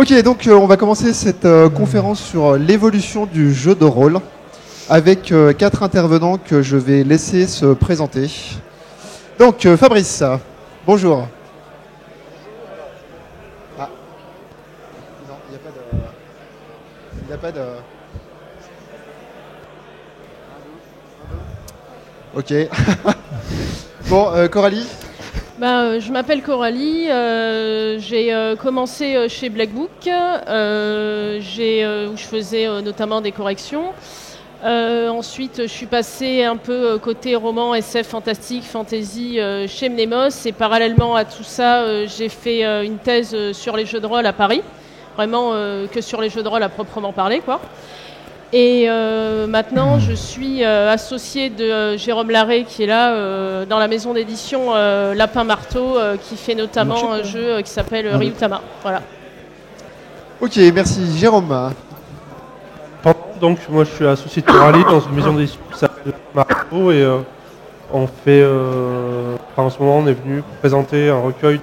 Ok, donc on va commencer cette conférence sur l'évolution du jeu de rôle avec 4 intervenants que je vais laisser se présenter. Donc Fabrice, bonjour. Ah. Non, il n'y a pas de... Ok. Bon, Coralie. Je m'appelle Coralie, j'ai commencé chez Black Book, où je faisais notamment des corrections. Ensuite, je suis passée un peu côté roman, SF, fantastique, fantasy chez Mnemos. Et parallèlement à tout ça, j'ai fait une thèse sur les jeux de rôle à Paris. Vraiment que sur les jeux de rôle à proprement parler, quoi. Et maintenant, je suis associée de Jérôme Larrey, qui est là dans la maison d'édition Lapin Marteau, qui fait notamment un jeu qui s'appelle Ryutama. Voilà. Ok, merci. Jérôme. Donc, moi, je suis associé de Coralie dans une maison d'édition qui s'appelle Marteau et on fait. En ce moment, on est venu présenter un recueil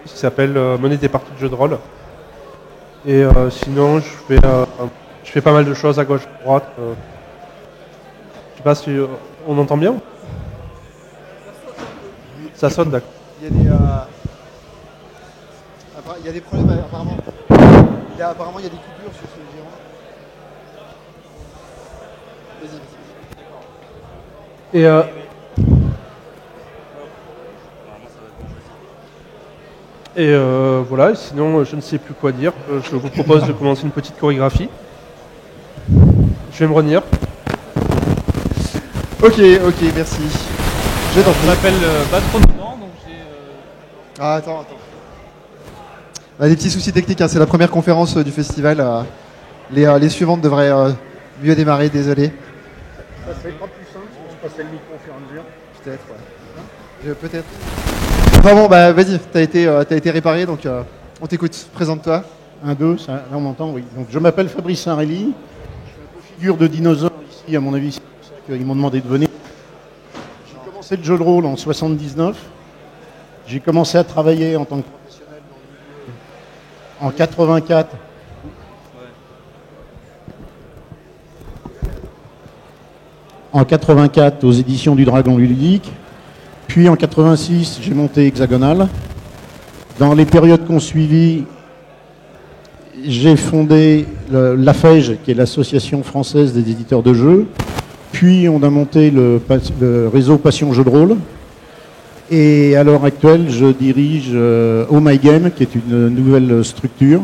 qui s'appelle Mener des parties de jeux de rôle. Et sinon, je fais pas mal de choses à gauche, à droite. Je sais pas si on entend bien. Ça sonne, d'accord. Il y a des problèmes apparemment. Apparemment, il y a des coupures sur ce géant. Vas-y. Et voilà, sinon je ne sais plus quoi dire. Je vous propose de commencer une petite chorégraphie. Je vais me retenir. Ok, merci. Je m'appelle Batronoban, donc j'ai... Ah, attends. On a des petits soucis techniques, hein. C'est la première conférence du festival. Les suivantes devraient mieux démarrer, désolé. Ça serait pas plus simple si on se passait le micro au fur et à mesure. Peut-être, ouais. Peut-être. Enfin bon, vas-y, t'as été réparé, donc on t'écoute. Présente-toi. 1, 2, ça, là on m'entend, oui. Donc je m'appelle Fabrice Saint-Rély. Je suis un peu figure de dinosaure ici, à mon avis, c'est pour ça qu'ils m'ont demandé de venir. J'ai commencé le jeu de rôle en 79. J'ai commencé à travailler en tant que professionnel dans le milieu en 84. En 84 aux éditions du Dragon Ludique. Puis en 86, j'ai monté Hexagonal. Dans les périodes qu'on suivit, j'ai fondé l'AFEJ, qui est l'Association française des éditeurs de jeux. Puis on a monté le réseau Passion Jeux de rôle. Et à l'heure actuelle, je dirige Oh My Game, qui est une nouvelle structure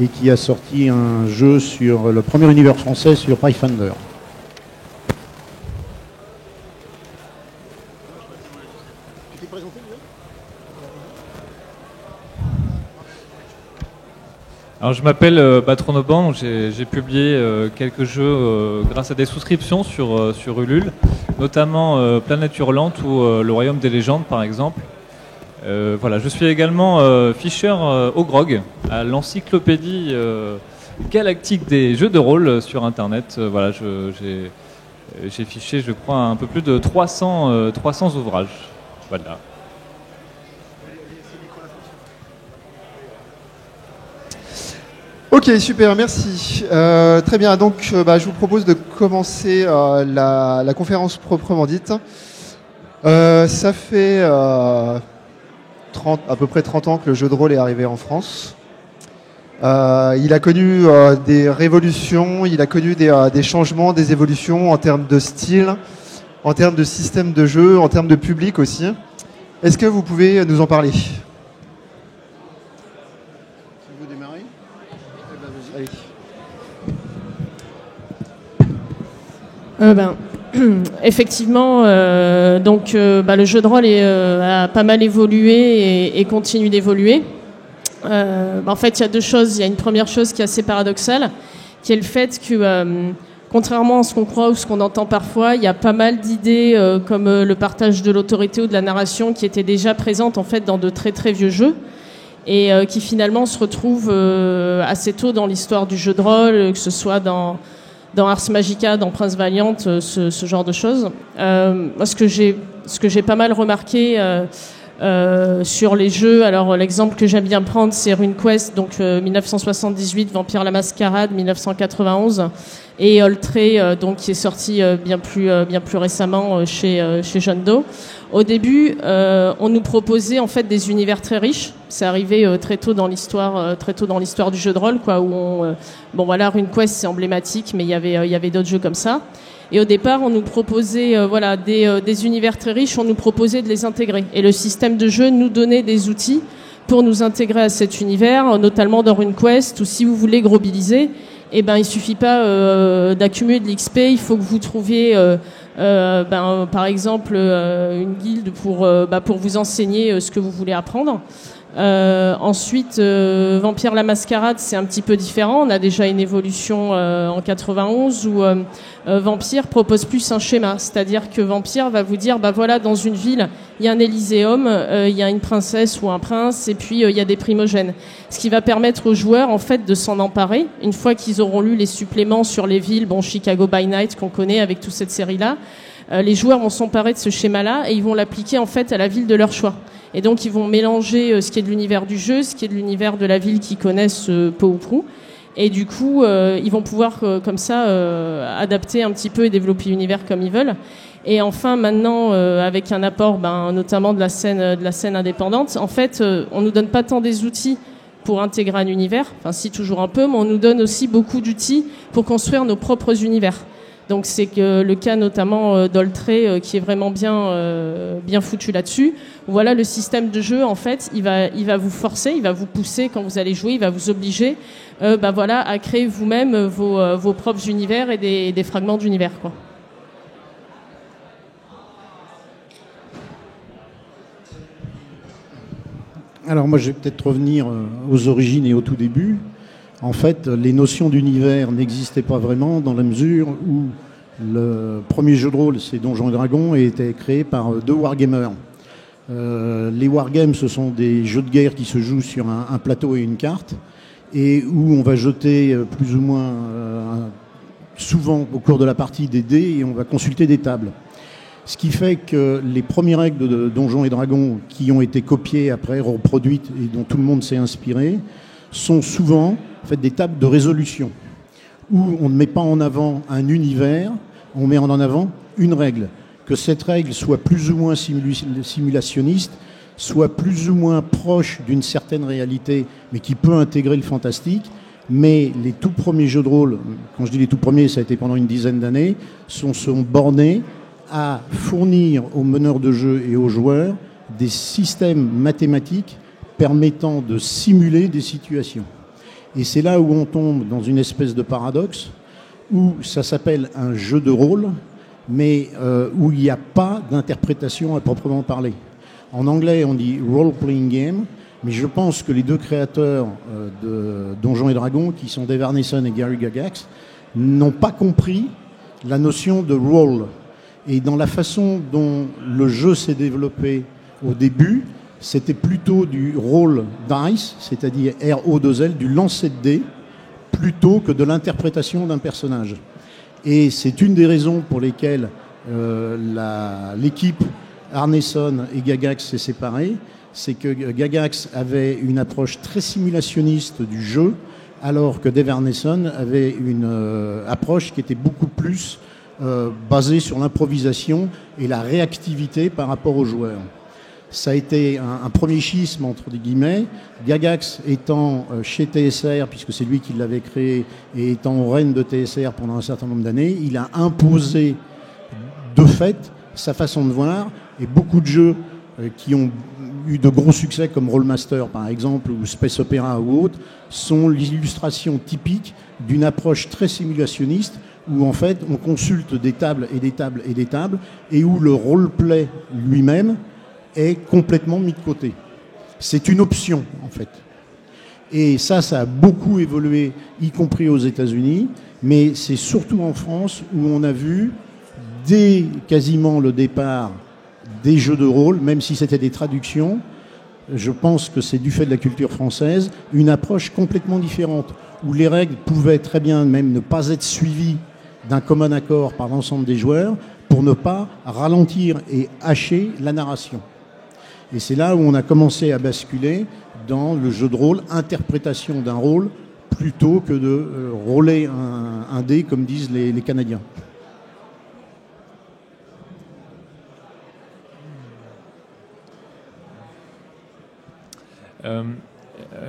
et qui a sorti un jeu sur le premier univers français sur Pathfinder. Alors je m'appelle Batronoban, j'ai publié quelques jeux grâce à des souscriptions sur Ulule, notamment Planète Hurlante ou Le Royaume des légendes par exemple. Voilà, je suis également ficher au GROG, à l'encyclopédie galactique des jeux de rôle sur internet. Voilà, j'ai fiché, je crois, un peu plus de 300 ouvrages. Voilà. Ok, super, merci. Très bien, donc je vous propose de commencer la conférence proprement dite. Ça fait à peu près 30 ans que le jeu de rôle est arrivé en France. Il a connu des révolutions, il a connu des changements, des évolutions en termes de style, en termes de système de jeu, en termes de public aussi. Est-ce que vous pouvez nous en parler ? Effectivement, le jeu de rôle a pas mal évolué et continue d'évoluer. En fait, il y a deux choses. Il y a une première chose qui est assez paradoxale, qui est le fait que, contrairement à ce qu'on croit ou ce qu'on entend parfois, il y a pas mal d'idées comme le partage de l'autorité ou de la narration qui étaient déjà présentes en fait dans de très très vieux jeux et qui finalement se retrouvent assez tôt dans l'histoire du jeu de rôle, que ce soit dans Ars Magica, dans Prince Valiant, ce genre de choses. Moi, ce que j'ai pas mal remarqué sur les jeux. Alors l'exemple que j'aime bien prendre, c'est RuneQuest, donc 1978, Vampire la Mascarade 1991, et Oltré, donc qui est sorti bien plus récemment chez John Doe. Au début, on nous proposait en fait des univers très riches. C'est arrivé très tôt dans l'histoire du jeu de rôle, quoi. Où bon voilà, RuneQuest c'est emblématique, mais il y avait d'autres jeux comme ça. Et au départ, on nous proposait des univers très riches, on nous proposait de les intégrer. Et le système de jeu nous donnait des outils pour nous intégrer à cet univers, notamment dans RuneQuest, ou si vous voulez grobiliser, il suffit pas d'accumuler de l'XP, il faut que vous trouviez par exemple une guilde pour vous enseigner ce que vous voulez apprendre. Ensuite, Vampire la Mascarade, c'est un petit peu différent. On a déjà une évolution en 91 où Vampire propose plus un schéma, c'est-à-dire que Vampire va vous dire, voilà, dans une ville, il y a un Élyséeum, il y a une princesse ou un prince, et puis il y a des primogènes. Ce qui va permettre aux joueurs, en fait, de s'en emparer une fois qu'ils auront lu les suppléments sur les villes, Chicago by Night qu'on connaît avec toute cette série-là. Les joueurs vont s'emparer de ce schéma-là et ils vont l'appliquer en fait à la ville de leur choix. Et donc ils vont mélanger ce qui est de l'univers du jeu, ce qui est de l'univers de la ville qu'ils connaissent peu ou prou. Et du coup, ils vont pouvoir comme ça adapter un petit peu et développer l'univers comme ils veulent. Et enfin, maintenant, avec un apport notamment de la scène indépendante, en fait, on nous donne pas tant des outils pour intégrer un univers, enfin si toujours un peu, mais on nous donne aussi beaucoup d'outils pour construire nos propres univers. Donc c'est que le cas notamment d'Oltré qui est vraiment bien foutu là-dessus. Voilà, le système de jeu en fait, il va vous forcer, il va vous pousser quand vous allez jouer, il va vous obliger à créer vous-même vos propres univers et des fragments d'univers, quoi. Alors moi je vais peut-être revenir aux origines et au tout début. En fait, les notions d'univers n'existaient pas vraiment dans la mesure où le premier jeu de rôle, c'est Donjons et Dragons, a été créé par deux wargamers. Les wargames, ce sont des jeux de guerre qui se jouent sur un plateau et une carte, et où on va jeter plus ou moins souvent au cours de la partie des dés, et on va consulter des tables. Ce qui fait que les premières règles de Donjons et Dragons, qui ont été copiées après, reproduites, et dont tout le monde s'est inspiré, sont souvent en fait des tables de résolution où on ne met pas en avant un univers, on met en avant une règle. Que cette règle soit plus ou moins simulationniste, soit plus ou moins proche d'une certaine réalité, mais qui peut intégrer le fantastique. Mais les tout premiers jeux de rôle, quand je dis les tout premiers, ça a été pendant une dizaine d'années, sont bornés à fournir aux meneurs de jeu et aux joueurs des systèmes mathématiques permettant de simuler des situations. Et c'est là où on tombe dans une espèce de paradoxe, où ça s'appelle un jeu de rôle, mais où il n'y a pas d'interprétation à proprement parler. En anglais, on dit « role-playing game », mais je pense que les deux créateurs de Donjons et Dragons, qui sont Dave Arneson et Gary Gygax, n'ont pas compris la notion de « role ». Et dans la façon dont le jeu s'est développé au début, c'était plutôt du roll dice, c'est-à-dire R-O-2-L, du lancer de dés, plutôt que de l'interprétation d'un personnage. Et c'est une des raisons pour lesquelles l'équipe Arneson et Gygax s'est séparée, c'est que Gygax avait une approche très simulationniste du jeu, alors que Dave Arneson avait une approche qui était beaucoup plus basée sur l'improvisation et la réactivité par rapport aux joueurs. Ça a été un premier schisme, entre guillemets. Gygax étant chez TSR, puisque c'est lui qui l'avait créé, et étant au règne de TSR pendant un certain nombre d'années, il a imposé de fait sa façon de voir, et beaucoup de jeux qui ont eu de gros succès, comme Rollmaster par exemple, ou Space Opera ou autres, sont l'illustration typique d'une approche très simulationniste, où en fait on consulte des tables et des tables et des tables, et où le roleplay lui-même est complètement mis de côté. C'est une option, en fait. Et ça a beaucoup évolué, y compris aux États-Unis, mais c'est surtout en France où on a vu, dès quasiment le départ des jeux de rôle, même si c'était des traductions, je pense que c'est du fait de la culture française, une approche complètement différente, où les règles pouvaient très bien même ne pas être suivies d'un commun accord par l'ensemble des joueurs, pour ne pas ralentir et hacher la narration. Et c'est là où on a commencé à basculer dans le jeu de rôle, interprétation d'un rôle, plutôt que de rouler un dé, comme disent les Canadiens.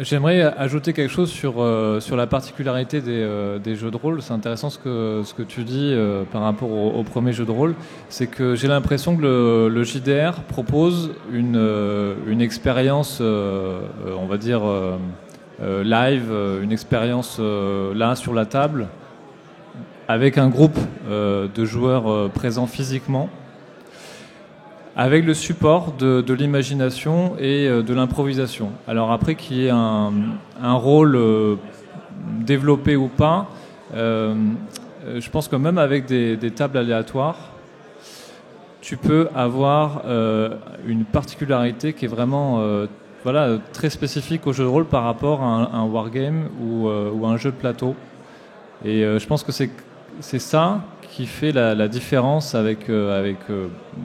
J'aimerais ajouter quelque chose sur la particularité des jeux de rôle. C'est intéressant ce que tu dis par rapport au premier jeu de rôle. C'est que j'ai l'impression que le JDR propose une expérience, on va dire, live, une expérience là sur la table, avec un groupe de joueurs présents physiquement, avec le support de l'imagination et de l'improvisation. Alors après qu'il y ait un rôle développé ou pas, je pense que même avec des tables aléatoires, tu peux avoir une particularité qui est vraiment très spécifique au jeu de rôle par rapport à un wargame ou un jeu de plateau. Et je pense que c'est ça qui fait la différence avec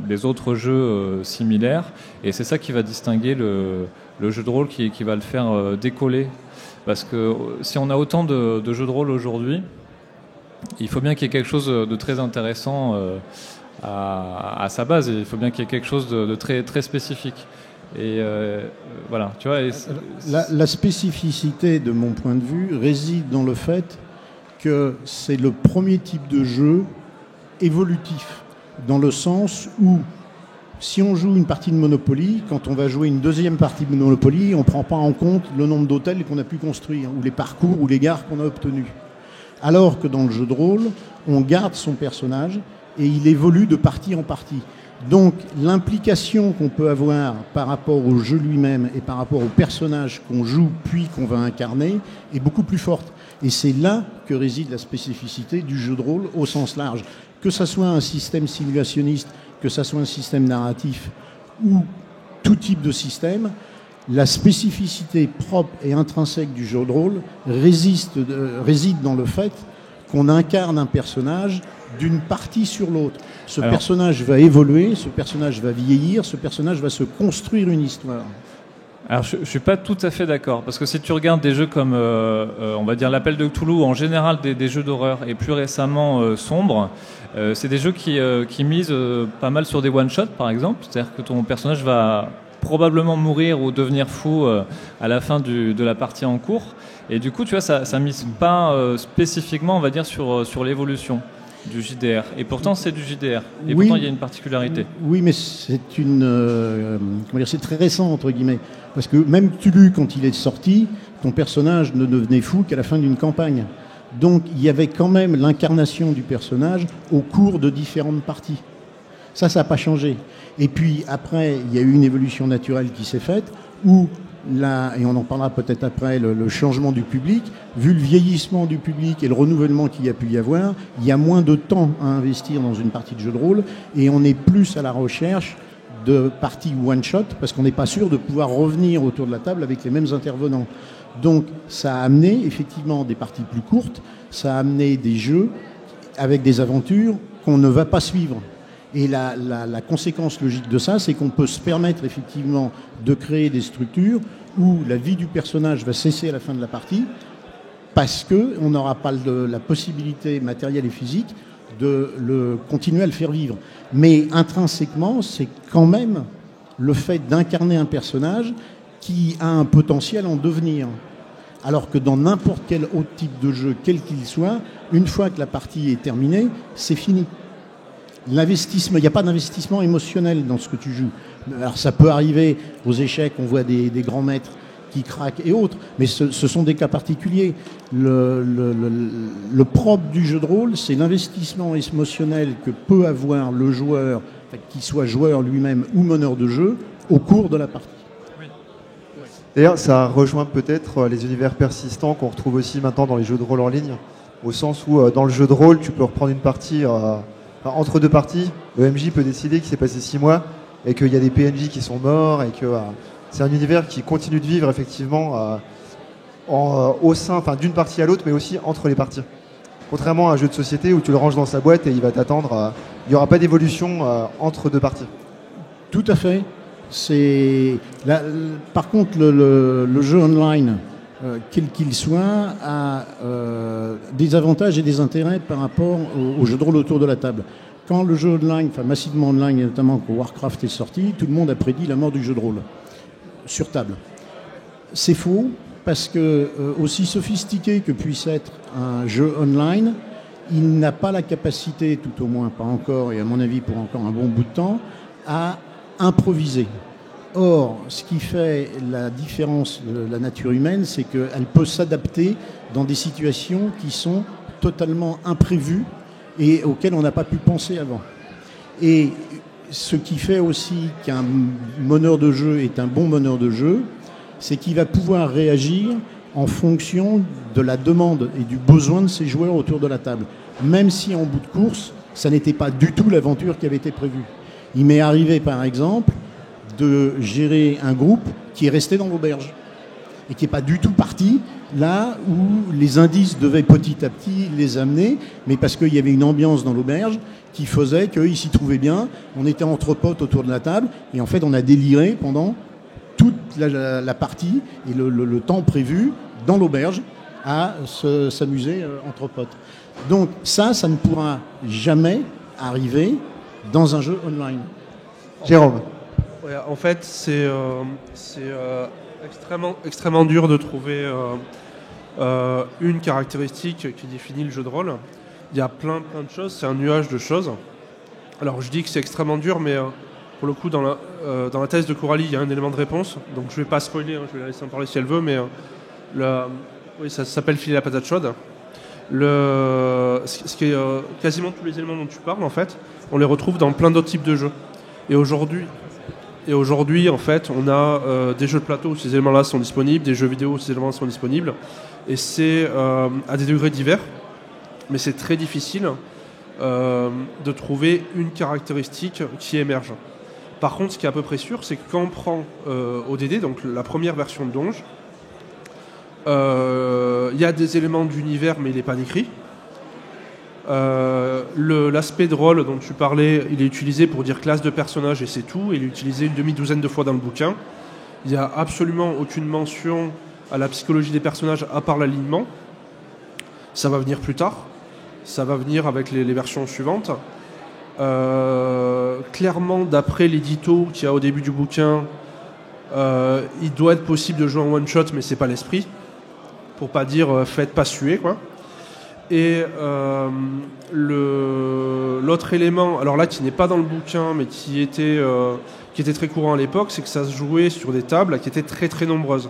les autres jeux similaires. Et c'est ça qui va distinguer le jeu de rôle qui va le faire décoller. Parce que si on a autant de jeux de rôle aujourd'hui, il faut bien qu'il y ait quelque chose de très intéressant à sa base. Il faut bien qu'il y ait quelque chose de très, très spécifique. Et voilà, tu vois. La spécificité, de mon point de vue, réside dans le fait que c'est le premier type de jeu évolutif, dans le sens où si on joue une partie de Monopoly, quand on va jouer une deuxième partie de Monopoly, on ne prend pas en compte le nombre d'hôtels qu'on a pu construire, ou les parcours ou les gares qu'on a obtenus. Alors que dans le jeu de rôle, on garde son personnage et il évolue de partie en partie. Donc l'implication qu'on peut avoir par rapport au jeu lui-même et par rapport au personnage qu'on joue puis qu'on va incarner est beaucoup plus forte. Et c'est là que réside la spécificité du jeu de rôle au sens large. Que ça soit un système simulationniste, que ça soit un système narratif ou tout type de système, la spécificité propre et intrinsèque du jeu de rôle réside dans le fait qu'on incarne un personnage d'une partie sur l'autre. Ce personnage va évoluer, ce personnage va vieillir, ce personnage va se construire une histoire. Alors je suis pas tout à fait d'accord, parce que si tu regardes des jeux comme on va dire l'Appel de Cthulhu, en général des jeux d'horreur, et plus récemment Sombre, c'est des jeux qui misent pas mal sur des one-shots par exemple, c'est-à-dire que ton personnage va probablement mourir ou devenir fou à la fin de la partie en cours, et du coup tu vois ça mise pas spécifiquement, on va dire, sur l'évolution du JDR, et pourtant c'est du JDR, et oui, pourtant il y a une particularité. Oui, mais c'est c'est très récent entre guillemets, parce que même Cthulhu, quand il est sorti, ton personnage ne devenait fou qu'à la fin d'une campagne. Donc il y avait quand même l'incarnation du personnage au cours de différentes parties. Ça n'a pas changé. Et puis après, il y a eu une évolution naturelle qui s'est faite, où et on en parlera peut-être après, le changement du public, vu le vieillissement du public et le renouvellement qu'il y a pu y avoir, il y a moins de temps à investir dans une partie de jeu de rôle, et on est plus à la recherche de parties one-shot, parce qu'on n'est pas sûr de pouvoir revenir autour de la table avec les mêmes intervenants. Donc ça a amené effectivement des parties plus courtes, ça a amené des jeux avec des aventures qu'on ne va pas suivre. Et la conséquence logique de ça, c'est qu'on peut se permettre effectivement de créer des structures où la vie du personnage va cesser à la fin de la partie, parce qu'on n'aura pas la possibilité matérielle et physique de continuer à le faire vivre. Mais intrinsèquement, c'est quand même le fait d'incarner un personnage qui a un potentiel en devenir. Alors que dans n'importe quel autre type de jeu, quel qu'il soit, une fois que la partie est terminée, c'est fini. L'investissement, il n'y a pas d'investissement émotionnel dans ce que tu joues. Alors ça peut arriver aux échecs, on voit des grands maîtres qui craquent et autres, mais ce sont des cas particuliers. Le propre du jeu de rôle, c'est l'investissement émotionnel que peut avoir le joueur, qu'il soit joueur lui-même ou meneur de jeu, au cours de la partie. D'ailleurs, ça rejoint peut-être les univers persistants qu'on retrouve aussi maintenant dans les jeux de rôle en ligne, au sens où dans le jeu de rôle, tu peux reprendre une partie entre deux parties. Le MJ peut décider qu'il s'est passé 6 mois et qu'il y a des PNJ qui sont morts, et que c'est un univers qui continue de vivre effectivement au sein, d'une partie à l'autre, mais aussi entre les parties. Contrairement à un jeu de société où tu le ranges dans sa boîte et il va t'attendre, il n'y aura pas d'évolution entre deux parties. Tout à fait. Par contre, le jeu online, quel qu'il soit, a des avantages et des intérêts par rapport au jeu de rôle autour de la table. Quand le jeu online, enfin massivement online, et notamment quand Warcraft est sorti, tout le monde a prédit la mort du jeu de rôle sur table. C'est faux, parce que aussi sophistiqué que puisse être un jeu online, il n'a pas la capacité, tout au moins pas encore, et à mon avis pour encore un bon bout de temps, à improviser. Or, ce qui fait la différence de la nature humaine, c'est qu'elle peut s'adapter dans des situations qui sont totalement imprévues et auxquelles on n'a pas pu penser avant. Et ce qui fait aussi qu'un meneur de jeu est un bon meneur de jeu, c'est qu'il va pouvoir réagir en fonction de la demande et du besoin de ses joueurs autour de la table. Même si en bout de course, ça n'était pas du tout l'aventure qui avait été prévue. Il m'est arrivé, par exemple, de gérer un groupe qui est resté dans l'auberge et qui n'est pas du tout parti là où les indices devaient petit à petit les amener, mais parce qu'il y avait une ambiance dans l'auberge qui faisait qu'ils s'y trouvaient bien, on était entre potes autour de la table, et en fait on a déliré pendant toute la partie et le temps prévu dans l'auberge à s'amuser entre potes. Donc ça ne pourra jamais arriver dans un jeu online. Jérôme. Ouais, en fait, c'est extrêmement dur de trouver une caractéristique qui définit le jeu de rôle. Il y a plein de choses, c'est un nuage de choses. Alors je dis que c'est extrêmement dur, mais pour le coup, dans la thèse de Coralie, il y a un élément de réponse. Donc je ne vais pas spoiler, je vais la laisser en parler si elle veut, mais oui, ça s'appelle filer la patate chaude. Ce qui est quasiment tous les éléments dont tu parles, en fait, on les retrouve dans plein d'autres types de jeux. Et aujourd'hui, en fait, on a des jeux de plateau où ces éléments-là sont disponibles, des jeux vidéo où ces éléments sont disponibles, et c'est à des degrés divers, mais c'est très difficile de trouver une caractéristique qui émerge. Par contre, ce qui est à peu près sûr, c'est que quand on prend ODD, donc la première version de Donge, il y a des éléments d'univers, mais il n'est pas décrit. L'aspect de rôle dont tu parlais, il est utilisé pour dire classe de personnage et c'est tout. Il est utilisé une demi-douzaine de fois dans le bouquin. Il n'y a absolument aucune mention à la psychologie des personnages à part l'alignement. Ça va venir plus tard. Ça va venir avec les versions suivantes. Clairement, d'après l'édito qu'il y a au début du bouquin, il doit être possible de jouer en one-shot, mais c'est pas l'esprit. Pour pas dire faites pas suer, quoi. Et l'autre élément, alors là qui n'est pas dans le bouquin mais qui était très courant à l'époque, c'est que ça se jouait sur des tables qui étaient très très nombreuses.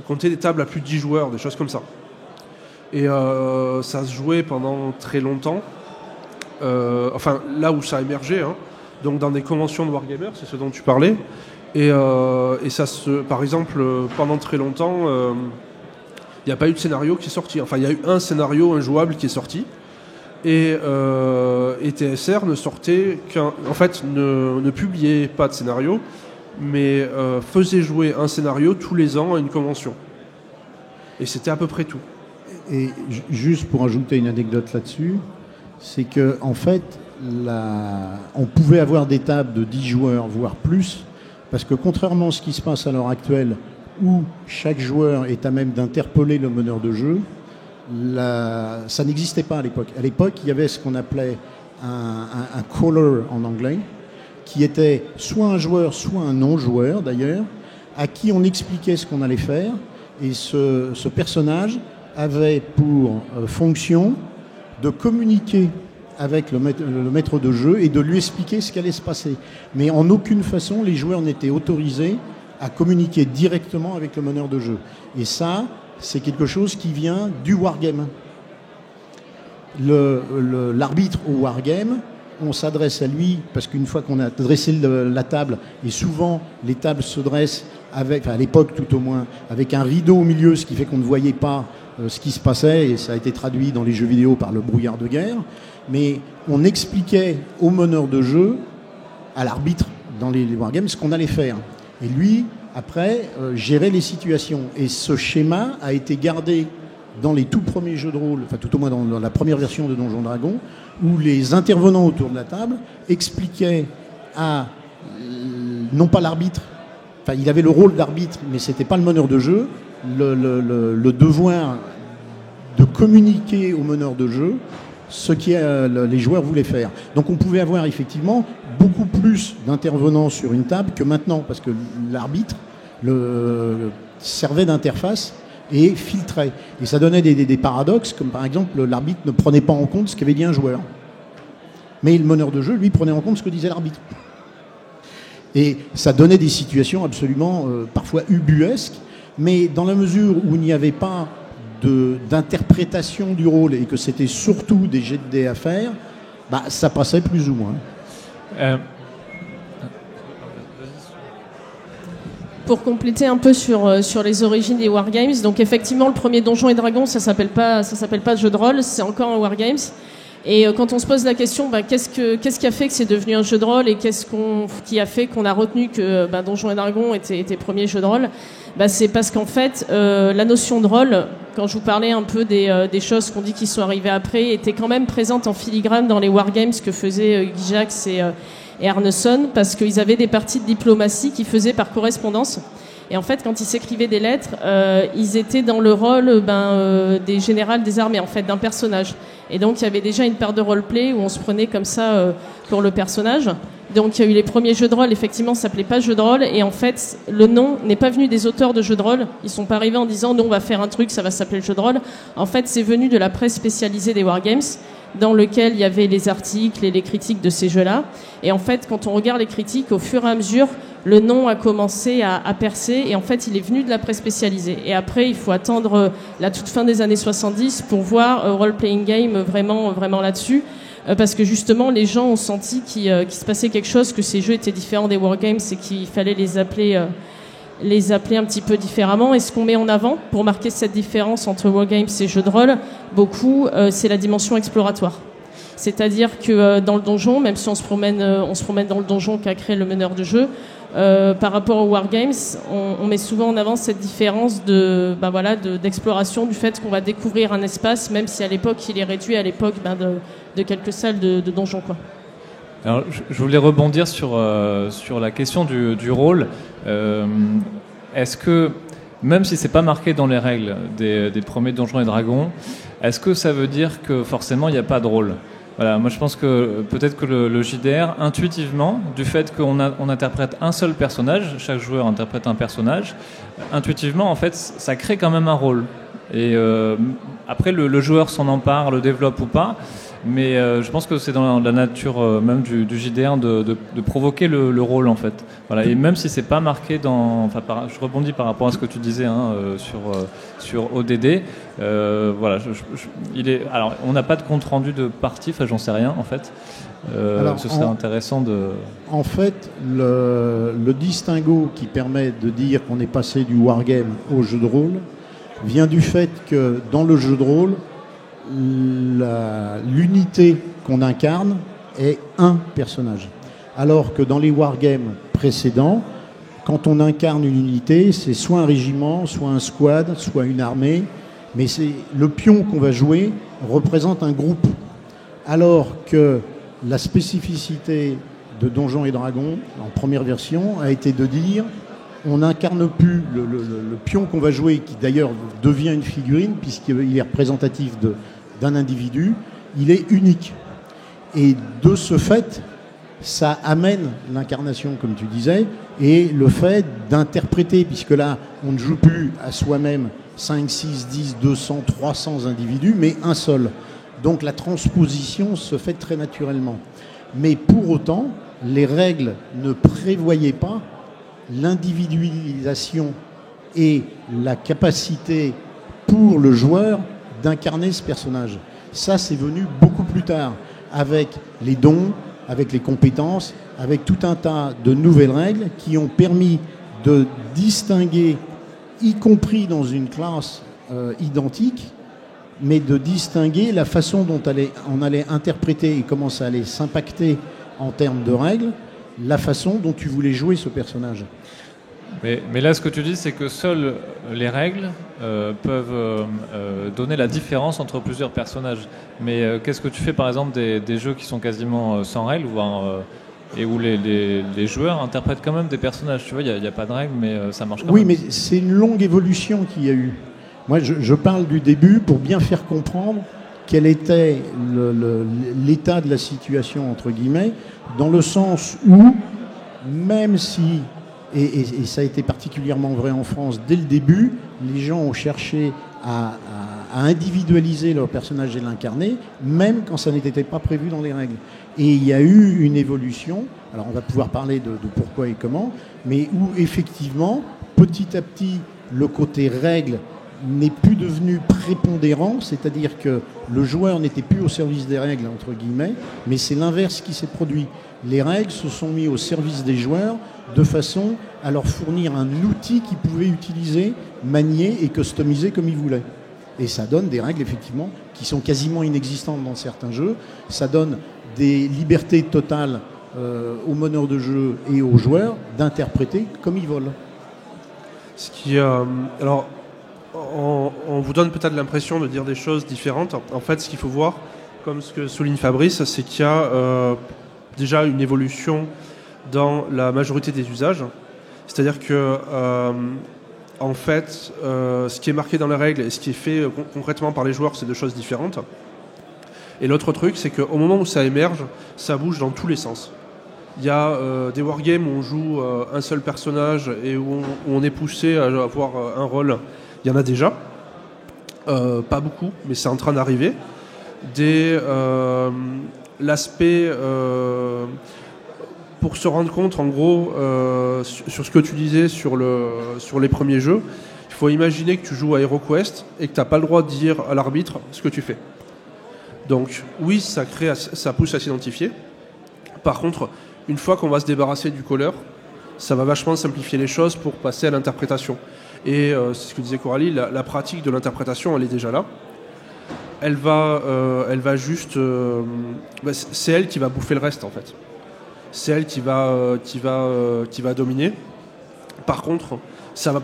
Compter des tables à plus de 10 joueurs, des choses comme ça. Et ça se jouait pendant très longtemps, enfin là où ça a émergé, hein, donc dans des conventions de Wargamers, c'est ce dont tu parlais. Et ça par exemple, pendant très longtemps, il n'y a pas eu de scénario qui est sorti. Enfin, il y a eu un scénario injouable qui est sorti. Et TSR ne sortait en fait, ne publiait pas de scénario, mais faisait jouer un scénario tous les ans à une convention. Et c'était à peu près tout. Et juste pour ajouter une anecdote là-dessus, c'est que en fait, on pouvait avoir des tables de 10 joueurs, voire plus, parce que contrairement à ce qui se passe à l'heure actuelle, où chaque joueur est à même d'interpeller le meneur de jeu, ça n'existait pas à l'époque. À l'époque, il y avait ce qu'on appelait un caller en anglais, qui était soit un joueur, soit un non-joueur d'ailleurs, à qui on expliquait ce qu'on allait faire, et ce personnage avait pour fonction de communiquer avec le maître de jeu et de lui expliquer ce qui allait se passer. Mais en aucune façon, les joueurs n'étaient autorisés à communiquer directement avec le meneur de jeu. Et ça, c'est quelque chose qui vient du wargame. L'arbitre au wargame, on s'adresse à lui, parce qu'une fois qu'on a dressé la table, et souvent les tables se dressent avec, à l'époque tout au moins, avec un rideau au milieu, ce qui fait qu'on ne voyait pas ce qui se passait, et ça a été traduit dans les jeux vidéo par le brouillard de guerre, mais on expliquait au meneur de jeu, à l'arbitre dans les wargames, ce qu'on allait faire. Et lui, après, gérait les situations. Et ce schéma a été gardé dans les tout premiers jeux de rôle, enfin tout au moins dans la première version de Donjons Dragons, où les intervenants autour de la table expliquaient à non pas l'arbitre, enfin il avait le rôle d'arbitre, mais c'était pas le meneur de jeu, le devoir de communiquer au meneur de jeu ce que les joueurs voulaient faire. Donc on pouvait avoir effectivement beaucoup plus d'intervenants sur une table que maintenant, parce que l'arbitre servait d'interface et filtrait. Et ça donnait des paradoxes, comme par exemple l'arbitre ne prenait pas en compte ce qu'avait dit un joueur. Mais le meneur de jeu, lui, prenait en compte ce que disait l'arbitre. Et ça donnait des situations absolument parfois ubuesques, mais dans la mesure où il n'y avait pas d'interprétation du rôle et que c'était surtout des jets de dés à faire, bah, ça passait plus ou moins. Pour compléter un peu sur les origines des Wargames, donc effectivement le premier Donjons et Dragons ça s'appelle pas jeu de rôle, c'est encore un Wargames. Et quand on se pose la question, qu'est-ce qui a fait que c'est devenu un jeu de rôle et qui a fait qu'on a retenu que Donjons et Dragons était premier jeu de rôle, c'est parce qu'en fait la notion de rôle, quand je vous parlais un peu des choses qu'on dit qui sont arrivées après, était quand même présente en filigrane dans les Wargames que faisaient Guy Jacques et Arneson, parce qu'ils avaient des parties de diplomatie qu'ils faisaient par correspondance. Et en fait, quand ils s'écrivaient des lettres, ils étaient dans le rôle des générales des armées, en fait, d'un personnage. Et donc, il y avait déjà une part de roleplay où on se prenait comme ça pour le personnage. Donc, il y a eu les premiers jeux de rôle, effectivement, ça s'appelait pas jeu de rôle. Et en fait, le nom n'est pas venu des auteurs de jeux de rôle. Ils sont pas arrivés en disant, nous, on va faire un truc, ça va s'appeler le jeu de rôle. En fait, c'est venu de la presse spécialisée des Wargames, dans lequel il y avait les articles et les critiques de ces jeux-là. Et en fait, quand on regarde les critiques, au fur et à mesure, le nom a commencé à percer, et en fait, il est venu de la presse spécialisée. Et après, il faut attendre la toute fin des années 70 pour voir Role-Playing Game vraiment là-dessus, parce que justement, les gens ont senti qu'il se passait quelque chose, que ces jeux étaient différents des Wargames et qu'il fallait les appeler un petit peu différemment. Et ce qu'on met en avant pour marquer cette différence entre Wargames et jeux de rôle, beaucoup, c'est la dimension exploratoire. C'est-à-dire que dans le donjon, même si on se promène dans le donjon qu'a créé le meneur de jeu, par rapport aux Wargames, on met souvent en avant cette différence d'exploration, du fait qu'on va découvrir un espace, même si à l'époque il est réduit à l'époque de quelques salles de donjon, quoi. Alors, je voulais rebondir sur la question du rôle. Est-ce que, même si c'est pas marqué dans les règles des premiers Donjons et Dragons, est-ce que ça veut dire que forcément il n'y a pas de rôle ? Voilà, moi je pense que peut-être que le JDR, intuitivement, du fait qu'on interprète un seul personnage, chaque joueur interprète un personnage, intuitivement en fait ça crée quand même un rôle. Et après le joueur s'en empare, le développe ou pas, mais je pense que c'est dans la nature même du JDR de provoquer le rôle en fait. Voilà, et même si c'est pas marqué je rebondis par rapport à ce que tu disais sur ODD. Voilà, alors on n'a pas de compte rendu de partie, j'en sais rien en fait. Ce serait intéressant de. En fait, le distinguo qui permet de dire qu'on est passé du wargame au jeu de rôle vient du fait que dans le jeu de rôle, l'unité qu'on incarne est un personnage. Alors que dans les wargames précédents, quand on incarne une unité, c'est soit un régiment, soit un squad, soit une armée, mais c'est le pion qu'on va jouer représente un groupe. Alors que la spécificité de Donjons et Dragons, en première version, a été de dire on n'incarne plus le pion qu'on va jouer, qui d'ailleurs devient une figurine, puisqu'il est représentatif d'un individu, il est unique. Et de ce fait, ça amène l'incarnation, comme tu disais, et le fait d'interpréter, puisque là, on ne joue plus à soi-même 5, 6, 10, 200, 300 individus, mais un seul. Donc la transposition se fait très naturellement. Mais pour autant, les règles ne prévoyaient pas l'individualisation et la capacité pour le joueur d'incarner ce personnage. Ça, c'est venu beaucoup plus tard, avec les dons, avec les compétences, avec tout un tas de nouvelles règles qui ont permis de distinguer, y compris dans une classe identique, mais de distinguer la façon dont on allait interpréter et comment ça allait s'impacter en termes de règles, la façon dont tu voulais jouer ce personnage. Mais là, ce que tu dis, c'est que seules les règles peuvent donner la différence entre plusieurs personnages. Mais qu'est-ce que tu fais, par exemple, des jeux qui sont quasiment sans règles, voire et où les joueurs interprètent quand même des personnages. Tu vois, il n'y a pas de règles, mais ça marche quand Oui, même. mais c'est une longue évolution qu'il y a eu. Moi, je parle du début pour bien faire comprendre quel était l'état de la situation, entre guillemets, dans le sens où, même si, et ça a été particulièrement vrai en France dès le début, les gens ont cherché à individualiser leur personnage et l'incarner, même quand ça n'était pas prévu dans les règles. Et il y a eu une évolution, alors on va pouvoir parler de pourquoi et comment, mais où effectivement, petit à petit, le côté règle n'est plus devenu prépondérant, c'est-à-dire que le joueur n'était plus au service des règles, entre guillemets, mais c'est l'inverse qui s'est produit. Les règles se sont mises au service des joueurs de façon à leur fournir un outil qu'ils pouvaient utiliser, manier et customiser comme ils voulaient. Et ça donne des règles, effectivement, qui sont quasiment inexistantes dans certains jeux. Ça donne des libertés totales aux meneurs de jeu et aux joueurs d'interpréter comme ils veulent. Ce qui, alors, on vous donne peut-être l'impression de dire des choses différentes. En fait, ce qu'il faut voir, comme ce que souligne Fabrice, c'est qu'il y a déjà une évolution dans la majorité des usages. C'est-à-dire que, en fait, ce qui est marqué dans les règles et ce qui est fait concrètement par les joueurs, c'est deux choses différentes. Et l'autre truc, c'est qu'au moment où ça émerge, ça bouge dans tous les sens. Il y a des wargames où on joue un seul personnage et où on est poussé à avoir un rôle. Il y en a déjà. Pas beaucoup, mais c'est en train d'arriver. L'aspect... pour se rendre compte, en gros, sur ce que tu disais sur les premiers jeux, il faut imaginer que tu joues à HeroQuest et que tu n'as pas le droit de dire à l'arbitre ce que tu fais. Donc, oui, ça pousse à s'identifier. Par contre, une fois qu'on va se débarrasser du caller, ça va vachement simplifier les choses pour passer à l'interprétation. Et c'est ce que disait Coralie, la pratique de l'interprétation, elle est déjà là. Elle va juste... c'est elle qui va bouffer le reste, en fait. C'est elle qui va dominer. Par contre, ça va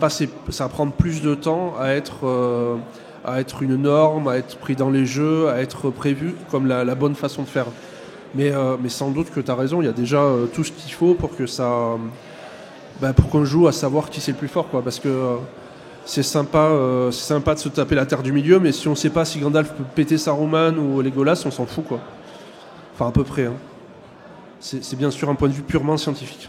prendre plus de temps à être une norme, à être pris dans les jeux, à être prévu comme la bonne façon de faire. Mais sans doute que tu as raison, il y a déjà tout ce qu'il faut pour que ça, pour qu'on joue à savoir qui c'est le plus fort, quoi. Parce que c'est sympa de se taper la terre du milieu, mais si on ne sait pas si Gandalf peut péter Saruman ou Legolas, on s'en fout, quoi. Enfin, à peu près, hein. C'est bien sûr un point de vue purement scientifique.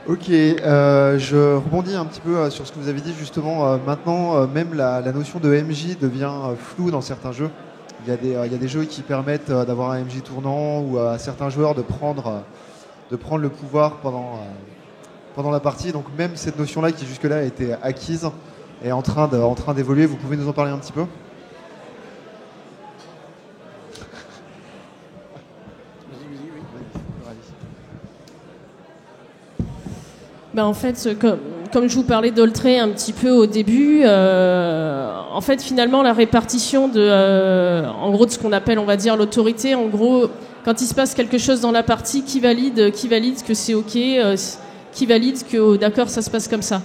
Ok, je rebondis un petit peu sur ce que vous avez dit justement. Maintenant, même la notion de MJ devient floue dans certains jeux. Il y a des jeux qui permettent d'avoir un MJ tournant ou à certains joueurs de prendre le pouvoir pendant la partie. Donc même cette notion-là qui jusque-là était acquise est en train d'évoluer. Vous pouvez nous en parler un petit peu ? En fait, comme je vous parlais d'Oltré un petit peu au début, en fait, finalement, la répartition en gros, de ce qu'on appelle, on va dire, l'autorité, en gros, quand il se passe quelque chose dans la partie, qui valide que c'est OK, qui valide que, d'accord, ça se passe comme ça.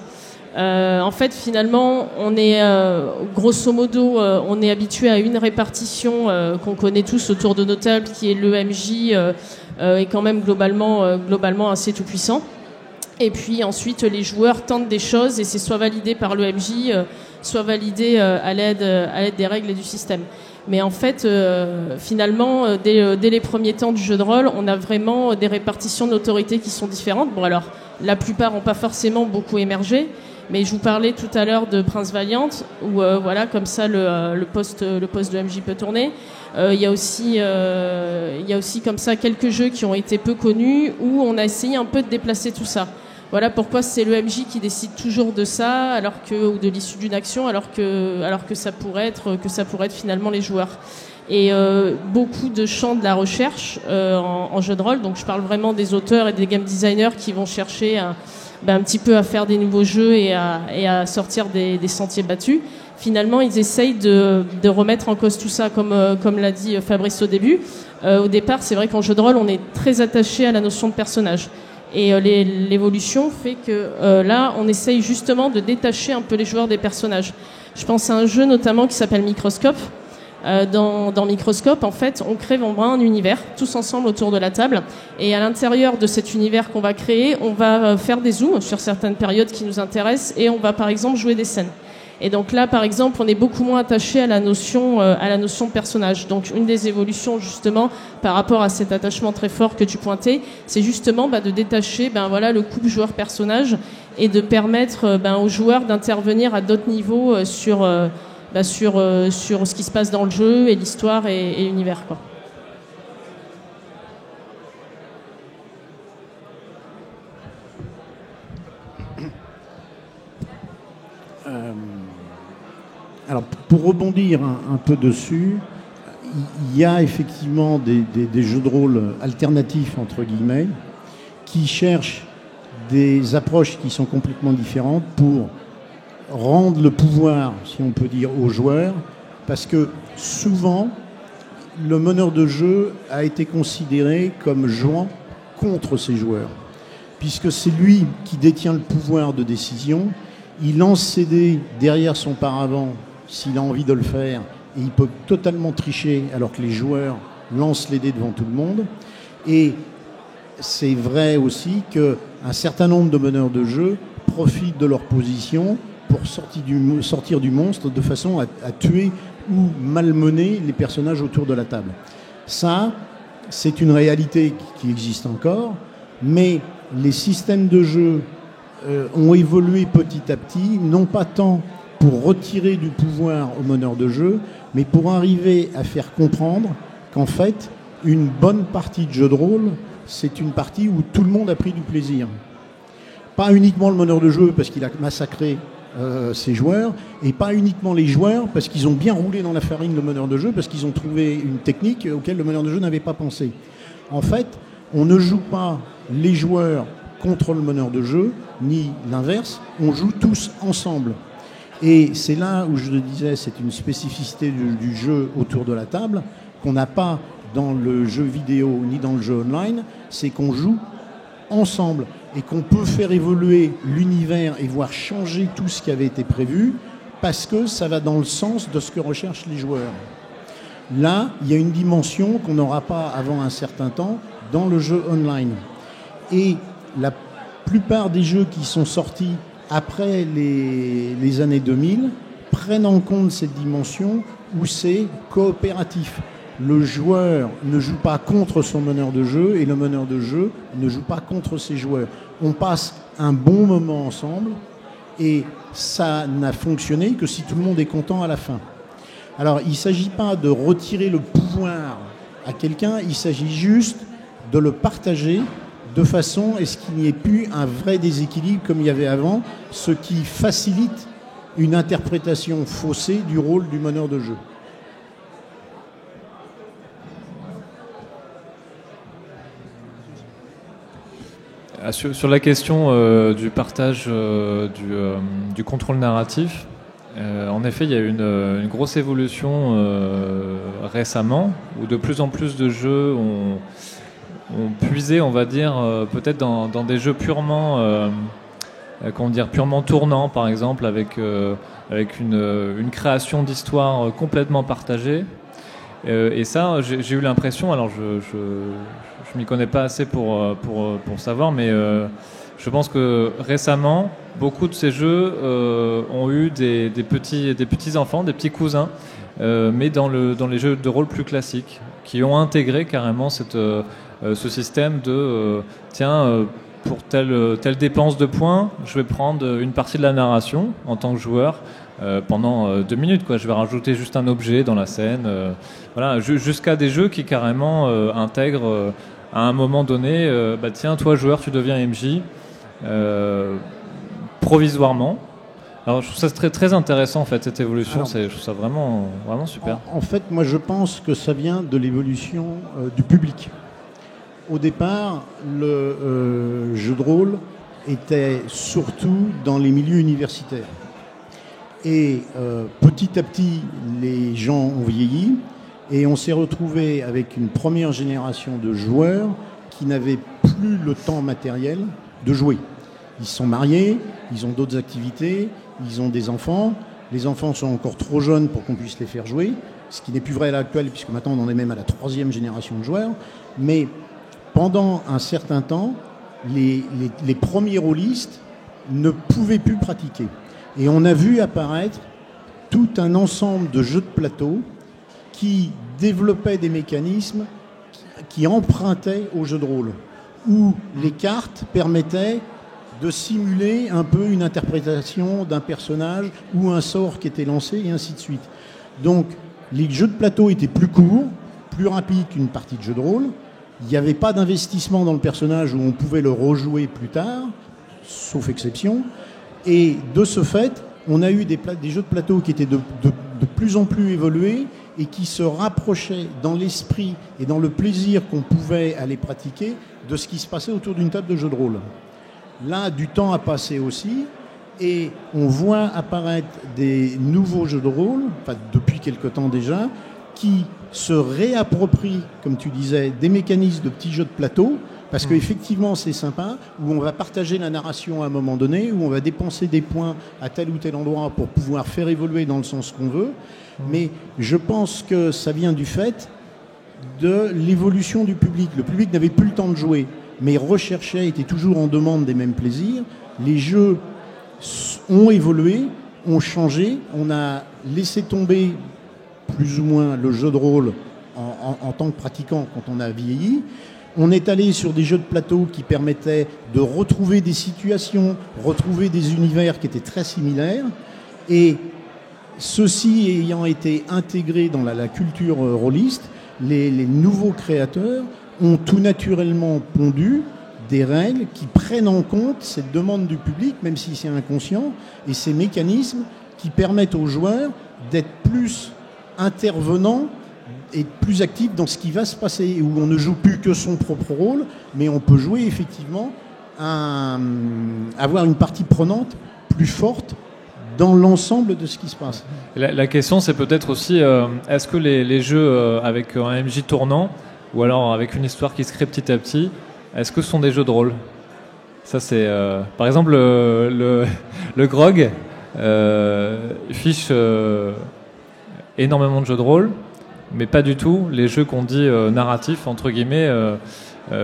En fait, finalement, on est, grosso modo, on est habitué à une répartition qu'on connaît tous autour de nos tables, qui est le MJ, est quand même globalement assez tout-puissant. Et puis ensuite, les joueurs tentent des choses et c'est soit validé par le MJ, soit validé à l'aide des règles et du système. Mais en fait, finalement, dès les premiers temps du jeu de rôle, on a vraiment des répartitions d'autorité qui sont différentes. Bon, alors, la plupart n'ont pas forcément beaucoup émergé, mais je vous parlais tout à l'heure de Prince Valiant, où voilà, comme ça, le poste de MJ peut tourner. Il y a aussi comme ça quelques jeux qui ont été peu connus, où on a essayé un peu de déplacer tout ça. Voilà pourquoi c'est le MJ qui décide toujours de ça, ou de l'issue d'une action, alors que ça pourrait être finalement les joueurs. Et beaucoup de champs de la recherche en jeu de rôle, donc je parle vraiment des auteurs et des game designers qui vont chercher un petit peu à faire des nouveaux jeux et à sortir des sentiers battus. Finalement, ils essayent de remettre en cause tout ça, comme l'a dit Fabrice au début. Au départ, c'est vrai qu'en jeu de rôle, on est très attaché à la notion de personnage. Et l'évolution fait que là, on essaye justement de détacher un peu les joueurs des personnages. Je pense à un jeu notamment qui s'appelle Microscope, Dans Microscope, en fait, on crée vraiment un univers, tous ensemble autour de la table. Et à l'intérieur de cet univers qu'on va créer, on va faire des zooms sur certaines périodes qui nous intéressent et on va, par exemple, jouer des scènes. Et donc là, par exemple, on est beaucoup moins attaché à la notion de personnage. Donc une des évolutions, justement, par rapport à cet attachement très fort que tu pointais, c'est justement de détacher le couple joueur-personnage et de permettre aux joueurs d'intervenir à d'autres niveaux sur ce qui se passe dans le jeu et l'histoire et l'univers, quoi. Alors, pour rebondir un peu dessus, il y a effectivement des jeux de rôle alternatifs, entre guillemets, qui cherchent des approches qui sont complètement différentes pour rendre le pouvoir, si on peut dire, aux joueurs, parce que souvent, le meneur de jeu a été considéré comme jouant contre ses joueurs, puisque c'est lui qui détient le pouvoir de décision, il lance ses dés derrière son paravent s'il a envie de le faire, et il peut totalement tricher alors que les joueurs lancent les dés devant tout le monde. Et c'est vrai aussi qu'un certain nombre de meneurs de jeu profitent de leur position pour sortir du monstre de façon à tuer ou malmener les personnages autour de la table. Ça, c'est une réalité qui existe encore, mais les systèmes de jeu ont évolué petit à petit, non pas tant pour retirer du pouvoir aux meneurs de jeu, mais pour arriver à faire comprendre qu'en fait, une bonne partie de jeu de rôle, c'est une partie où tout le monde a pris du plaisir. Pas uniquement le meneur de jeu parce qu'il a massacré ses joueurs, et pas uniquement les joueurs parce qu'ils ont bien roulé dans la farine le meneur de jeu, parce qu'ils ont trouvé une technique auquel le meneur de jeu n'avait pas pensé. En fait, on ne joue pas les joueurs contre le meneur de jeu, ni l'inverse, on joue tous ensemble. Et c'est là où je le disais, c'est une spécificité du jeu autour de la table, qu'on n'a pas dans le jeu vidéo ni dans le jeu online, c'est qu'on joue ensemble et qu'on peut faire évoluer l'univers et voir changer tout ce qui avait été prévu parce que ça va dans le sens de ce que recherchent les joueurs. Là, il y a une dimension qu'on n'aura pas avant un certain temps dans le jeu online. Et la plupart des jeux qui sont sortis après les années 2000 prennent en compte cette dimension où c'est coopératif. Le joueur ne joue pas contre son meneur de jeu et le meneur de jeu ne joue pas contre ses joueurs. On passe un bon moment ensemble et ça n'a fonctionné que si tout le monde est content à la fin. Alors, il ne s'agit pas de retirer le pouvoir à quelqu'un, il s'agit juste de le partager de façon à ce qu'il n'y ait plus un vrai déséquilibre comme il y avait avant, ce qui facilite une interprétation faussée du rôle du meneur de jeu. Sur la question du partage du contrôle narratif, en effet, il y a eu une grosse évolution récemment, où de plus en plus de jeux ont puisé, on va dire, peut-être dans des jeux purement tournants, par exemple, avec une création d'histoire complètement partagée. Et ça, j'ai eu l'impression, alors je m'y connais pas assez pour savoir, mais je pense que récemment, beaucoup de ces jeux ont eu des petits enfants, des petits cousins, mais dans les jeux de rôle plus classiques, qui ont intégré carrément ce système de pour telle dépense de points, je vais prendre une partie de la narration en tant que joueur pendant 2 minutes, quoi. Je vais rajouter juste un objet dans la scène, voilà, jusqu'à des jeux qui carrément intègrent à un moment donné, tiens, toi joueur, tu deviens MJ provisoirement. Alors je trouve ça très, très intéressant en fait, cette évolution. Je trouve ça vraiment, vraiment super. En fait, moi je pense que ça vient de l'évolution du public. Au départ, le jeu de rôle était surtout dans les milieux universitaires. Et petit à petit, les gens ont vieilli et on s'est retrouvé avec une première génération de joueurs qui n'avaient plus le temps matériel de jouer. Ils se sont mariés, ils ont d'autres activités, ils ont des enfants. Les enfants sont encore trop jeunes pour qu'on puisse les faire jouer. ce qui n'est plus vrai à l'heure actuelle, puisque maintenant on en est même à la 3e génération de joueurs. Mais pendant un certain temps, les premiers rôlistes ne pouvaient plus pratiquer. Et on a vu apparaître tout un ensemble de jeux de plateau qui développaient des mécanismes qui empruntaient aux jeux de rôle, où les cartes permettaient de simuler un peu une interprétation d'un personnage ou un sort qui était lancé, et ainsi de suite. Donc, les jeux de plateau étaient plus courts, plus rapides qu'une partie de jeu de rôle. Il n'y avait pas d'investissement dans le personnage où on pouvait le rejouer plus tard, sauf exception. Et de ce fait, on a eu des jeux de plateau qui étaient de plus en plus évolués et qui se rapprochaient dans l'esprit et dans le plaisir qu'on pouvait aller pratiquer de ce qui se passait autour d'une table de jeu de rôle. Là, du temps a passé aussi, et on voit apparaître des nouveaux jeux de rôle, enfin depuis quelque temps déjà, qui se réapproprient, comme tu disais, des mécanismes de petits jeux de plateau, parce qu'effectivement c'est sympa, où on va partager la narration à un moment donné, où on va dépenser des points à tel ou tel endroit pour pouvoir faire évoluer dans le sens qu'on veut. Mais je pense que ça vient du fait de l'évolution du public. Le public n'avait plus le temps de jouer, mais recherchait, était toujours en demande des mêmes plaisirs. Les jeux ont évolué, ont changé. On a laissé tomber plus ou moins le jeu de rôle en tant que pratiquant quand on a vieilli. On est allé sur des jeux de plateau qui permettaient de retrouver des situations, retrouver des univers qui étaient très similaires. Et ceci ayant été intégré dans la culture rôliste, les nouveaux créateurs ont tout naturellement pondu des règles qui prennent en compte cette demande du public, même si c'est inconscient, et ces mécanismes qui permettent aux joueurs d'être plus intervenants et plus actifs dans ce qui va se passer, où on ne joue plus que son propre rôle, mais on peut jouer effectivement avoir une partie prenante plus forte dans l'ensemble de ce qui se passe. La question, c'est peut-être aussi, est-ce que les jeux avec un MJ tournant, ou alors avec une histoire qui se crée petit à petit, est-ce que ce sont des jeux de rôle ? Ça, c'est... par exemple, le Grog fiche énormément de jeux de rôle, mais pas du tout les jeux qu'on dit narratifs, entre guillemets,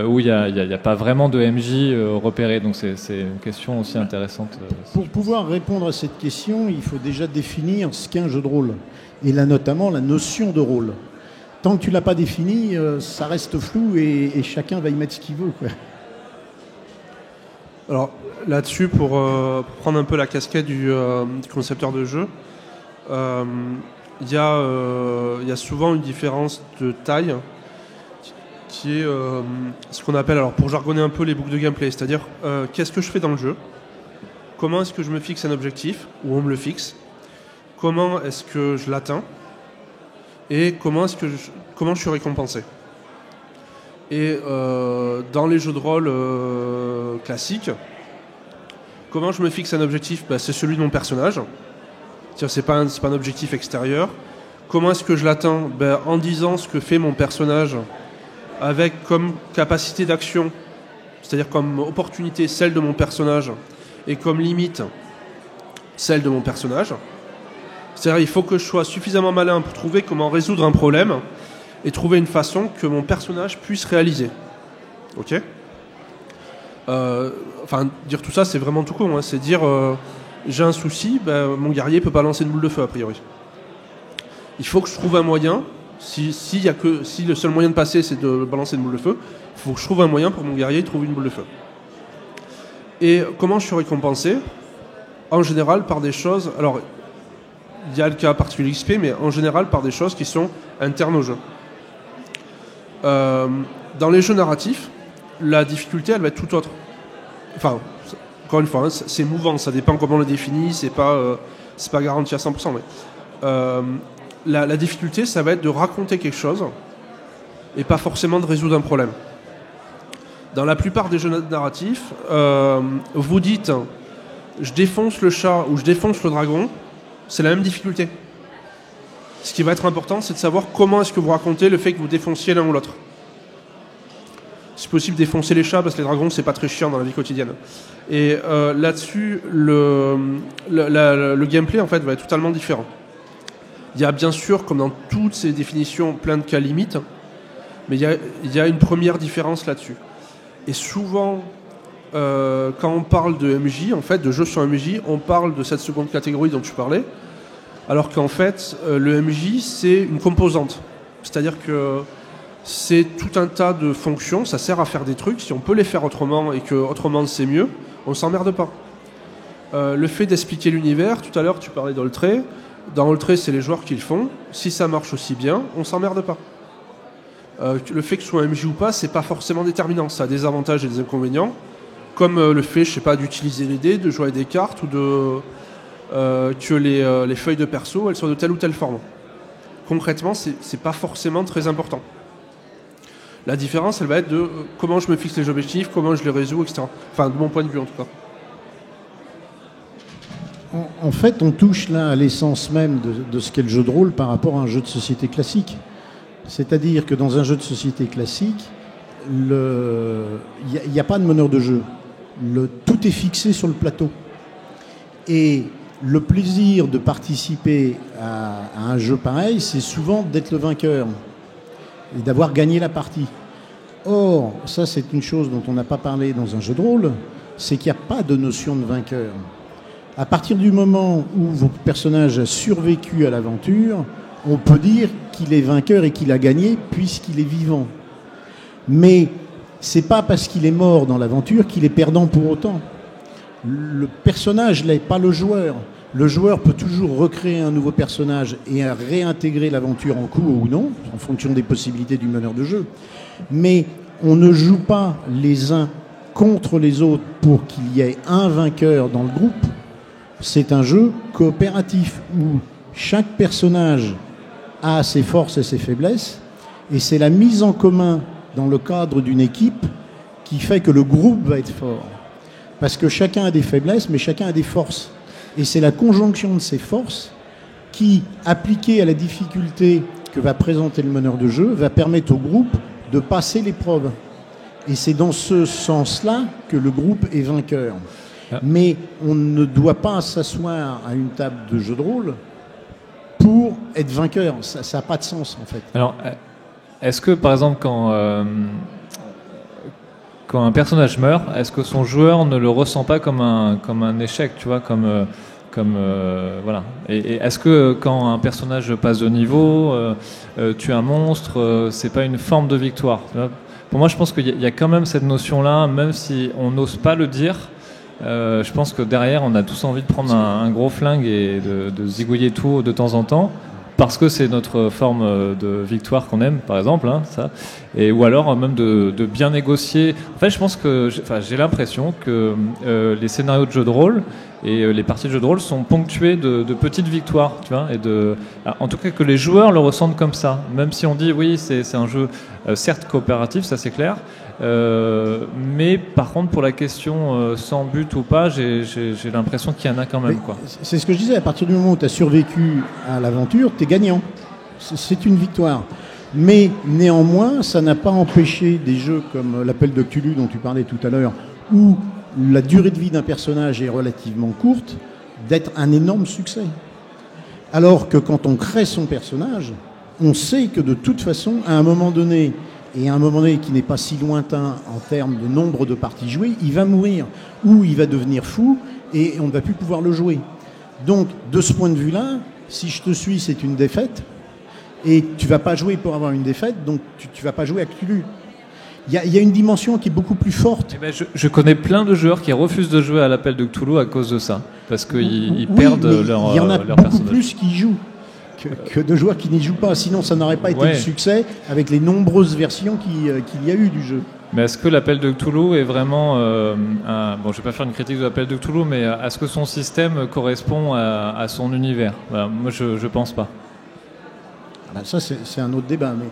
où il n'y a pas vraiment de MJ repéré. Donc c'est une question aussi intéressante. Pour pouvoir répondre à cette question, il faut déjà définir ce qu'est un jeu de rôle, et là notamment la notion de rôle. Tant que tu ne l'as pas défini, ça reste flou et chacun va y mettre ce qu'il veut, quoi. Alors là-dessus, pour prendre un peu la casquette du concepteur de jeu, il y a souvent une différence de taille qui est ce qu'on appelle, alors pour jargonner un peu, les boucles de gameplay, c'est-à-dire qu'est-ce que je fais dans le jeu, comment est-ce que je me fixe un objectif, ou on me le fixe, comment est-ce que je l'atteins, et comment je suis récompensé. Et dans les jeux de rôle classiques, comment je me fixe un objectif, c'est celui de mon personnage. C'est pas un objectif extérieur. Comment est-ce que je l'atteins ? En disant ce que fait mon personnage, avec comme capacité d'action, c'est-à-dire comme opportunité celle de mon personnage, et comme limite celle de mon personnage. C'est-à-dire il faut que je sois suffisamment malin pour trouver comment résoudre un problème et trouver une façon que mon personnage puisse réaliser. Ok ? Dire tout ça, c'est vraiment tout con. C'est dire j'ai un souci, mon guerrier peut pas lancer une boule de feu a priori. Il faut que je trouve un moyen. Si le seul moyen de passer c'est de balancer une boule de feu, il faut que je trouve un moyen pour mon guerrier de trouver une boule de feu. Et comment je suis récompensé ? En général par des choses. Alors il y a le cas particulier XP, mais en général par des choses qui sont internes au jeu. Dans les jeux narratifs, la difficulté elle va être tout autre. Enfin, encore une fois, c'est mouvant, ça dépend comment on le définit, c'est pas garanti à 100%. Mais la difficulté, ça va être de raconter quelque chose et pas forcément de résoudre un problème. Dans la plupart des jeux narratifs, vous dites je défonce le chat ou je défonce le dragon, c'est la même difficulté. Ce qui va être important, c'est de savoir comment est-ce que vous racontez le fait que vous défonciez l'un ou l'autre. C'est possible défoncer les chats parce que les dragons c'est pas très chiant dans la vie quotidienne. Et là-dessus, le gameplay en fait va être totalement différent. Il y a bien sûr, comme dans toutes ces définitions, plein de cas limites, mais il y a une première différence là-dessus. Et souvent, quand on parle de MJ, en fait, de jeux sur MJ, on parle de cette seconde catégorie dont tu parlais, alors qu'en fait, le MJ, c'est une composante. C'est-à-dire que c'est tout un tas de fonctions, ça sert à faire des trucs. Si on peut les faire autrement et que autrement c'est mieux, on ne s'emmerde pas. Le fait d'expliquer l'univers, tout à l'heure tu parlais d'Oltré. Dans Oltré, c'est les joueurs qui le font. Si ça marche aussi bien, on s'emmerde pas. Le fait que ce soit un MJ ou pas, c'est pas forcément déterminant. Ça a des avantages et des inconvénients, comme le fait, je sais pas, d'utiliser les dés, de jouer des cartes ou que les feuilles de perso, elles soient de telle ou telle forme. Concrètement, c'est pas forcément très important. La différence, elle va être de comment je me fixe les objectifs, comment je les résous, etc. Enfin, de mon point de vue, en tout cas. En fait, on touche là à l'essence même de ce qu'est le jeu de rôle par rapport à un jeu de société classique. C'est-à-dire que dans un jeu de société classique, il n'y a pas de meneur de jeu. Tout est fixé sur le plateau. Et le plaisir de participer à un jeu pareil, c'est souvent d'être le vainqueur et d'avoir gagné la partie. Or, ça c'est une chose dont on n'a pas parlé dans un jeu de rôle, c'est qu'il n'y a pas de notion de vainqueur. À partir du moment où votre personnage a survécu à l'aventure, on peut dire qu'il est vainqueur et qu'il a gagné puisqu'il est vivant. Mais c'est pas parce qu'il est mort dans l'aventure qu'il est perdant pour autant. Le personnage n'est pas le joueur. Le joueur peut toujours recréer un nouveau personnage et réintégrer l'aventure en cours ou non, en fonction des possibilités du meneur de jeu. Mais on ne joue pas les uns contre les autres pour qu'il y ait un vainqueur dans le groupe. C'est un jeu coopératif où chaque personnage a ses forces et ses faiblesses, et c'est la mise en commun dans le cadre d'une équipe qui fait que le groupe va être fort. Parce que chacun a des faiblesses, mais chacun a des forces. Et c'est la conjonction de ces forces qui, appliquée à la difficulté que va présenter le meneur de jeu, va permettre au groupe de passer l'épreuve. Et c'est dans ce sens-là que le groupe est vainqueur. Mais on ne doit pas s'asseoir à une table de jeu de rôle pour être vainqueur. Ça n'a pas de sens, en fait. Alors, est-ce que, par exemple, quand un personnage meurt, est-ce que son joueur ne le ressent pas comme un échec, tu vois, voilà. Et est-ce que quand un personnage passe de niveau, tue un monstre, c'est pas une forme de victoire, tu vois? Pour moi, je pense qu'il y a quand même cette notion-là, même si on n'ose pas le dire. Je pense que derrière, on a tous envie de prendre un gros flingue et de zigouiller tout de temps en temps, parce que c'est notre forme de victoire qu'on aime, par exemple, hein, ça. Ou alors même de bien négocier. En fait, je pense que, j'ai l'impression que les scénarios de jeux de rôle et les parties de jeux de rôle sont ponctuées de petites victoires, tu vois, en tout cas que les joueurs le ressentent comme ça. Même si on dit oui, c'est un jeu certes coopératif, ça c'est clair. Mais par contre, pour la question sans but ou pas, j'ai l'impression qu'il y en a quand même, quoi. C'est ce que je disais, à partir du moment où tu as survécu à l'aventure, tu es gagnant. C'est une victoire. Mais néanmoins, ça n'a pas empêché des jeux comme l'Appel de Cthulhu dont tu parlais tout à l'heure, où la durée de vie d'un personnage est relativement courte, d'être un énorme succès. Alors que quand on crée son personnage, on sait que de toute façon, à un moment donné, et à un moment donné qui n'est pas si lointain en termes de nombre de parties jouées, il va mourir, ou il va devenir fou, et on ne va plus pouvoir le jouer. Donc, de ce point de vue-là, si je te suis, c'est une défaite, et tu ne vas pas jouer pour avoir une défaite, donc tu ne vas pas jouer à Cthulhu. Il y a une dimension qui est beaucoup plus forte. Eh ben, je connais plein de joueurs qui refusent de jouer à l'Appel de Cthulhu à cause de ça, parce qu'ils perdent leur personnage. Il y en a beaucoup plus qui jouent que de joueurs qui n'y jouent pas. Sinon, ça n'aurait pas été le succès avec les nombreuses versions qu'il y a eu du jeu. Mais est-ce que l'Appel de Cthulhu est vraiment... Bon, je ne vais pas faire une critique de l'Appel de Cthulhu, mais est-ce que son système correspond à son univers? Voilà, moi, je ne pense pas. Ça, c'est un autre débat, mais...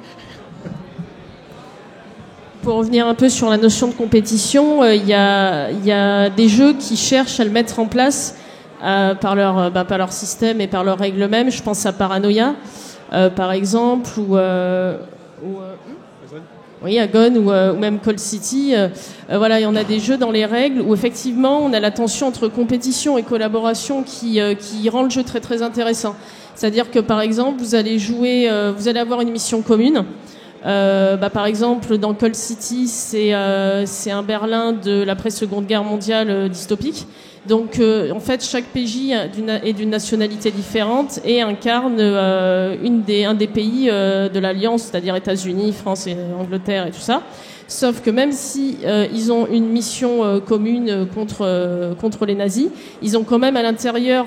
Pour revenir un peu sur la notion de compétition, il y a des jeux qui cherchent à le mettre en place par leur système et par leurs règles mêmes. Je pense à Paranoia, par exemple, Oui, Agon ou même Call City. Voilà, il y en a des jeux dans les règles où effectivement on a la tension entre compétition et collaboration qui rend le jeu très très intéressant. C'est-à-dire que par exemple vous allez avoir une mission commune. Par exemple dans Call City c'est un Berlin de l'après-Seconde Guerre mondiale dystopique. Donc en fait chaque PJ est d'une nationalité différente et incarne un des pays de l'Alliance, c'est-à-dire États-Unis, France et Angleterre et tout ça. Sauf que même si ils ont une mission commune contre les nazis, ils ont quand même à l'intérieur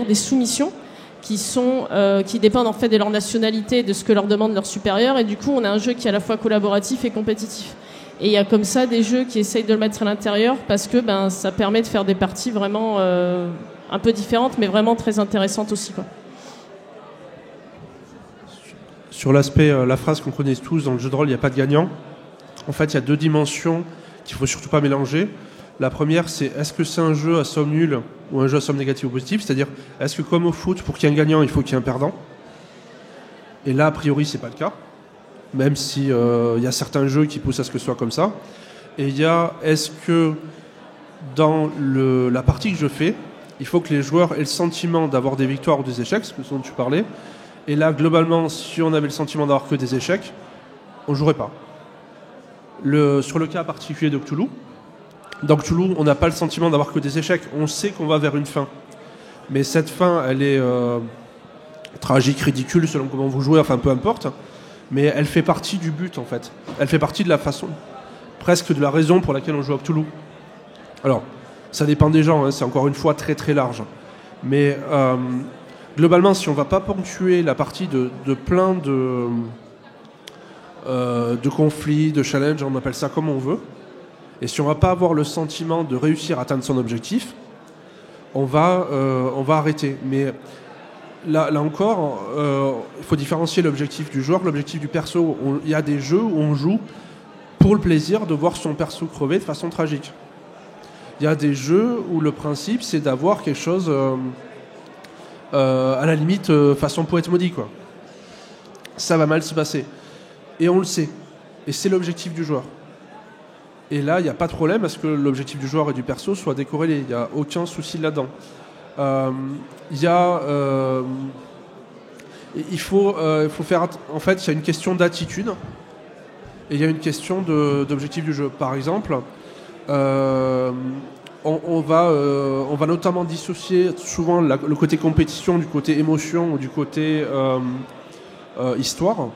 des sous-missions qui dépendent en fait de leur nationalité, de ce que leur demandent leurs supérieurs, et du coup on a un jeu qui est à la fois collaboratif et compétitif. Et il y a comme ça des jeux qui essayent de le mettre à l'intérieur parce que ça permet de faire des parties vraiment un peu différentes, mais vraiment très intéressantes aussi, quoi. Sur l'aspect, la phrase qu'on connaît tous, dans le jeu de rôle, il n'y a pas de gagnant. En fait, il y a deux dimensions qu'il ne faut surtout pas mélanger. La première, c'est est-ce que c'est un jeu à somme nulle ou un jeu à somme négative ou positive? C'est-à-dire, est-ce que comme au foot, pour qu'il y ait un gagnant, il faut qu'il y ait un perdant? Et là, a priori, c'est pas le cas. Même si y a certains jeux qui poussent à ce que ce soit comme ça. Et il y a, est-ce que dans la partie que je fais, il faut que les joueurs aient le sentiment d'avoir des victoires ou des échecs, ce dont tu parlais. Et là, globalement, si on avait le sentiment d'avoir que des échecs, on ne jouerait pas. Sur le cas particulier de Cthulhu, dans Cthulhu, on n'a pas le sentiment d'avoir que des échecs. On sait qu'on va vers une fin. Mais cette fin, elle est tragique, ridicule, selon comment vous jouez, enfin peu importe. Mais elle fait partie du but, en fait. Elle fait partie de la façon, presque de la raison pour laquelle on joue à Cthulhu. Alors, ça dépend des gens, hein, c'est encore une fois très très large. Mais globalement, si on ne va pas ponctuer la partie de plein de conflits, de challenges, on appelle ça comme on veut, et si on ne va pas avoir le sentiment de réussir à atteindre son objectif, on va arrêter. Mais là encore, il faut différencier l'objectif du joueur, l'objectif du perso. Il y a des jeux où on joue pour le plaisir de voir son perso crever de façon tragique. Il y a des jeux où le principe, c'est d'avoir quelque chose, à la limite, façon poète maudit, quoi. Ça va mal se passer. Et on le sait. Et c'est l'objectif du joueur. Et là, il n'y a pas de problème à ce que l'objectif du joueur et du perso soit décorrélé. Il n'y a aucun souci là-dedans. Il faut faire... En fait, il y a une question d'attitude et il y a une question d'objectif du jeu. Par exemple, on va notamment dissocier souvent le côté compétition du côté émotion ou du côté histoire.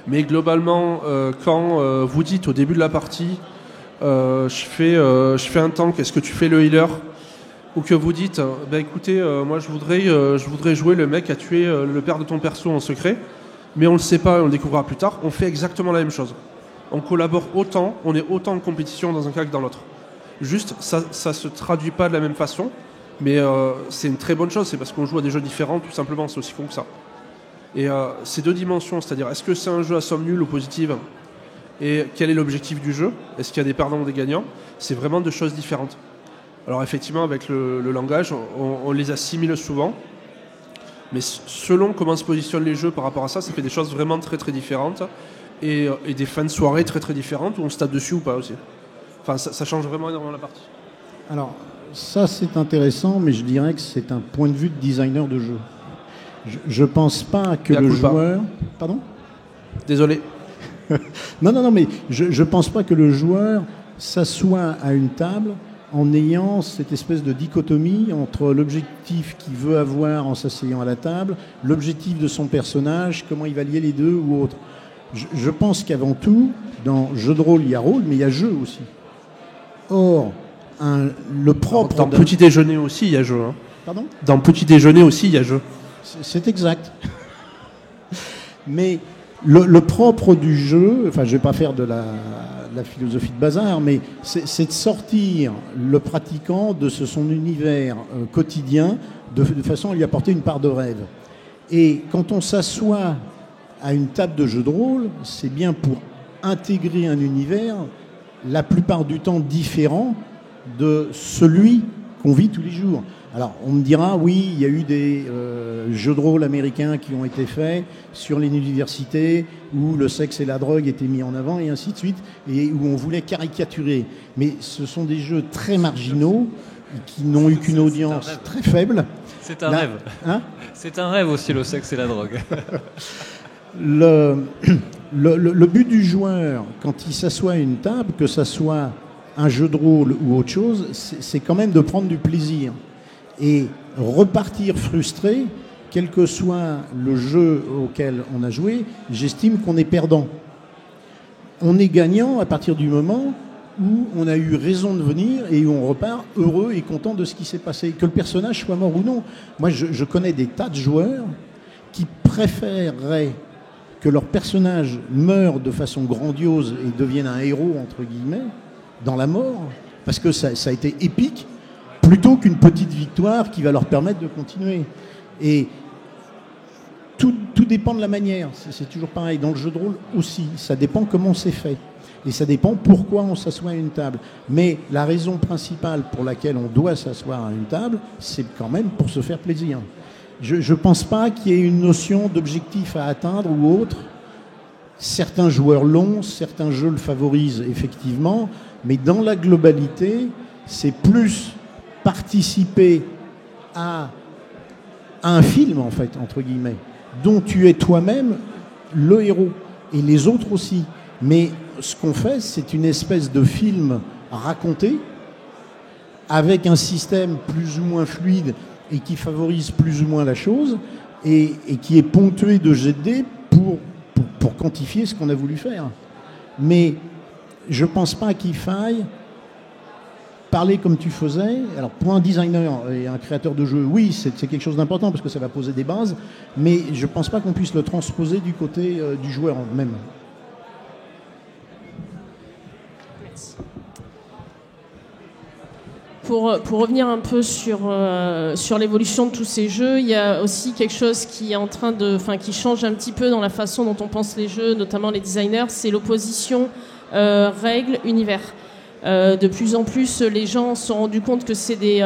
Mais globalement, quand vous dites au début de la partie je fais un tank, est-ce que tu fais le healer? Ou que vous dites, écoutez, moi je voudrais jouer le mec qui a tué le père de ton perso en secret, mais on le sait pas et on le découvrira plus tard, on fait exactement la même chose. On collabore autant, on est autant en compétition dans un cas que dans l'autre. Juste, ça se traduit pas de la même façon, mais c'est une très bonne chose, c'est parce qu'on joue à des jeux différents, tout simplement, c'est aussi con que ça. Et ces deux dimensions, c'est-à-dire est-ce que c'est un jeu à somme nulle ou positive, et quel est l'objectif du jeu, est-ce qu'il y a des perdants ou des gagnants, c'est vraiment deux choses différentes. Alors effectivement, avec le langage, on les assimile souvent, mais selon comment se positionnent les jeux par rapport à ça, ça fait des choses vraiment très très différentes, et des fins de soirée très très différentes, où on se tape dessus ou pas aussi. Enfin, ça change vraiment énormément la partie. Alors, ça c'est intéressant, mais je dirais que c'est un point de vue de designer de jeu. Je pense pas que le joueur... Pardon ? Désolé. Non, mais je pense pas que le joueur s'assoit à une table en ayant cette espèce de dichotomie entre l'objectif qu'il veut avoir en s'asseyant à la table, l'objectif de son personnage, comment il va lier les deux ou autre. Je pense qu'avant tout, dans jeu de rôle, il y a rôle, mais il y a jeu aussi. Or, le propre... Dans Petit Déjeuner aussi, il y a jeu. Hein. Pardon ? Dans Petit Déjeuner aussi, il y a jeu. C'est exact. Mais le propre du jeu, enfin je ne vais pas faire de la philosophie de bazar, mais c'est de sortir le pratiquant de son univers quotidien de façon à lui apporter une part de rêve. Et quand on s'assoit à une table de jeu de rôle, c'est bien pour intégrer un univers la plupart du temps différent de celui qu'on vit tous les jours. Alors, on me dira, oui, il y a eu des jeux de rôle américains qui ont été faits sur les universités où le sexe et la drogue étaient mis en avant et ainsi de suite, et où on voulait caricaturer. Mais ce sont des jeux très marginaux qui n'ont eu qu'une audience très faible. C'est un rêve. Hein, c'est un rêve aussi, le sexe et la drogue. le but du joueur, quand il s'assoit à une table, que ça soit un jeu de rôle ou autre chose, c'est quand même de prendre du plaisir. Et repartir frustré, quel que soit le jeu auquel on a joué, j'estime qu'on est perdant. On est gagnant à partir du moment où on a eu raison de venir et où on repart heureux et content de ce qui s'est passé, que le personnage soit mort ou non. Moi, je connais des tas de joueurs qui préféreraient que leur personnage meure de façon grandiose et devienne un héros, entre guillemets, dans la mort, parce que ça a été épique, plutôt qu'une petite victoire qui va leur permettre de continuer. Et tout dépend de la manière. C'est toujours pareil. Dans le jeu de rôle aussi, ça dépend comment c'est fait. Et ça dépend pourquoi on s'assoit à une table. Mais la raison principale pour laquelle on doit s'asseoir à une table, c'est quand même pour se faire plaisir. Je ne pense pas qu'il y ait une notion d'objectif à atteindre ou autre. Certains joueurs l'ont, certains jeux le favorisent effectivement, mais dans la globalité, c'est plus participer à un film, en fait, entre guillemets, dont tu es toi-même le héros, et les autres aussi. Mais ce qu'on fait, c'est une espèce de film raconté, avec un système plus ou moins fluide et qui favorise plus ou moins la chose, et qui est ponctué de jets de dés pour quantifier ce qu'on a voulu faire. Mais je ne pense pas qu'il faille parler comme tu faisais. Alors pour un designer et un créateur de jeux, oui, c'est quelque chose d'important parce que ça va poser des bases, mais je ne pense pas qu'on puisse le transposer du côté du joueur même. Pour revenir un peu sur l'évolution de tous ces jeux, il y a aussi quelque chose qui est en train qui change un petit peu dans la façon dont on pense les jeux, notamment les designers, c'est l'opposition règles-univers. De plus en plus, les gens se sont rendus compte que c'était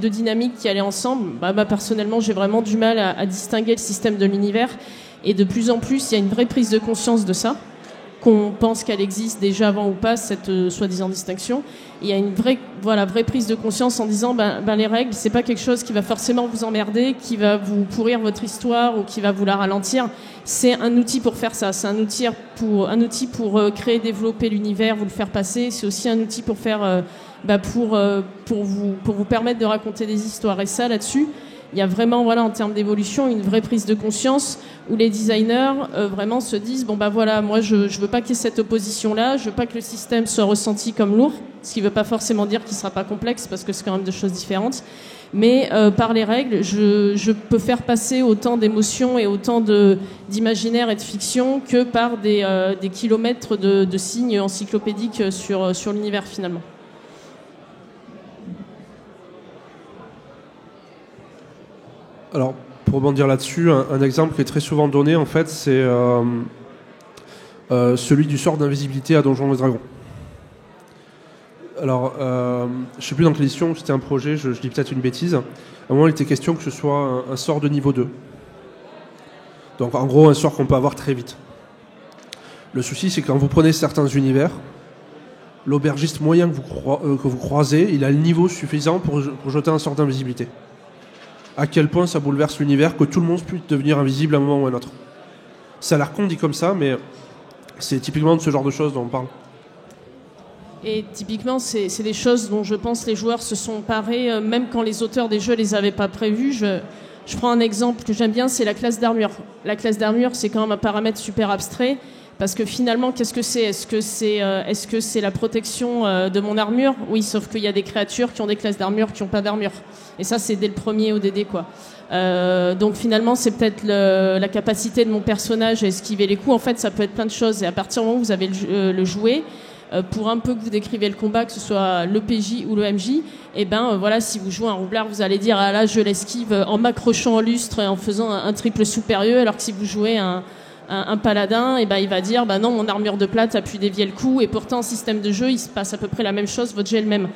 deux dynamiques qui allaient ensemble. Personnellement, j'ai vraiment du mal à distinguer le système de l'univers. Et de plus en plus, il y a une vraie prise de conscience de ça, qu'on pense qu'elle existe déjà avant ou pas, cette soi-disant distinction. Il y a une vraie prise de conscience en disant les règles, c'est pas quelque chose qui va forcément vous emmerder, qui va vous pourrir votre histoire ou qui va vous la ralentir. C'est un outil pour faire ça. C'est un outil pour créer, développer l'univers, vous le faire passer. C'est aussi un outil pour faire pour vous permettre de raconter des histoires. Et ça, là-dessus, il y a vraiment, en termes d'évolution, une vraie prise de conscience où les designers vraiment se disent moi je veux pas qu'il y ait cette opposition-là, je veux pas que le système soit ressenti comme lourd, ce qui veut pas forcément dire qu'il sera pas complexe parce que c'est quand même deux choses différentes. Mais par les règles, je peux faire passer autant d'émotions et autant d'imaginaire et de fiction que par des kilomètres de signes encyclopédiques sur l'univers finalement. Alors, pour rebondir là-dessus, un exemple qui est très souvent donné, en fait, c'est celui du sort d'invisibilité à Donjons et Dragons. Alors, je ne sais plus dans quelle édition, c'était un projet, je dis peut-être une bêtise. À un moment, il était question que ce soit un sort de niveau 2. Donc, en gros, un sort qu'on peut avoir très vite. Le souci, c'est que quand vous prenez certains univers, l'aubergiste moyen que vous croisez, il a le niveau suffisant pour jeter un sort d'invisibilité. À quel point ça bouleverse l'univers que tout le monde puisse devenir invisible à un moment ou à un autre. Ça a l'air con dit comme ça, mais c'est typiquement de ce genre de choses dont on parle. Et typiquement, c'est des choses dont je pense les joueurs se sont emparés, même quand les auteurs des jeux les avaient pas prévus. Je prends un exemple que j'aime bien, c'est la classe d'armure. La classe d'armure, c'est quand même un paramètre super abstrait. Parce que finalement, qu'est-ce que c'est ? Est-ce que c'est la protection de mon armure ? Oui, sauf qu'il y a des créatures qui ont des classes d'armure qui n'ont pas d'armure. Et ça, c'est dès le premier ODD, quoi. Donc finalement, c'est peut-être la capacité de mon personnage à esquiver les coups. En fait, ça peut être plein de choses. Et à partir du moment où vous avez le jouet, pour un peu que vous décrivez le combat, que ce soit le PJ ou le MJ, si vous jouez un roublard, vous allez dire « Ah là, je l'esquive en m'accrochant au lustre et en faisant un triple supérieur », alors que si vous jouez un paladin, il va dire non, mon armure de plate a pu dévier le coup, et pourtant en système de jeu il se passe à peu près la même chose, votre jet est le même.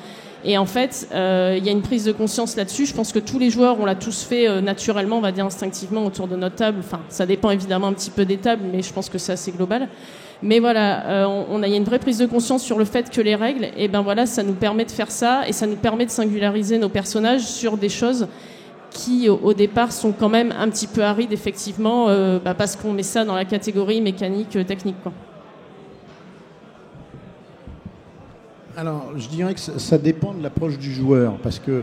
Et en fait, il y a une prise de conscience là-dessus. Je pense que tous les joueurs, on l'a tous fait naturellement, on va dire instinctivement autour de notre table. Enfin, ça dépend évidemment un petit peu des tables, mais je pense que c'est assez global. Mais voilà, il y a une vraie prise de conscience sur le fait que les règles, et ben voilà, ça nous permet de faire ça et ça nous permet de singulariser nos personnages sur des choses qui, au départ, sont quand même un petit peu arides, effectivement, parce qu'on met ça dans la catégorie mécanique, technique, quoi. Alors, je dirais que ça dépend de l'approche du joueur, parce que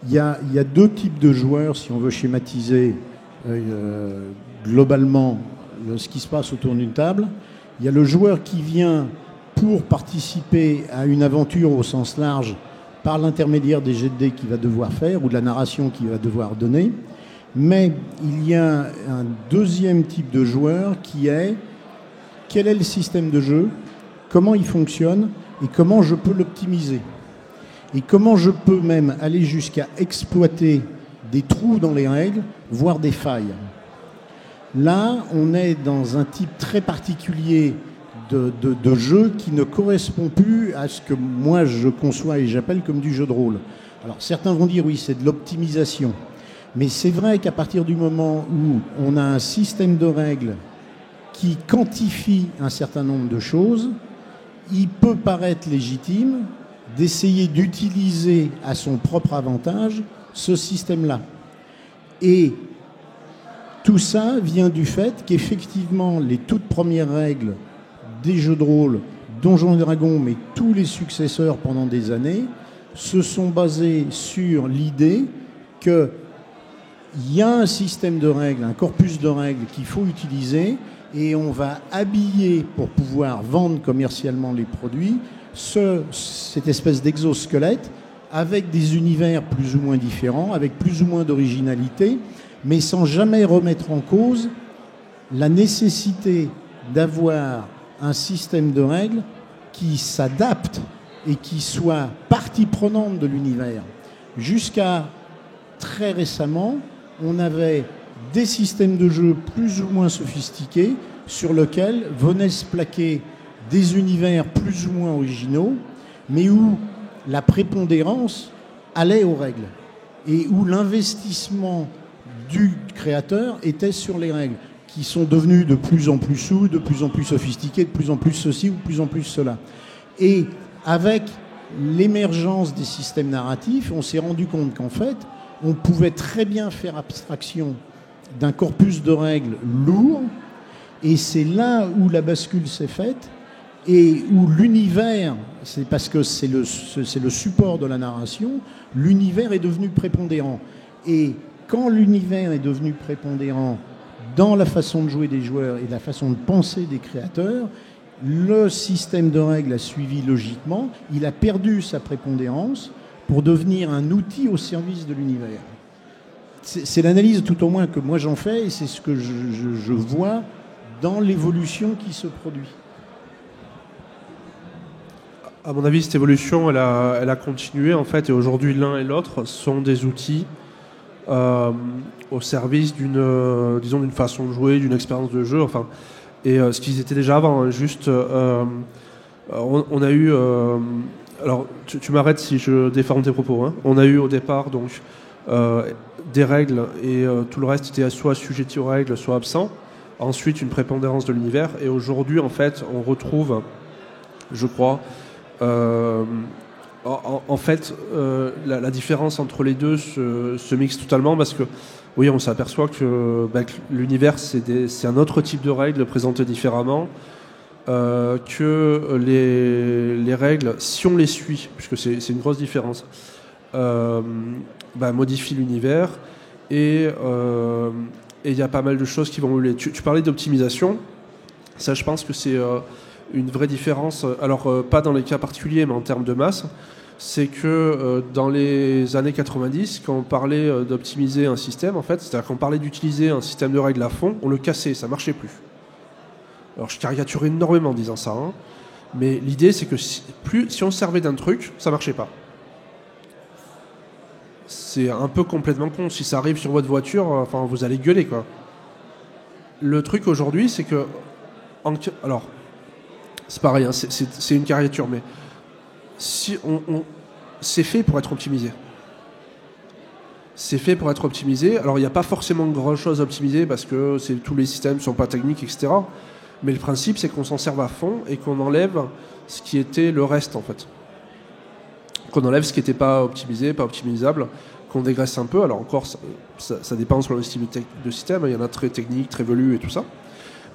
il y a deux types de joueurs, si on veut schématiser globalement ce qui se passe autour d'une table. Il y a le joueur qui vient pour participer à une aventure au sens large par l'intermédiaire des jets de dés qu'il va devoir faire ou de la narration qu'il va devoir donner. Mais il y a un deuxième type de joueur qui est quel est le système de jeu, comment il fonctionne et comment je peux l'optimiser. Et comment je peux même aller jusqu'à exploiter des trous dans les règles, voire des failles. Là, on est dans un type très particulier de jeu qui ne correspond plus à ce que moi je conçois et j'appelle comme du jeu de rôle. Alors certains vont dire oui, c'est de l'optimisation. Mais c'est vrai qu'à partir du moment où on a un système de règles qui quantifie un certain nombre de choses, il peut paraître légitime d'essayer d'utiliser à son propre avantage ce système-là. Et tout ça vient du fait qu'effectivement, les toutes premières règles des jeux de rôle, Donjons et Dragons, mais tous les successeurs pendant des années, se sont basés sur l'idée qu'il y a un système de règles, un corpus de règles qu'il faut utiliser, et on va habiller, pour pouvoir vendre commercialement les produits, cette espèce d'exosquelette avec des univers plus ou moins différents, avec plus ou moins d'originalité, mais sans jamais remettre en cause la nécessité d'avoir un système de règles qui s'adapte et qui soit partie prenante de l'univers. Jusqu'à très récemment, on avait des systèmes de jeu plus ou moins sophistiqués sur lesquels venaient se plaquer des univers plus ou moins originaux, mais où la prépondérance allait aux règles et où l'investissement du créateur était sur les règles, qui sont devenues de plus en plus souples, de plus en plus sophistiquées, de plus en plus ceci ou de plus en plus cela. Et avec l'émergence des systèmes narratifs, on s'est rendu compte qu'en fait, on pouvait très bien faire abstraction d'un corpus de règles lourd, et c'est là où la bascule s'est faite, et où l'univers, c'est parce que c'est le support de la narration, l'univers est devenu prépondérant. Et quand l'univers est devenu prépondérant dans la façon de jouer des joueurs et la façon de penser des créateurs, le système de règles a suivi logiquement, il a perdu sa prépondérance pour devenir un outil au service de l'univers. C'est l'analyse tout au moins que moi j'en fais, et c'est ce que je vois dans l'évolution qui se produit. À mon avis, cette évolution, elle a continué en fait, et aujourd'hui l'un et l'autre sont des outils au service d'une façon de jouer, d'une expérience de jeu, enfin, et ce qu'ils étaient déjà avant, hein, juste on a eu alors tu m'arrêtes si je déforme tes propos, hein. On a eu au départ donc des règles et tout le reste était soit assujetti aux règles, soit absent. Ensuite une prépondérance de l'univers, et aujourd'hui en fait on retrouve, je crois, en fait, la différence entre les deux se mixe totalement, parce que oui, on s'aperçoit que l'univers c'est un autre type de règles présentées différemment, que les règles, si on les suit, puisque c'est une grosse différence, modifient l'univers, et il y a pas mal de choses qui vont évoluer. Tu parlais d'optimisation, ça je pense que c'est une vraie différence, alors pas dans les cas particuliers, mais en termes de masse. C'est que dans les années 90, quand on parlait d'optimiser un système, en fait, c'est-à-dire qu'on parlait d'utiliser un système de règles à fond, on le cassait, ça marchait plus. Alors je caricature énormément en disant ça, hein, mais l'idée c'est que si on servait d'un truc, ça marchait pas. C'est un peu complètement con. Si ça arrive sur votre voiture, enfin vous allez gueuler, quoi. Le truc aujourd'hui, c'est que alors c'est pareil, hein, c'est une caricature, mais si c'est fait pour être optimisé. C'est fait pour être optimisé. Alors, il n'y a pas forcément grand-chose à optimiser parce que tous les systèmes ne sont pas techniques, etc. Mais le principe, c'est qu'on s'en serve à fond et qu'on enlève ce qui était le reste, en fait. Qu'on enlève ce qui n'était pas optimisé, pas optimisable, qu'on dégraisse un peu. Alors encore, ça dépend sur le style de système. Il y en a très techniques, très velus et tout ça.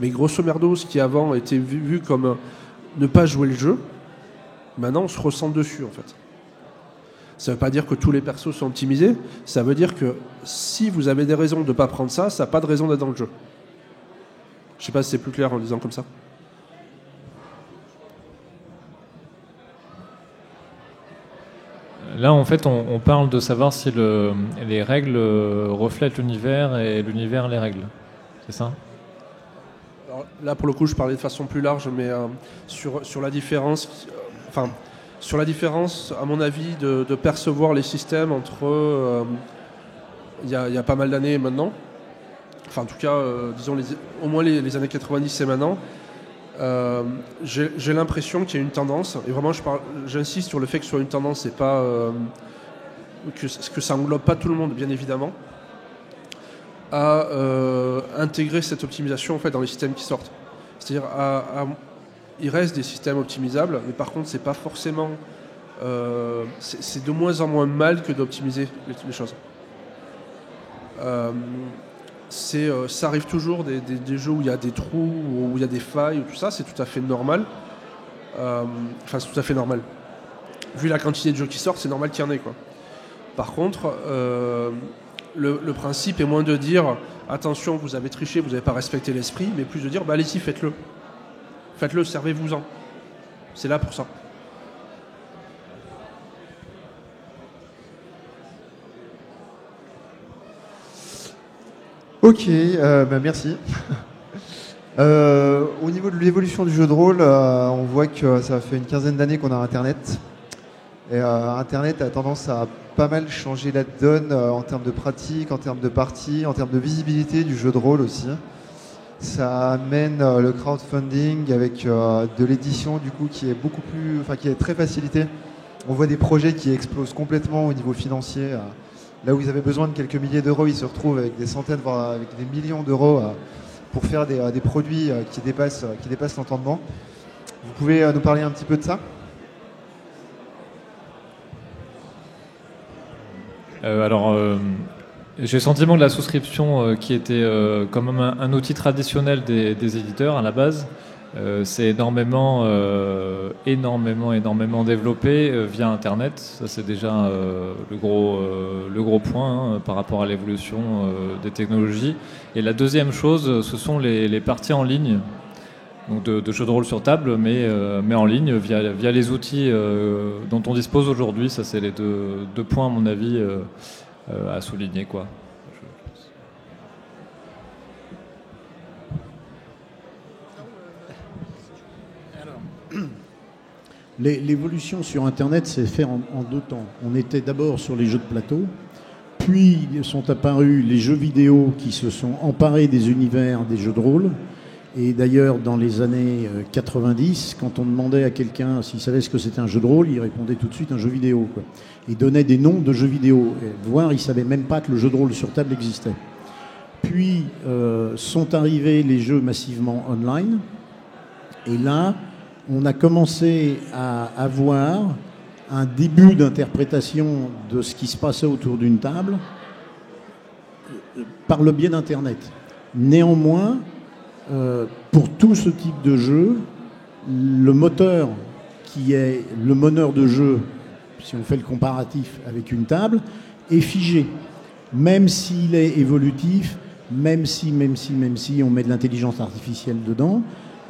Mais grosso merdo, ce qui avant était vu comme ne pas jouer le jeu, maintenant on se ressent dessus, en fait. Ça ne veut pas dire que tous les persos sont optimisés. Ça veut dire que si vous avez des raisons de ne pas prendre ça, ça n'a pas de raison d'être dans le jeu. Je ne sais pas si c'est plus clair en le disant comme ça. Là, en fait, on parle de savoir si les règles reflètent l'univers et l'univers les règles. C'est ça ? Alors, là, pour le coup, je parlais de façon plus large, mais sur la différence... sur la différence, à mon avis, de percevoir les systèmes entre il y a pas mal d'années et maintenant. Enfin, en tout cas, disons au moins les années 90 et maintenant. J'ai l'impression qu'il y a une tendance, et vraiment j'insiste sur le fait que ce soit une tendance et pas que ça englobe pas tout le monde, bien évidemment, à intégrer cette optimisation en fait dans les systèmes qui sortent. C'est-à-dire il reste des systèmes optimisables, mais par contre c'est pas forcément c'est de moins en moins mal que d'optimiser les choses. Ça arrive toujours des jeux où il y a des trous, où il y a des failles, tout ça, c'est tout à fait normal. C'est tout à fait normal. Vu la quantité de jeux qui sortent, c'est normal qu'il y en ait, quoi. Par contre, le principe est moins de dire attention, vous avez triché, vous n'avez pas respecté l'esprit, mais plus de dire allez-y, faites-le. Faites-le, servez-vous-en. C'est là pour ça. Ok, merci. Au niveau de l'évolution du jeu de rôle, on voit que ça fait une quinzaine d'années qu'on a Internet. Et Internet a tendance à pas mal changer la donne en termes de pratique, en termes de partie, en termes de visibilité du jeu de rôle aussi. Ça amène le crowdfunding avec de l'édition du coup qui est très facilitée. On voit des projets qui explosent complètement au niveau financier. Là où ils avaient besoin de quelques milliers d'euros, ils se retrouvent avec des centaines, voire avec des millions d'euros pour faire des produits qui dépassent l'entendement. Vous pouvez nous parler un petit peu de ça ? J'ai le sentiment que la souscription, qui était quand même un outil traditionnel des éditeurs à la base, c'est énormément développé via Internet. Ça, c'est déjà le gros point par rapport à l'évolution des technologies. Et la deuxième chose, ce sont les parties en ligne, donc de jeux de rôle sur table, mais en ligne via les outils dont on dispose aujourd'hui. Ça, c'est les deux points, à mon avis, à souligner, quoi. L'évolution sur Internet s'est faite en deux temps. On était d'abord sur les jeux de plateau, puis sont apparus les jeux vidéo qui se sont emparés des univers des jeux de rôle. Et d'ailleurs, dans les années 90, quand on demandait à quelqu'un s'il savait ce que c'était un jeu de rôle, il répondait tout de suite un jeu vidéo, quoi. Il donnait des noms de jeux vidéo, voire il ne savait même pas que le jeu de rôle sur table existait. Puis sont arrivés les jeux massivement online, et là, on a commencé à avoir un début d'interprétation de ce qui se passait autour d'une table par le biais d'Internet. Néanmoins, pour tout ce type de jeu, le moteur qui est le meneur de jeu, si on fait le comparatif avec une table, est figé. Même s'il est évolutif, même si on met de l'intelligence artificielle dedans,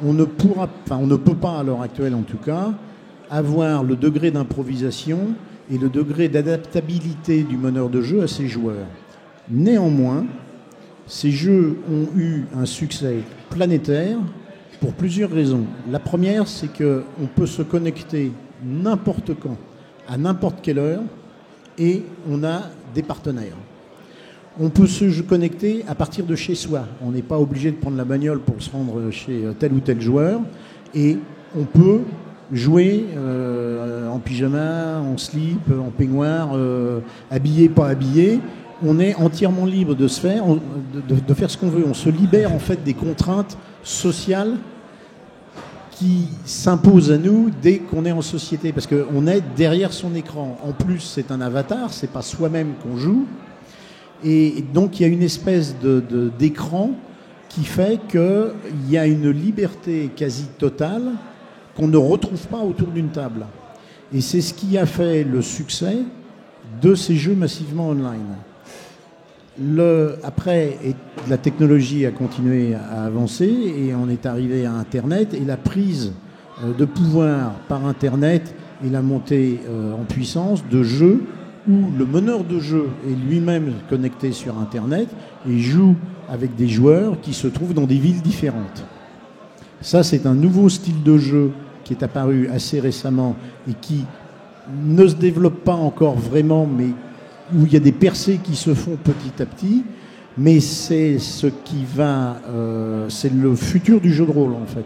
on ne peut pas à l'heure actuelle en tout cas, avoir le degré d'improvisation et le degré d'adaptabilité du meneur de jeu à ses joueurs. Néanmoins, ces jeux ont eu un succès planétaire pour plusieurs raisons. La première, c'est qu'on peut se connecter n'importe quand, à n'importe quelle heure, et on a des partenaires. On peut se connecter à partir de chez soi. On n'est pas obligé de prendre la bagnole pour se rendre chez tel ou tel joueur, et on peut jouer en pyjama, en slip, en peignoir, habillé, pas habillé. On est entièrement libre de se faire, de faire ce qu'on veut. On se libère en fait des contraintes sociales qui s'imposent à nous dès qu'on est en société, parce qu'on est derrière son écran. En plus, c'est un avatar, c'est pas soi-même qu'on joue. Et donc, il y a une espèce d'écran qui fait qu'il y a une liberté quasi totale qu'on ne retrouve pas autour d'une table. Et c'est ce qui a fait le succès de ces jeux massivement online. Après, la technologie a continué à avancer et on est arrivé à Internet, et la prise de pouvoir par Internet et la montée en puissance de jeux où le meneur de jeu est lui-même connecté sur Internet et joue avec des joueurs qui se trouvent dans des villes différentes. Ça, c'est un nouveau style de jeu qui est apparu assez récemment et qui ne se développe pas encore vraiment, mais où il y a des percées qui se font petit à petit, mais c'est ce qui va, c'est le futur du jeu de rôle en fait.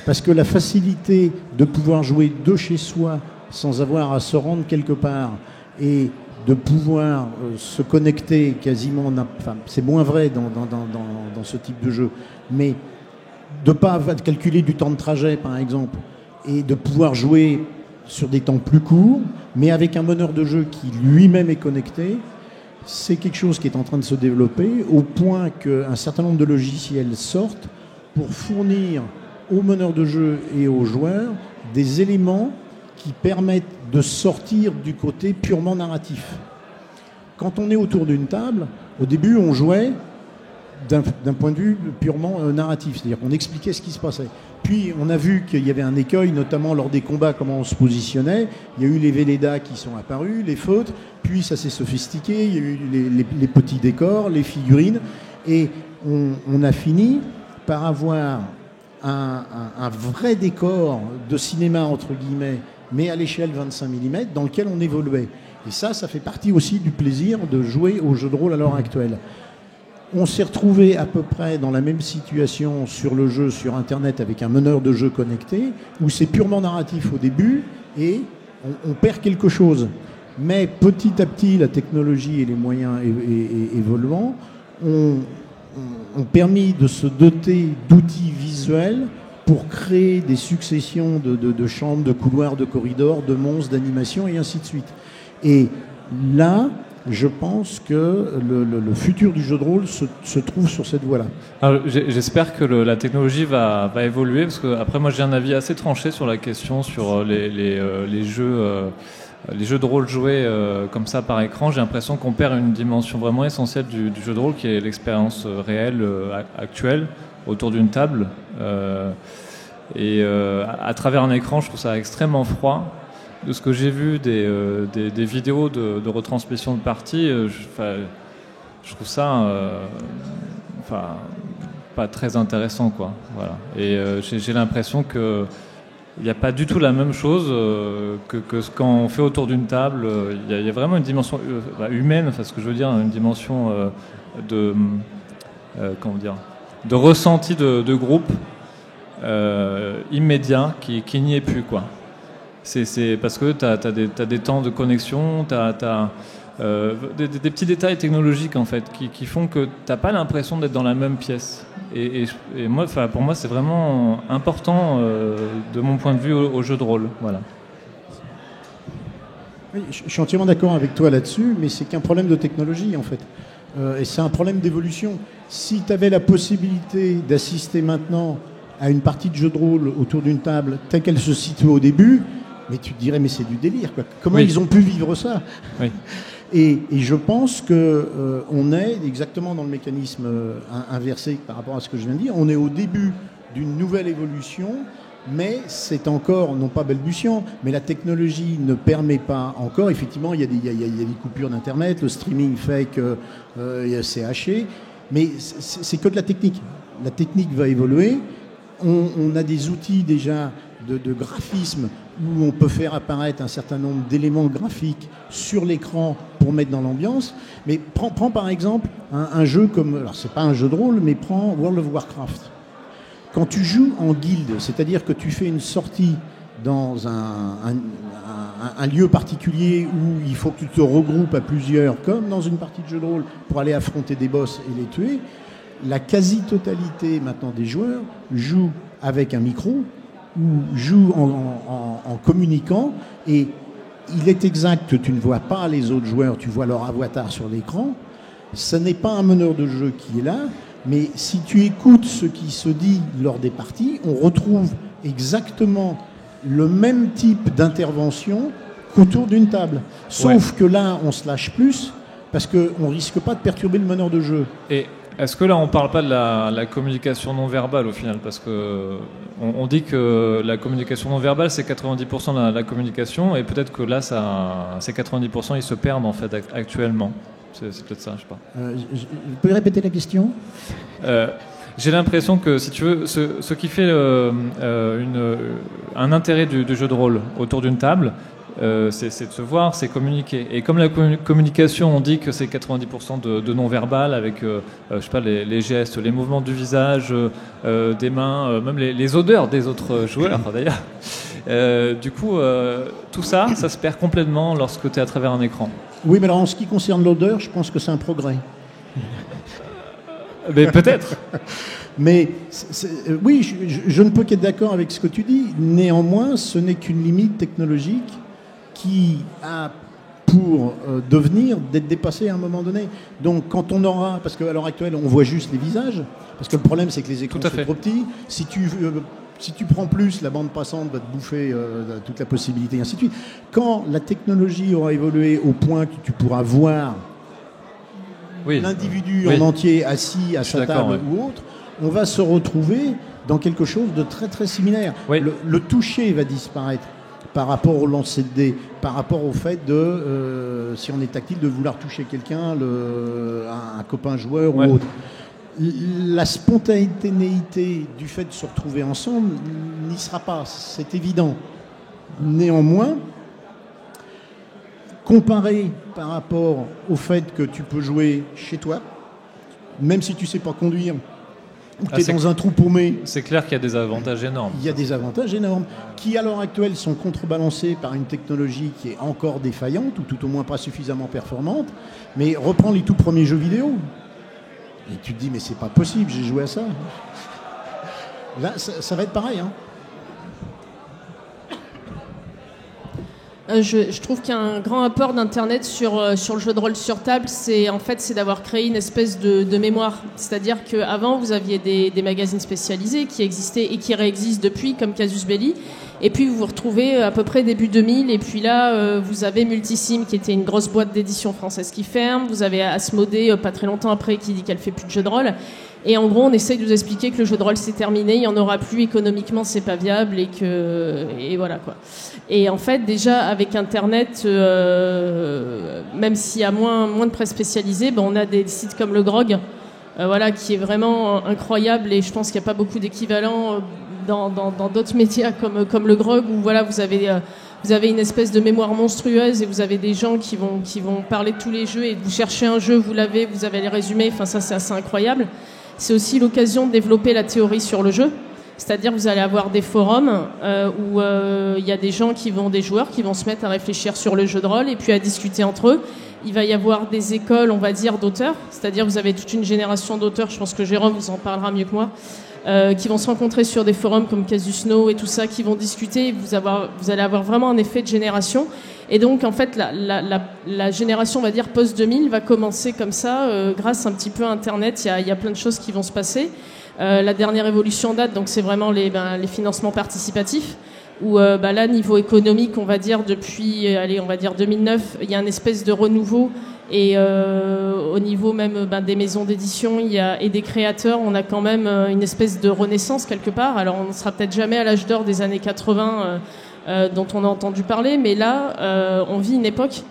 Parce que la facilité de pouvoir jouer de chez soi sans avoir à se rendre quelque part et de pouvoir se connecter quasiment, enfin c'est moins vrai dans ce type de jeu, mais de ne pas calculer du temps de trajet par exemple, et de pouvoir jouer sur des temps plus courts, mais avec un meneur de jeu qui lui-même est connecté, c'est quelque chose qui est en train de se développer au point qu'un certain nombre de logiciels sortent pour fournir aux meneurs de jeu et aux joueurs des éléments qui permettent de sortir du côté purement narratif. Quand on est autour d'une table, au début on jouait d'un point de vue purement narratif, c'est-à-dire qu'on expliquait ce qui se passait. Puis on a vu qu'il y avait un écueil, notamment lors des combats, comment on se positionnait. Il y a eu les Velleda qui sont apparus, les fautes, puis ça s'est sophistiqué, il y a eu les petits décors, les figurines, et on a fini par avoir un vrai décor de cinéma, entre guillemets, mais à l'échelle 25 mm, dans lequel on évoluait. Et ça fait partie aussi du plaisir de jouer au jeu de rôle à l'heure actuelle. On s'est retrouvé à peu près dans la même situation sur le jeu, sur Internet, avec un meneur de jeu connecté, où c'est purement narratif au début, et on perd quelque chose. Mais petit à petit, la technologie et les moyens évoluant ont permis de se doter d'outils visuels pour créer des successions de chambres, de couloirs, de corridors, de monstres, d'animations, et ainsi de suite. Et là, je pense que le futur du jeu de rôle se trouve sur cette voie-là. Alors, j'espère que la technologie va évoluer, parce que après moi j'ai un avis assez tranché sur la question sur les jeux de rôle joués comme ça par écran. J'ai l'impression qu'on perd une dimension vraiment essentielle du jeu de rôle, qui est l'expérience réelle actuelle autour d'une table. À travers un écran, je trouve ça extrêmement froid. De ce que j'ai vu des vidéos de retransmission de parties, je trouve ça pas très intéressant, quoi. Voilà. Et j'ai l'impression que il n'y a pas du tout la même chose que ce qu'on fait autour d'une table. Il y a vraiment une dimension humaine, enfin ce que je veux dire, une dimension de ressenti de groupe immédiat qui n'y est plus, quoi. C'est parce que t'as des temps de connexion, t'as des petits détails technologiques en fait qui font que t'as pas l'impression d'être dans la même pièce. Et moi, pour moi, c'est vraiment important de mon point de vue au jeu de rôle. Voilà. Oui, je suis entièrement d'accord avec toi là-dessus, mais c'est qu'un problème de technologie en fait. Et c'est un problème d'évolution. Si tu avais la possibilité d'assister maintenant à une partie de jeu de rôle autour d'une table telle qu'elle se situe au début, mais tu te dirais, mais c'est du délire, quoi. Comment ils ont pu vivre ça? Oui. Et je pense qu'on est exactement dans le mécanisme inversé par rapport à ce que je viens de dire. On est au début d'une nouvelle évolution, mais c'est encore, non pas balbutiant, mais la technologie ne permet pas encore. Effectivement, il y a des coupures d'Internet, le streaming fait que c'est haché, mais c'est que de la technique. La technique va évoluer. On a des outils déjà de graphisme où on peut faire apparaître un certain nombre d'éléments graphiques sur l'écran pour mettre dans l'ambiance. Mais prends par exemple un jeu comme... Alors c'est pas un jeu de rôle, mais prends World of Warcraft. Quand tu joues en guilde, c'est-à-dire que tu fais une sortie dans un un lieu particulier où il faut que tu te regroupes à plusieurs, comme dans une partie de jeu de rôle, pour aller affronter des boss et les tuer, la quasi-totalité maintenant des joueurs jouent avec un micro ou jouent en communiquant, et il est exact que tu ne vois pas les autres joueurs, tu vois leur avatar sur l'écran. Ce n'est pas un meneur de jeu qui est là, mais si tu écoutes ce qui se dit lors des parties, on retrouve exactement le même type d'intervention qu'autour d'une table. Sauf que là, on se lâche plus parce qu'on ne risque pas de perturber le meneur de jeu. Et est-ce que là, on ne parle pas de la communication non verbale au final? Parce que on dit que la communication non verbale, c'est 90% de la communication, et peut-être que là, ces 90%, ils se perdent en fait actuellement. C'est peut-être ça, je sais pas. Vous pouvez répéter la question? J'ai l'impression que, si tu veux, ce qui fait un intérêt du jeu de rôle autour d'une table, c'est de se voir, c'est communiquer. Et comme la communication, on dit que c'est 90% de non-verbal, avec je sais pas, les gestes, les mouvements du visage, des mains, même les odeurs des autres joueurs d'ailleurs. Du coup, tout ça se perd complètement lorsque tu es à travers un écran. Oui, mais alors en ce qui concerne l'odeur, je pense que c'est un progrès. Mais peut-être. Mais oui, je ne peux qu'être d'accord avec ce que tu dis. Néanmoins, ce n'est qu'une limite technologique qui a pour devenir d'être dépassée à un moment donné. Donc quand on aura, parce qu'à l'heure actuelle, on voit juste les visages, parce que le problème, c'est que les écrans sont trop petits. Si tu prends plus, la bande passante va te bouffer toute la possibilité, et ainsi de suite. Quand la technologie aura évolué au point que tu pourras voir l'individu en entier assis à sa table ou autre, on va se retrouver dans quelque chose de très très similaire. Oui. Le toucher va disparaître par rapport au lancer de dés, par rapport au fait de, si on est tactile, de vouloir toucher quelqu'un, un copain joueur ou autre. La spontanéité du fait de se retrouver ensemble n'y sera pas, c'est évident. Néanmoins, comparé par rapport au fait que tu peux jouer chez toi, même si tu ne sais pas conduire, ou que tu es dans un trou paumé. C'est clair qu'il y a des avantages énormes. Il y a des avantages énormes qui, à l'heure actuelle, sont contrebalancés par une technologie qui est encore défaillante, ou tout au moins pas suffisamment performante. Mais reprends les tout premiers jeux vidéo. Et tu te dis, mais c'est pas possible, j'ai joué à ça. Là, ça va être pareil, hein. Je trouve qu'un grand apport d'Internet sur le jeu de rôle sur table, c'est d'avoir créé une espèce de mémoire. C'est-à-dire qu'avant, vous aviez des magazines spécialisés qui existaient et qui réexistent depuis, comme Casus Belli. Et puis, vous vous retrouvez à peu près début 2000. Et puis là, vous avez Multisim, qui était une grosse boîte d'édition française qui ferme. Vous avez Asmodée, pas très longtemps après, qui dit qu'elle fait plus de jeux de rôle. Et en gros, on essaye de vous expliquer que le jeu de rôle c'est terminé, il n'y en aura plus, économiquement c'est pas viable, et voilà quoi. Et en fait, déjà avec Internet, même s'il y a moins de presse spécialisée, on a des sites comme le GROG, qui est vraiment incroyable, et je pense qu'il n'y a pas beaucoup d'équivalents dans d'autres médias comme le GROG, où vous avez une espèce de mémoire monstrueuse, et vous avez des gens qui vont parler de tous les jeux, et vous cherchez un jeu, vous avez les résumés, ça c'est assez incroyable. C'est aussi l'occasion de développer la théorie sur le jeu. C'est-à-dire vous allez avoir des forums où il y a des joueurs qui vont se mettre à réfléchir sur le jeu de rôle et puis à discuter entre eux. Il va y avoir des écoles, on va dire, d'auteurs. C'est-à-dire vous avez toute une génération d'auteurs, je pense que Jérôme vous en parlera mieux que moi, qui vont se rencontrer sur des forums comme Casus No et tout ça, qui vont discuter. Vous allez avoir vraiment un effet de génération. Et donc, en fait, la génération, on va dire, post-2000 va commencer comme ça, grâce un petit peu à Internet. Il y a plein de choses qui vont se passer. La dernière évolution date, donc c'est vraiment les financements participatifs, où là, niveau économique, on va dire, depuis 2009, il y a une espèce de renouveau. Et au niveau même des maisons d'édition et des créateurs, on a quand même une espèce de renaissance quelque part. Alors, on ne sera peut-être jamais à l'âge d'or des années 80, dont on a entendu parler, mais là, on vit une époque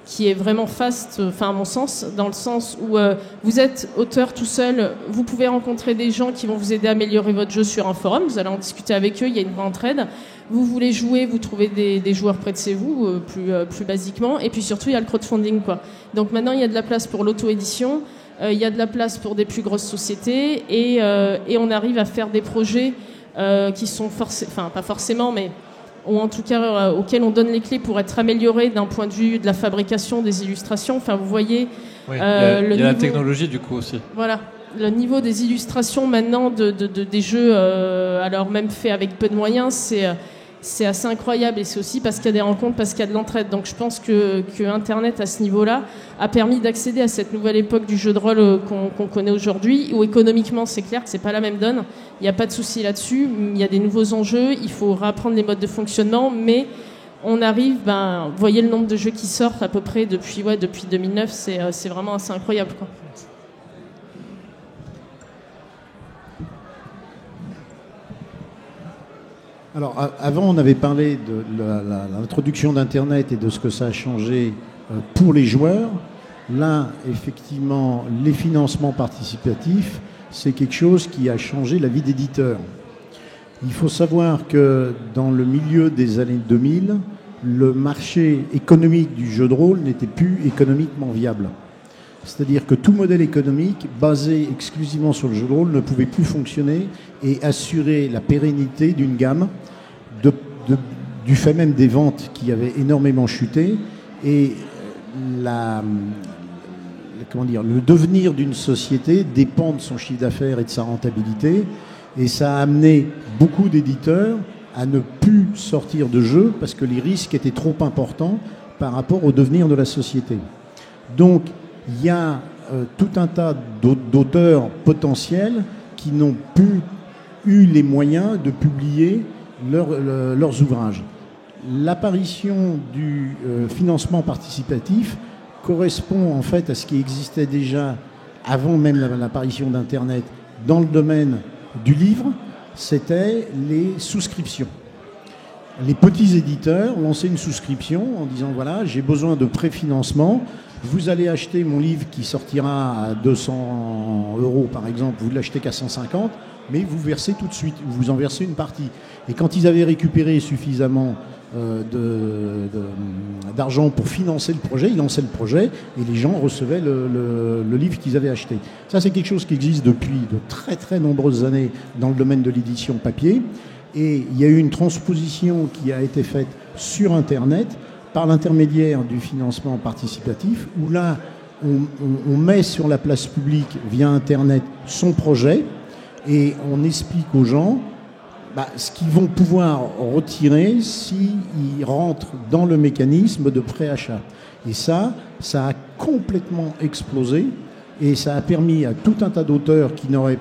qui est vraiment faste, à mon sens, dans le sens où vous êtes auteur tout seul, vous pouvez rencontrer des gens qui vont vous aider à améliorer votre jeu sur un forum, vous allez en discuter avec eux, il y a une vraie entraide. Vous voulez jouer, vous trouvez des joueurs près de chez vous, plus basiquement, et puis surtout, il y a le crowdfunding, quoi. Donc maintenant, il y a de la place pour l'auto-édition, il y a de la place pour des plus grosses sociétés, et on arrive à faire des projets qui sont pas forcément, mais ou en tout cas auxquels on donne les clés pour être améliorés d'un point de vue de la fabrication des illustrations. Enfin, vous voyez, il y a la technologie du coup aussi. Voilà, le niveau des illustrations maintenant des jeux, alors même fait avec peu de moyens, c'est assez incroyable, et c'est aussi parce qu'il y a des rencontres, parce qu'il y a de l'entraide. Donc je pense que Internet à ce niveau-là a permis d'accéder à cette nouvelle époque du jeu de rôle qu'on connaît aujourd'hui, où économiquement c'est clair que c'est pas la même donne, il n'y a pas de souci là-dessus, il y a des nouveaux enjeux, il faut réapprendre les modes de fonctionnement, mais on arrive, vous voyez le nombre de jeux qui sortent à peu près depuis 2009, c'est vraiment assez incroyable, quoi. Alors, avant, on avait parlé de l'introduction d'Internet et de ce que ça a changé pour les joueurs. Là, effectivement, les financements participatifs, c'est quelque chose qui a changé la vie d'éditeur. Il faut savoir que dans le milieu des années 2000, le marché économique du jeu de rôle n'était plus économiquement viable. C'est-à-dire que tout modèle économique basé exclusivement sur le jeu de rôle ne pouvait plus fonctionner et assurer la pérennité d'une gamme du fait même des ventes qui avaient énormément chuté, et le devenir d'une société dépend de son chiffre d'affaires et de sa rentabilité, et ça a amené beaucoup d'éditeurs à ne plus sortir de jeux parce que les risques étaient trop importants par rapport au devenir de la société. Donc il y a tout un tas d'auteurs potentiels qui n'ont plus eu les moyens de publier leurs ouvrages. L'apparition du financement participatif correspond en fait à ce qui existait déjà avant même l'apparition d'Internet dans le domaine du livre, c'était les souscriptions. Les petits éditeurs lançaient une souscription en disant voilà, j'ai besoin de préfinancement, vous allez acheter mon livre qui sortira à 200 € par exemple, vous ne l'achetez qu'à 150, mais vous versez tout de suite, vous en versez une partie. Et quand ils avaient récupéré suffisamment d'argent pour financer le projet, ils lançaient le projet et les gens recevaient le livre qu'ils avaient acheté. Ça, c'est quelque chose qui existe depuis de très très nombreuses années dans le domaine de l'édition papier. Et il y a eu une transposition qui a été faite sur Internet par l'intermédiaire du financement participatif, où là, on met sur la place publique via Internet son projet et on explique aux gens ce qu'ils vont pouvoir retirer s'ils rentrent dans le mécanisme de préachat. Et ça a complètement explosé et ça a permis à tout un tas d'auteurs qui n'auraient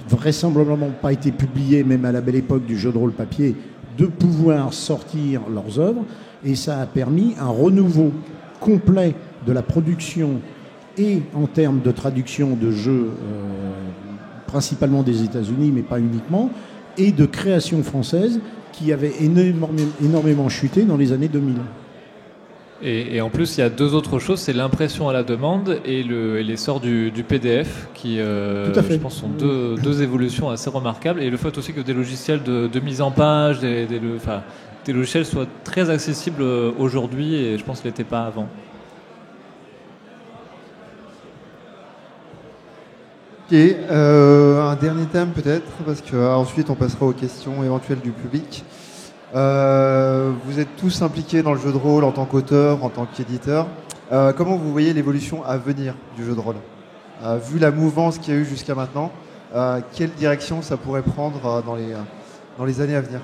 vraisemblablement pas été publiés, même à la belle époque du jeu de rôle papier, de pouvoir sortir leurs œuvres. Et ça a permis un renouveau complet de la production et en termes de traduction de jeux, principalement des États-Unis, mais pas uniquement, et de création française qui avait énormément chuté dans les années 2000. Et en plus, il y a deux autres choses, c'est l'impression à la demande et l'essor du PDF, qui, je pense, sont deux évolutions assez remarquables. Et le fait aussi que des logiciels de mise en page, des logiciels soient très accessibles aujourd'hui, et je pense qu'ils ne l'étaient pas avant. Ok, un dernier thème peut-être, parce qu'ensuite on passera aux questions éventuelles du public. Vous êtes tous impliqués dans le jeu de rôle en tant qu'auteur, en tant qu'éditeur. Comment vous voyez l'évolution à venir du jeu de rôle ? Vu la mouvance qu'il y a eu jusqu'à maintenant, quelle direction ça pourrait prendre dans les années à venir ?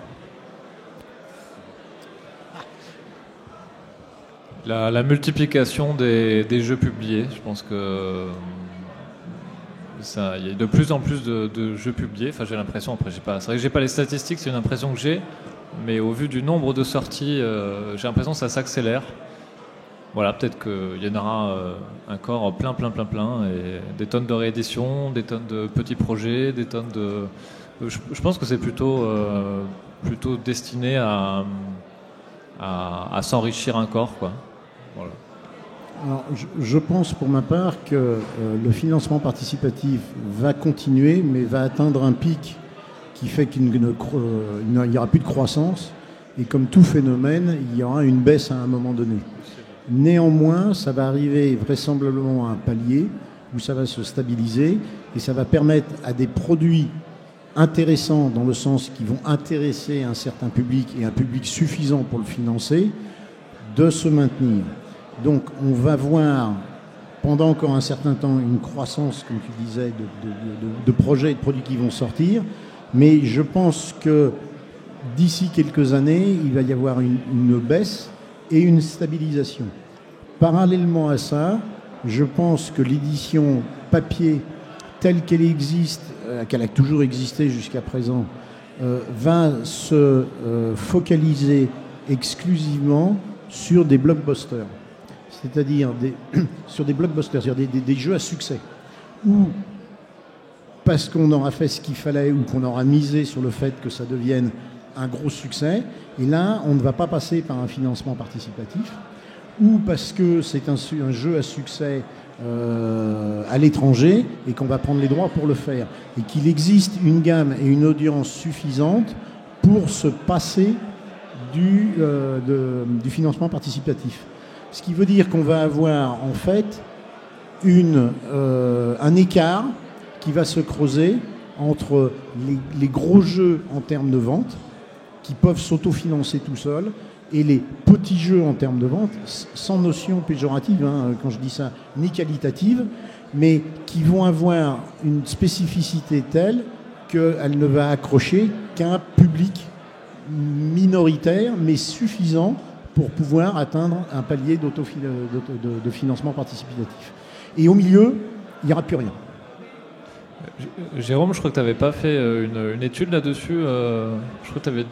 La multiplication des jeux publiés, je pense que il y a de plus en plus de jeux publiés. Enfin, j'ai l'impression, après, c'est vrai que j'ai pas les statistiques, c'est une impression que j'ai, mais au vu du nombre de sorties, j'ai l'impression que ça s'accélère. Voilà, peut-être qu'il y en aura encore plein, et des tonnes de rééditions, des tonnes de petits projets, des tonnes de. Je pense que c'est plutôt destiné à s'enrichir encore, quoi. Voilà. Alors, je pense pour ma part que le financement participatif va continuer, mais va atteindre un pic qui fait qu'il n'y aura plus de croissance. Et comme tout phénomène, il y aura une baisse à un moment donné. Néanmoins, ça va arriver vraisemblablement à un palier où ça va se stabiliser et ça va permettre à des produits intéressants dans le sens qu'ils vont intéresser un certain public et un public suffisant pour le financer, de se maintenir. Donc on va voir pendant encore un certain temps une croissance, comme tu disais, de projets et de produits qui vont sortir, mais je pense que d'ici quelques années, il va y avoir une baisse et une stabilisation. Parallèlement à ça, je pense que l'édition papier telle qu'elle existe, qu'elle a toujours existé jusqu'à présent, va se focaliser exclusivement sur des blockbusters. C'est-à-dire sur des blockbusters, c'est-à-dire des jeux à succès. Ou parce qu'on aura fait ce qu'il fallait ou qu'on aura misé sur le fait que ça devienne un gros succès. Et là, on ne va pas passer par un financement participatif. Ou parce que c'est un jeu à succès à l'étranger et qu'on va prendre les droits pour le faire. Et qu'il existe une gamme et une audience suffisante pour se passer du financement participatif. Ce qui veut dire qu'on va avoir en fait un écart qui va se creuser entre les gros jeux en termes de vente, qui peuvent s'autofinancer tout seuls, et les petits jeux en termes de vente, sans notion péjorative, quand je dis ça, ni qualitative, mais qui vont avoir une spécificité telle qu'elle ne va accrocher qu'un public minoritaire, mais suffisant pour pouvoir atteindre un palier de financement participatif. Et au milieu, il n'y aura plus rien. Jérôme, je crois que tu n'avais pas fait une étude là-dessus. Je crois que tu avais...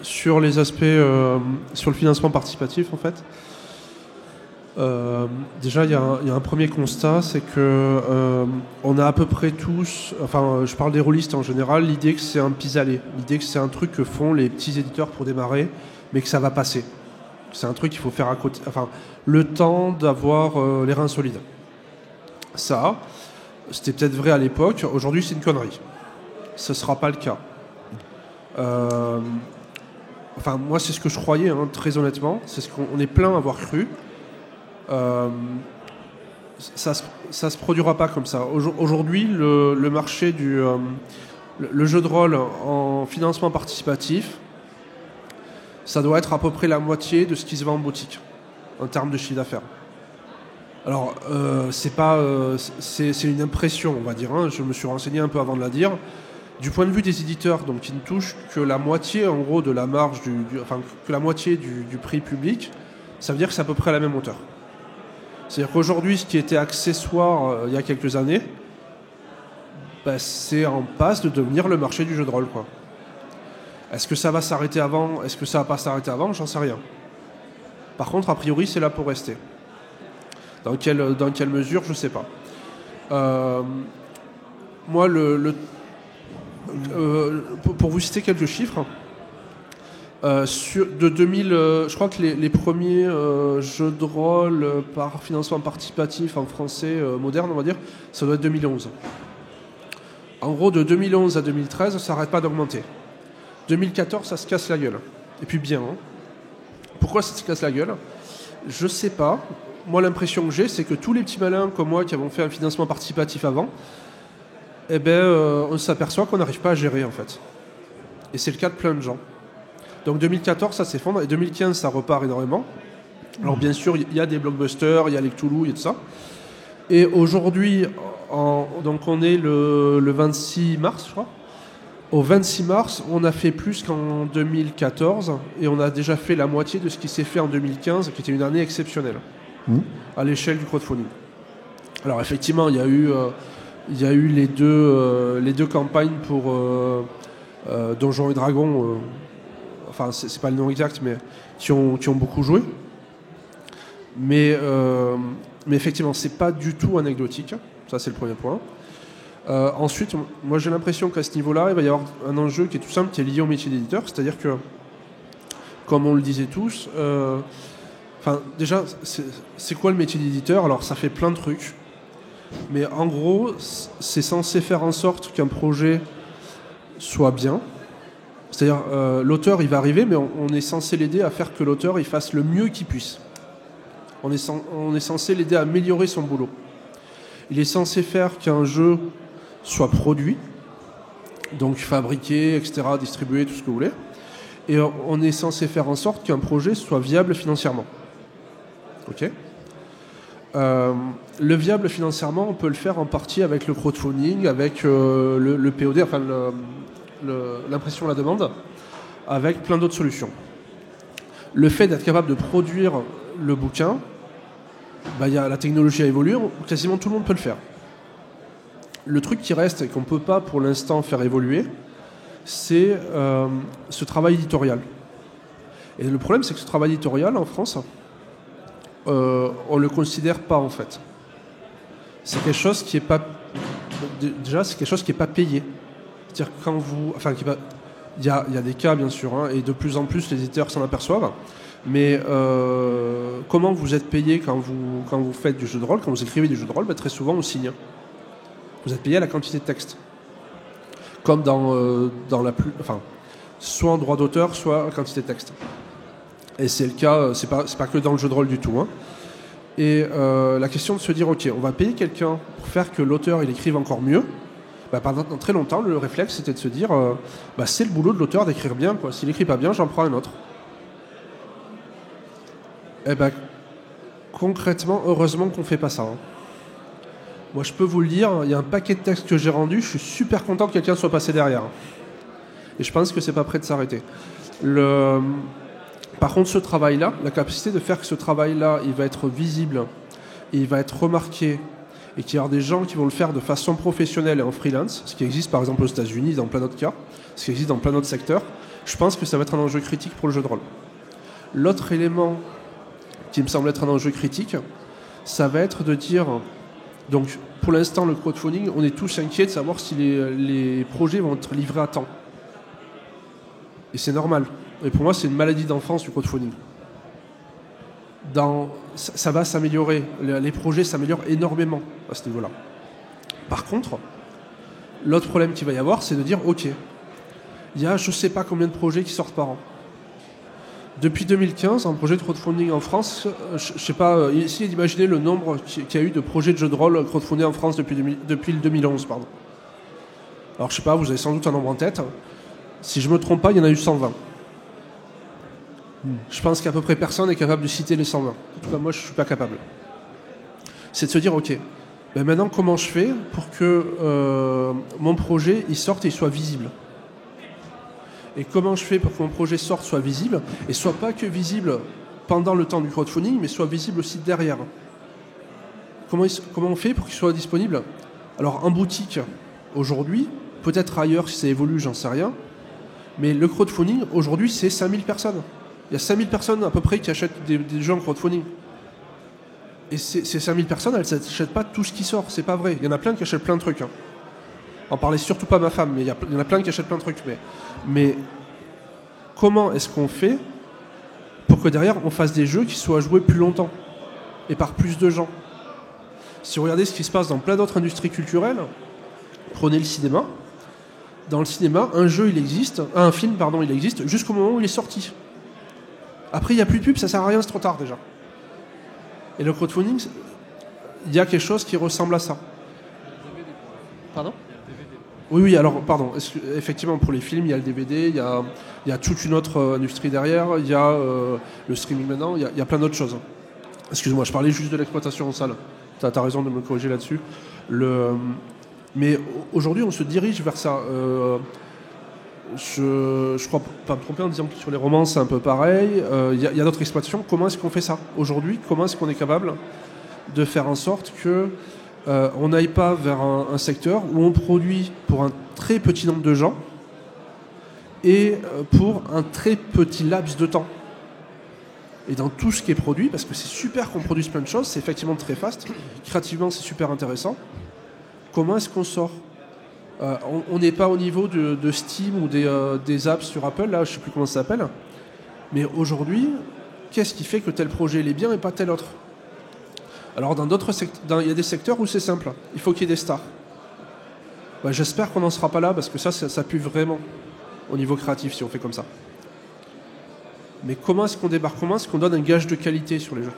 Sur les aspects, sur le financement participatif, en fait, déjà, il y a un premier constat, c'est que on a à peu près tous, enfin, je parle des rôlistes en général, l'idée que c'est un pis-aller, l'idée que c'est un truc que font les petits éditeurs pour démarrer, mais que ça va passer. C'est un truc qu'il faut faire à côté, enfin, le temps d'avoir les reins solides. Ça, c'était peut-être vrai à l'époque. Aujourd'hui, c'est une connerie. Ce ne sera pas le cas. Enfin, moi, c'est ce que je croyais, très honnêtement. C'est ce qu'on est plein à avoir cru. Ça se produira pas comme ça. Aujourd'hui, le marché le jeu de rôle en financement participatif, ça doit être à peu près la moitié de ce qui se vend en boutique en termes de chiffre d'affaires. Alors, c'est une impression, on va dire. Je me suis renseigné un peu avant de la dire. Du point de vue des éditeurs, donc qui ne touchent que la moitié, en gros, de la marge que la moitié du prix public, ça veut dire que c'est à peu près à la même hauteur. C'est-à-dire qu'aujourd'hui, ce qui était accessoire il y a quelques années, c'est en passe de devenir le marché du jeu de rôle, quoi. Est-ce que ça va s'arrêter avant ? Est-ce que ça va pas s'arrêter avant ? J'en sais rien. Par contre, a priori, c'est là pour rester. Dans quelle mesure, je ne sais pas. Moi, pour vous citer quelques chiffres, de 2000, je crois que les premiers jeux de rôle par financement participatif en français moderne, on va dire, ça doit être 2011. En gros, de 2011 à 2013, ça n'arrête pas d'augmenter. 2014, ça se casse la gueule. Et puis bien. Pourquoi ça se casse la gueule ? Je sais pas. Moi, l'impression que j'ai, c'est que tous les petits malins comme moi qui avons fait un financement participatif avant, on s'aperçoit qu'on n'arrive pas à gérer, en fait. Et c'est le cas de plein de gens. Donc 2014, ça s'effondre, et 2015, ça repart énormément. Alors bien sûr, il y a des blockbusters, il y a les Cthulhu, il y a tout ça. Et aujourd'hui, donc on est le 26 mars, je crois. Au 26 mars, on a fait plus qu'en 2014, et on a déjà fait la moitié de ce qui s'est fait en 2015, qui était une année exceptionnelle, à l'échelle du crowdfunding. Alors effectivement, il y a eu les deux campagnes pour Donjons et Dragons, enfin c'est pas le nom exact, mais qui ont beaucoup joué. Mais effectivement, c'est pas du tout anecdotique. Ça, c'est le premier point. Ensuite, moi j'ai l'impression qu'à ce niveau-là, il va y avoir un enjeu qui est tout simple, qui est lié au métier d'éditeur. C'est-à-dire que, comme on le disait tous, déjà, c'est quoi le métier d'éditeur ? Alors, ça fait plein de trucs. Mais en gros, c'est censé faire en sorte qu'un projet soit bien. C'est-à-dire, l'auteur, il va arriver, mais on est censé l'aider à faire que l'auteur il fasse le mieux qu'il puisse. On est censé l'aider à améliorer son boulot. Il est censé faire qu'un jeu soit produit, donc fabriqué, etc., distribué, tout ce que vous voulez. Et on est censé faire en sorte qu'un projet soit viable financièrement. Ok ? Le viable financièrement, on peut le faire en partie avec le crowdfunding, avec le POD, enfin l'impression à la demande, avec plein d'autres solutions. Le fait d'être capable de produire le bouquin, la technologie a évolué, quasiment tout le monde peut le faire. Le truc qui reste et qu'on ne peut pas pour l'instant faire évoluer, c'est ce travail éditorial. Et le problème, c'est que ce travail éditorial en France, on ne le considère pas en fait. C'est quelque chose qui est pas. Déjà, c'est quelque chose qui n'est pas payé. C'est-à-dire quand vous. Enfin, il y a des cas bien sûr, hein, et de plus en plus les éditeurs s'en aperçoivent. Mais comment vous êtes payé quand vous faites du jeu de rôle, quand vous écrivez du jeu de rôle, très souvent on signe. Vous êtes payé à la quantité de texte. Comme dans la plus. Enfin, soit en droit d'auteur, soit en quantité de texte. Et c'est le cas, c'est pas que dans le jeu de rôle du tout. Hein. Et la question de se dire, ok, on va payer quelqu'un pour faire que l'auteur il écrive encore mieux. Pendant très longtemps, le réflexe c'était de se dire, c'est le boulot de l'auteur d'écrire bien. Quoi. S'il écrit pas bien, j'en prends un autre. Et concrètement, heureusement qu'on fait pas ça. Hein. Moi, je peux vous le dire, il y a un paquet de textes que j'ai rendus, je suis super content que quelqu'un soit passé derrière. Et je pense que c'est pas prêt de s'arrêter. Par contre, ce travail-là, la capacité de faire que ce travail-là, il va être visible, et il va être remarqué, et qu'il y aura des gens qui vont le faire de façon professionnelle et en freelance, ce qui existe par exemple aux États-Unis dans plein d'autres cas, ce qui existe dans plein d'autres secteurs, je pense que ça va être un enjeu critique pour le jeu de rôle. L'autre élément qui me semble être un enjeu critique, ça va être de dire, donc pour l'instant le crowdfunding, on est tous inquiets de savoir si les projets vont être livrés à temps. Et c'est normal. Et pour moi, c'est une maladie d'enfance du crowdfunding. Ça va s'améliorer. Les projets s'améliorent énormément à ce niveau-là. Par contre, l'autre problème qu'il va y avoir, c'est de dire, ok, il y a je ne sais pas combien de projets qui sortent par an. Depuis 2015, un projet de crowdfunding en France, je ne sais pas, essayez d'imaginer le nombre qu'il y a eu de projets de jeux de rôle crowdfundés en France depuis le 2011. Pardon. Alors je ne sais pas, vous avez sans doute un nombre en tête. Si je ne me trompe pas, il y en a eu 120. Je pense qu'à peu près personne n'est capable de citer les 120. En tout cas, moi, je ne suis pas capable. C'est de se dire, ok, maintenant, comment je fais pour que mon projet il sorte et il soit visible ? Et comment je fais pour que mon projet sorte, soit visible, et soit pas que visible pendant le temps du crowdfunding, mais soit visible aussi derrière ? Comment on fait pour qu'il soit disponible ? Alors, en boutique, aujourd'hui, peut-être ailleurs, si ça évolue, j'en sais rien, mais le crowdfunding, aujourd'hui, c'est 5000 personnes. Il y a 5000 personnes à peu près qui achètent des jeux en crowdfunding. Et ces 5000 personnes, elles n'achètent pas tout ce qui sort. C'est pas vrai. Il y en a plein qui achètent plein de trucs. Hein. En parlait surtout pas ma femme, mais il y en a plein qui achètent plein de trucs. Mais comment est-ce qu'on fait pour que derrière, on fasse des jeux qui soient joués plus longtemps et par plus de gens ? Si vous regardez ce qui se passe dans plein d'autres industries culturelles, prenez le cinéma. Dans le cinéma, un film, il existe jusqu'au moment où il est sorti. Après, il n'y a plus de pub, ça sert à rien, c'est trop tard déjà. Et le crowdfunding, il y a quelque chose qui ressemble à ça. Pardon ? Oui, alors, pardon. Effectivement, pour les films, il y a le DVD, il y a toute une autre industrie derrière, il y a le streaming maintenant, il y a plein d'autres choses. Excuse-moi, je parlais juste de l'exploitation en salle. Tu as raison de me corriger là-dessus. Mais aujourd'hui, on se dirige vers ça. Je crois pas me tromper en disant que sur les romans, c'est un peu pareil. Il y a d'autres exploitations. Comment est-ce qu'on fait ça aujourd'hui ? Comment est-ce qu'on est capable de faire en sorte que on n'aille pas vers un secteur où on produit pour un très petit nombre de gens et pour un très petit laps de temps ? Et dans tout ce qui est produit, parce que c'est super qu'on produise plein de choses, c'est effectivement très fast, créativement c'est super intéressant. Comment est-ce qu'on sort ? On n'est pas au niveau de Steam ou des apps sur Apple, là je ne sais plus comment ça s'appelle. Mais aujourd'hui, qu'est-ce qui fait que tel projet il est bien et pas tel autre ? Alors dans d'autres secteurs, il y a des secteurs où c'est simple, il faut qu'il y ait des stars. J'espère qu'on n'en sera pas là parce que ça pue vraiment au niveau créatif si on fait comme ça. Mais comment est-ce qu'on débarque ? Comment est-ce qu'on donne un gage de qualité sur les jeux ?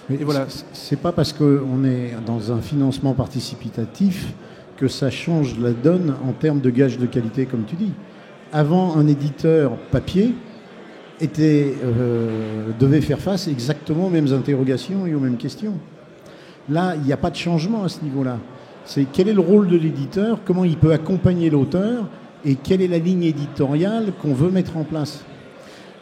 Mais Et voilà. c'est pas parce qu'on est dans un financement participatif que ça change la donne en termes de gage de qualité, comme tu dis. Avant, un éditeur papier devait faire face exactement aux mêmes interrogations et aux mêmes questions. Là, il n'y a pas de changement à ce niveau-là. C'est quel est le rôle de l'éditeur, comment il peut accompagner l'auteur et quelle est la ligne éditoriale qu'on veut mettre en place.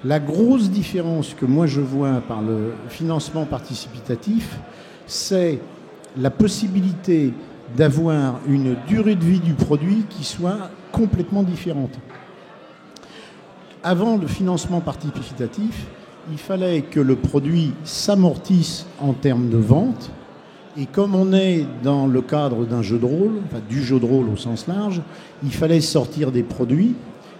La grosse différence que moi je vois par le financement participatif, c'est la possibilité d'avoir une durée de vie du produit qui soit complètement différente. Avant le financement participatif, il fallait que le produit s'amortisse en termes de vente. Et comme on est dans le cadre d'un jeu de rôle, enfin du jeu de rôle au sens large, il fallait sortir des produits,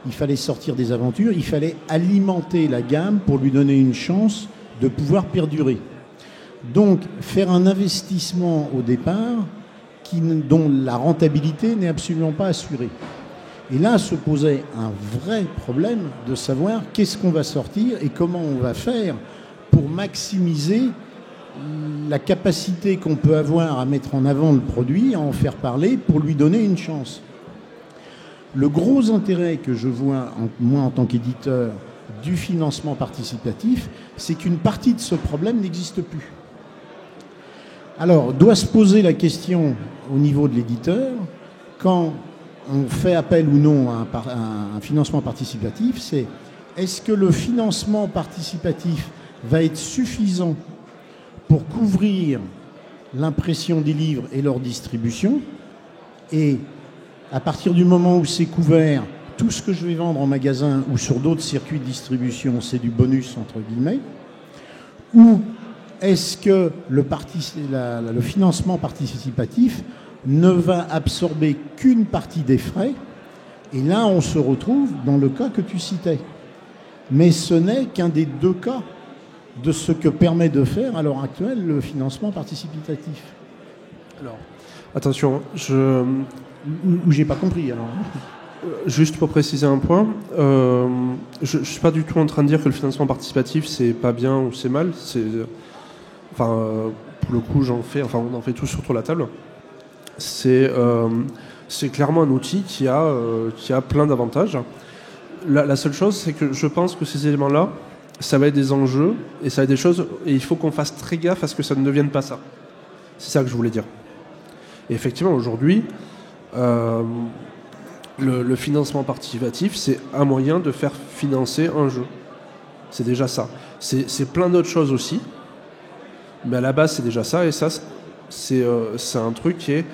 il fallait sortir des aventures, il fallait alimenter la gamme pour lui donner une chance de pouvoir perdurer. Donc faire un investissement au départ dont la rentabilité n'est absolument pas assurée. Et là se posait un vrai problème de savoir qu'est-ce qu'on va sortir et comment on va faire pour maximiser la capacité qu'on peut avoir à mettre en avant le produit, à en faire parler, pour lui donner une chance. Le gros intérêt que je vois, moi en tant qu'éditeur, du financement participatif, c'est qu'une partie de ce problème n'existe plus. Alors, doit se poser la question au niveau de l'éditeur, quand on fait appel ou non à un financement participatif, c'est est-ce que le financement participatif va être suffisant pour couvrir l'impression des livres et leur distribution, et à partir du moment où c'est couvert, tout ce que je vais vendre en magasin ou sur d'autres circuits de distribution, c'est du bonus entre guillemets, ou est-ce que le financement participatif ne va absorber qu'une partie des frais, et là on se retrouve dans le cas que tu citais. Mais ce n'est qu'un des deux cas de ce que permet de faire à l'heure actuelle le financement participatif. Alors, attention, Où j'ai pas compris alors. Juste pour préciser un point, je ne suis pas du tout en train de dire que le financement participatif c'est pas bien ou c'est mal. Pour le coup, on en fait tous autour de la table. C'est clairement un outil qui a plein d'avantages. La seule chose, c'est que je pense que ces éléments-là, ça va être des enjeux et ça va être des choses, et il faut qu'on fasse très gaffe à ce que ça ne devienne pas ça. C'est ça que je voulais dire. Et effectivement, aujourd'hui, le financement participatif, c'est un moyen de faire financer un jeu. C'est déjà ça. C'est plein d'autres choses aussi, mais à la base, c'est déjà ça, et ça, c'est un truc qui est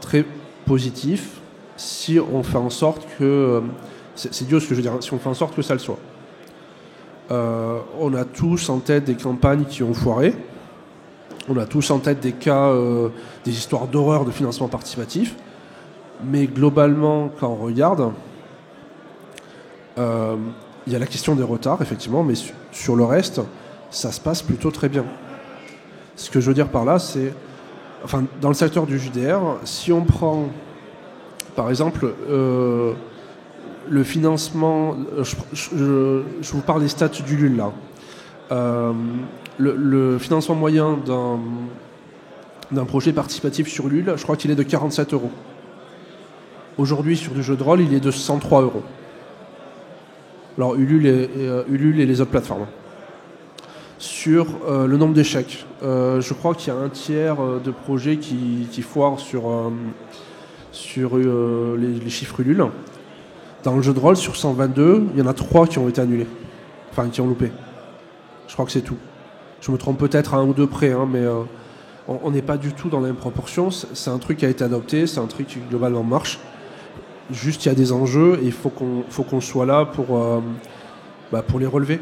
très positif si on fait en sorte que... c'est idiot ce que je veux dire, si on fait en sorte que ça le soit. On a tous en tête des campagnes qui ont foiré. On a tous en tête des cas, des histoires d'horreur de financement participatif. Mais globalement, quand on regarde, il y a la question des retards, effectivement, mais sur le reste, ça se passe plutôt très bien. Ce que je veux dire par là, c'est... Enfin, dans le secteur du JDR, si on prend, par exemple... le financement, je vous parle des stats d'Ulule là. Le financement moyen d'un projet participatif sur Ulule, je crois qu'il est de 47 €. Aujourd'hui, sur du jeu de rôle, il est de 103 €. Alors Ulule et les autres plateformes. Sur le nombre d'échecs, je crois qu'il y a un tiers de projets qui foirent sur les chiffres Ulule. Dans le jeu de rôle, sur 122, il y en a 3 qui ont été annulés. Enfin, qui ont loupé. Je crois que c'est tout. Je me trompe peut-être à 1 ou 2 près, hein, mais on n'est pas du tout dans la même proportion. C'est un truc qui a été adopté, c'est un truc qui globalement marche. Juste, il y a des enjeux et il faut qu'on soit là pour les relever.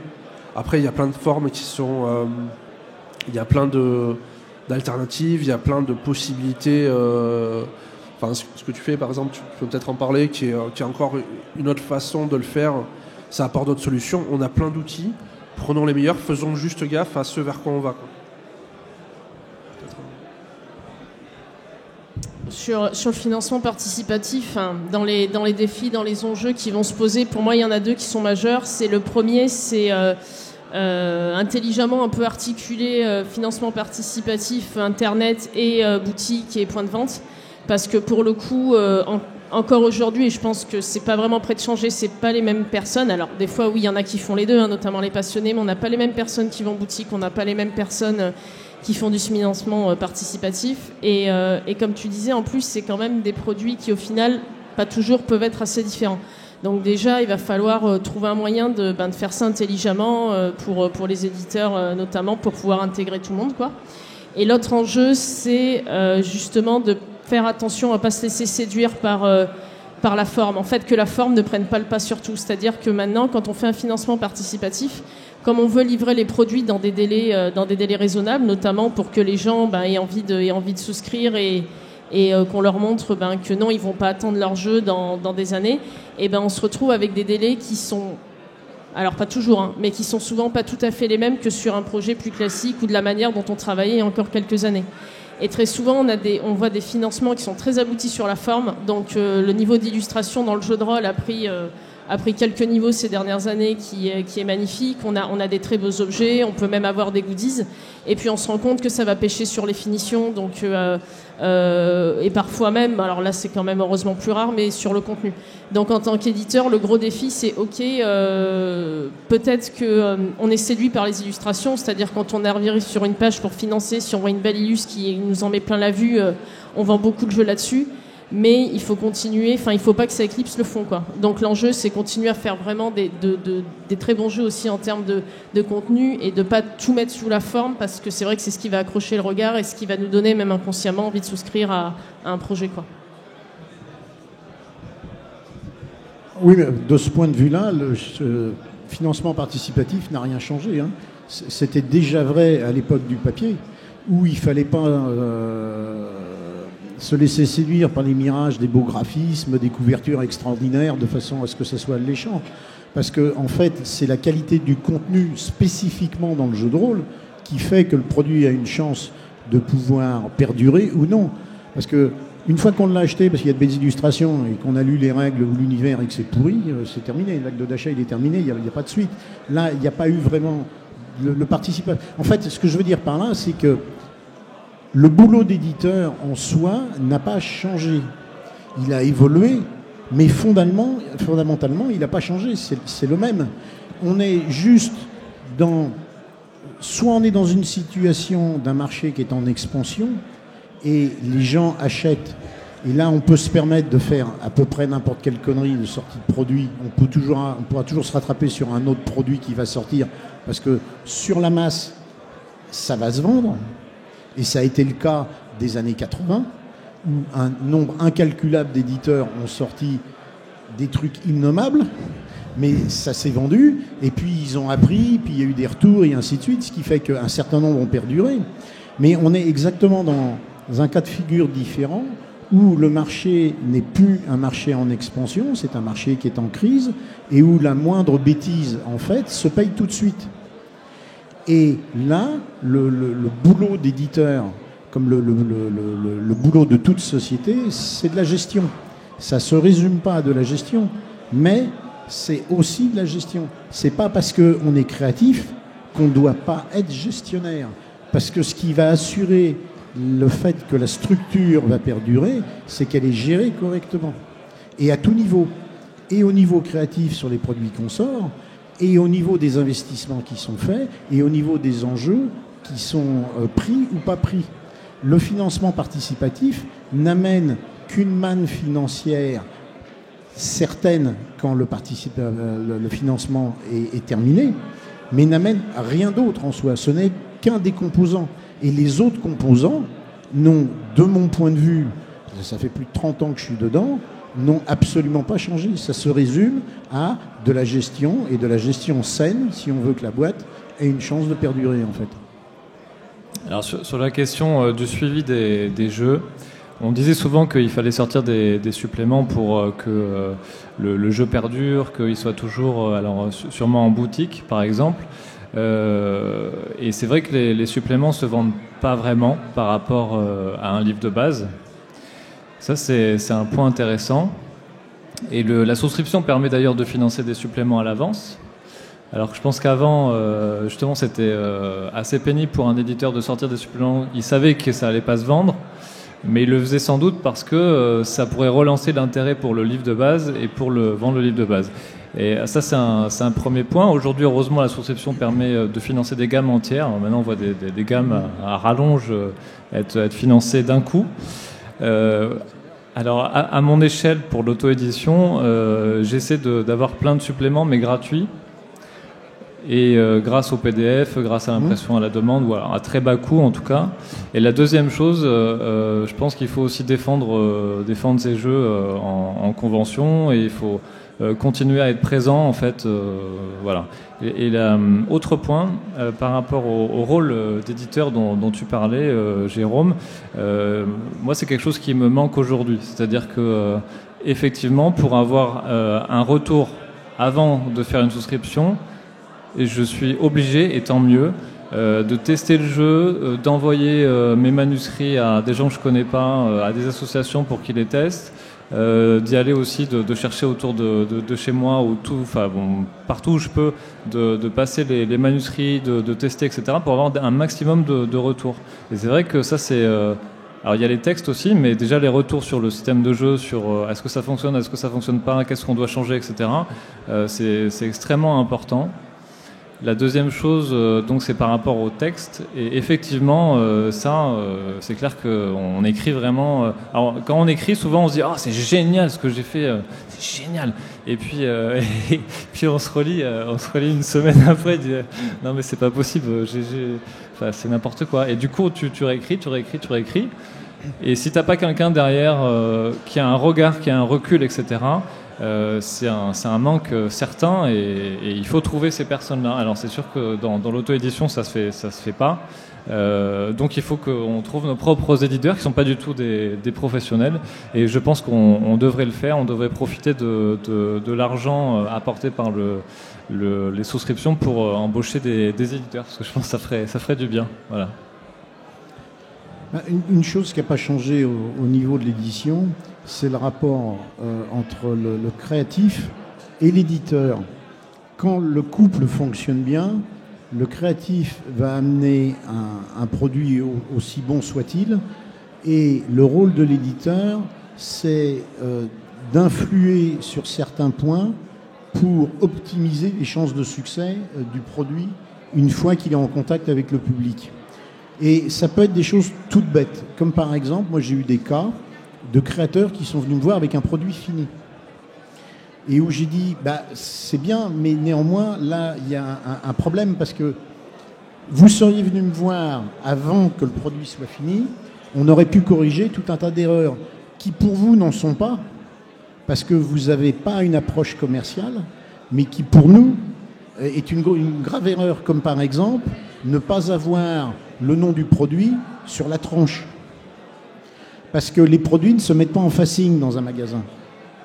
Après, il y a plein de formes qui sont... il y a plein d'alternatives, il y a plein de possibilités... Enfin, ce que tu fais, par exemple, tu peux peut-être en parler, qui est encore une autre façon de le faire. Ça apporte d'autres solutions. On a plein d'outils. Prenons les meilleurs. Faisons juste gaffe à ce vers quoi on va. Sur le financement participatif, dans les défis, dans les enjeux qui vont se poser, pour moi, il y en a 2 qui sont majeurs. Le premier, c'est intelligemment un peu articuler financement participatif, Internet et boutique et point de vente. Parce que pour le coup, encore aujourd'hui, et je pense que c'est pas vraiment prêt de changer, c'est pas les mêmes personnes. Alors des fois, oui, il y en a qui font les deux, notamment les passionnés, mais on n'a pas les mêmes personnes qui vont boutique, on n'a pas les mêmes personnes qui font du financement participatif. Et comme tu disais, en plus, c'est quand même des produits qui, au final, pas toujours peuvent être assez différents. Donc déjà, il va falloir trouver un moyen de faire ça intelligemment pour les éditeurs, notamment pour pouvoir intégrer tout le monde, quoi. Et l'autre enjeu, c'est justement de faire attention à ne pas se laisser séduire par la forme. En fait, que la forme ne prenne pas le pas sur tout. C'est-à-dire que maintenant, quand on fait un financement participatif, comme on veut livrer les produits dans des délais raisonnables, notamment pour que les gens aient envie de souscrire et qu'on leur montre que non, ils vont pas attendre leur jeu dans des années, et on se retrouve avec des délais qui sont, alors pas toujours, mais qui sont souvent pas tout à fait les mêmes que sur un projet plus classique ou de la manière dont on travaillait il y a encore quelques années. Et très souvent, on voit des financements qui sont très aboutis sur la forme. Donc le niveau d'illustration dans le jeu de rôle a pris quelques niveaux ces dernières années qui est magnifique. On a des très beaux objets, on peut même avoir des goodies. Et puis on se rend compte que ça va pêcher sur les finitions, donc, et parfois même, alors là c'est quand même heureusement plus rare, mais sur le contenu. Donc en tant qu'éditeur, le gros défi c'est peut-être qu'on est séduit par les illustrations, c'est-à-dire quand on arrive sur une page pour financer, si on voit une belle illustre qui nous en met plein la vue, on vend beaucoup de jeux là-dessus. Mais il faut continuer, il faut pas que ça éclipse le fond, quoi. Donc l'enjeu, c'est continuer à faire vraiment des très bons jeux aussi en termes de contenu et de pas tout mettre sous la forme, parce que c'est vrai que c'est ce qui va accrocher le regard et ce qui va nous donner, même inconsciemment, envie de souscrire à un projet, quoi. Oui, mais de ce point de vue-là, le financement participatif n'a rien changé, hein. C'était déjà vrai à l'époque du papier, où il fallait pas se laisser séduire par les mirages des beaux graphismes, des couvertures extraordinaires, de façon à ce que ça soit alléchant. Parce que, en fait, c'est la qualité du contenu spécifiquement dans le jeu de rôle qui fait que le produit a une chance de pouvoir perdurer ou non. Parce que une fois qu'on l'a acheté, parce qu'il y a de belles illustrations et qu'on a lu les règles ou l'univers et que c'est pourri, c'est terminé. L'acte d'achat, il est terminé, il n'y a pas de suite. Là, il n'y a pas eu vraiment le participatif. En fait, ce que je veux dire par là, c'est que le boulot d'éditeur en soi n'a pas changé. Il a évolué, mais fondamentalement, il n'a pas changé. C'est le même. On est juste soit on est dans une situation d'un marché qui est en expansion et les gens achètent. Et là, on peut se permettre de faire à peu près n'importe quelle connerie de sortie de produit. On pourra toujours se rattraper sur un autre produit qui va sortir parce que sur la masse, ça va se vendre. Et ça a été le cas des années 80, où un nombre incalculable d'éditeurs ont sorti des trucs innommables, mais ça s'est vendu, et puis ils ont appris, puis il y a eu des retours, et ainsi de suite, ce qui fait qu'un certain nombre ont perduré. Mais on est exactement dans un cas de figure différent, où le marché n'est plus un marché en expansion, c'est un marché qui est en crise, et où la moindre bêtise, en fait, se paye tout de suite. Et là, le boulot d'éditeur, comme le boulot de toute société, c'est de la gestion. Ça ne se résume pas à de la gestion, mais c'est aussi de la gestion. C'est pas parce qu'on est créatif qu'on ne doit pas être gestionnaire. Parce que ce qui va assurer le fait que la structure va perdurer, c'est qu'elle est gérée correctement. Et à tout niveau. Et au niveau créatif sur les produits qu'on sort, et au niveau des investissements qui sont faits, et au niveau des enjeux qui sont pris ou pas pris. Le financement participatif n'amène qu'une manne financière certaine quand le financement est terminé, mais n'amène rien d'autre en soi. Ce n'est qu'un des composants. Et les autres composants n'ont, de mon point de vue, ça fait plus de 30 ans que je suis dedans, n'ont absolument pas changé. Ça se résume à de la gestion, et de la gestion saine, si on veut que la boîte ait une chance de perdurer, en fait. Alors sur la question du suivi des jeux, on disait souvent qu'il fallait sortir des suppléments pour que le jeu perdure, qu'il soit toujours, sûrement en boutique, par exemple. Et c'est vrai que les suppléments se vendent pas vraiment par rapport à un livre de base. Ça, c'est un point intéressant. Et la souscription permet d'ailleurs de financer des suppléments à l'avance. Alors que je pense qu'avant, justement, c'était assez pénible pour un éditeur de sortir des suppléments. Il savait que ça allait pas se vendre, mais il le faisait sans doute parce que ça pourrait relancer l'intérêt pour le livre de base et pour vendre le livre de base. Et ça, c'est un premier point. Aujourd'hui, heureusement, la souscription permet de financer des gammes entières. Alors maintenant, on voit des gammes à rallonge être financées d'un coup. Alors, à mon échelle, pour l'auto-édition, j'essaie d'avoir plein de suppléments, mais gratuits. Et grâce au PDF, grâce à l'impression à la demande, voilà, à très bas coût en tout cas. Et la deuxième chose, je pense qu'il faut aussi défendre ces jeux en convention, et il faut continuer à être présent en fait. Voilà. Et autre point, par rapport au rôle d'éditeur dont tu parlais, Jérôme, moi c'est quelque chose qui me manque aujourd'hui. C'est-à-dire que effectivement, pour avoir un retour avant de faire une souscription, et je suis obligé, et tant mieux, de tester le jeu, d'envoyer mes manuscrits à des gens que je connais pas, à des associations pour qu'ils les testent, d'y aller aussi, de chercher autour de chez moi, ou partout où je peux, de passer les manuscrits, de tester, etc., pour avoir un maximum de retours. Et c'est vrai que ça, c'est... alors il y a les textes aussi, mais déjà les retours sur le système de jeu, sur est-ce que ça fonctionne, est-ce que ça fonctionne pas, qu'est-ce qu'on doit changer, etc., c'est extrêmement important. La deuxième chose, donc, c'est par rapport au texte. Et effectivement, c'est clair qu'on écrit vraiment. Alors, quand on écrit, souvent, on se dit « Ah, c'est génial ce que j'ai fait, c'est génial !» Et puis, puis on se relit une semaine après, et dit « Non, mais c'est pas possible, enfin, c'est n'importe quoi. » Et du coup, tu réécris. Et si t'as pas quelqu'un derrière qui a un regard, qui a un recul, etc., c'est un manque certain, et il faut trouver ces personnes-là. Alors c'est sûr que dans l'auto-édition ça se fait pas, donc il faut qu'on trouve nos propres éditeurs qui sont pas du tout des professionnels, et je pense qu'on devrait le faire. On devrait profiter de l'argent apporté par les souscriptions pour embaucher des éditeurs, parce que je pense que ça ferait du bien. Voilà. Une chose qui n'a pas changé au niveau de l'édition, c'est le rapport entre le créatif et l'éditeur. Quand le couple fonctionne bien, le créatif va amener un produit aussi bon soit-il, et le rôle de l'éditeur, c'est d'influer sur certains points pour optimiser les chances de succès du produit une fois qu'il est en contact avec le public. Et ça peut être des choses toutes bêtes, comme par exemple, moi j'ai eu des cas de créateurs qui sont venus me voir avec un produit fini. Et où j'ai dit, c'est bien, mais néanmoins, là, il y a un problème, parce que vous seriez venu me voir avant que le produit soit fini, on aurait pu corriger tout un tas d'erreurs qui, pour vous, n'en sont pas, parce que vous n'avez pas une approche commerciale, mais qui, pour nous, est une grave erreur, comme par exemple, ne pas avoir le nom du produit sur la tranche. Parce que les produits ne se mettent pas en facing dans un magasin.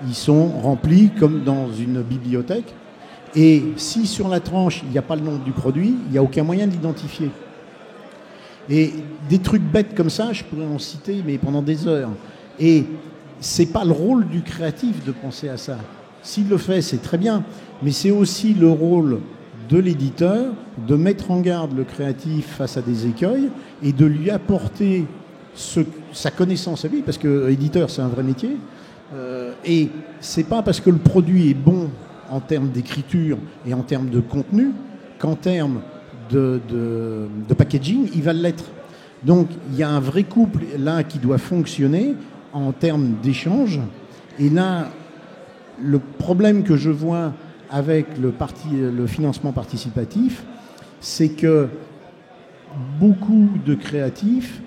Ils sont remplis comme dans une bibliothèque. Et si sur la tranche, il n'y a pas le nom du produit, il n'y a aucun moyen de l'identifier. Et des trucs bêtes comme ça, je pourrais en citer, mais pendant des heures. Et c'est pas le rôle du créatif de penser à ça. S'il le fait, c'est très bien. Mais c'est aussi le rôle de l'éditeur de mettre en garde le créatif face à des écueils et de lui apporter sa connaissance à lui, parce que éditeur, c'est un vrai métier. Et c'est pas parce que le produit est bon en termes d'écriture et en termes de contenu qu'en termes de packaging, il va l'être. Donc il y a un vrai couple là qui doit fonctionner en termes d'échange. Et là, le problème que je vois avec le financement participatif, c'est que beaucoup de créatifs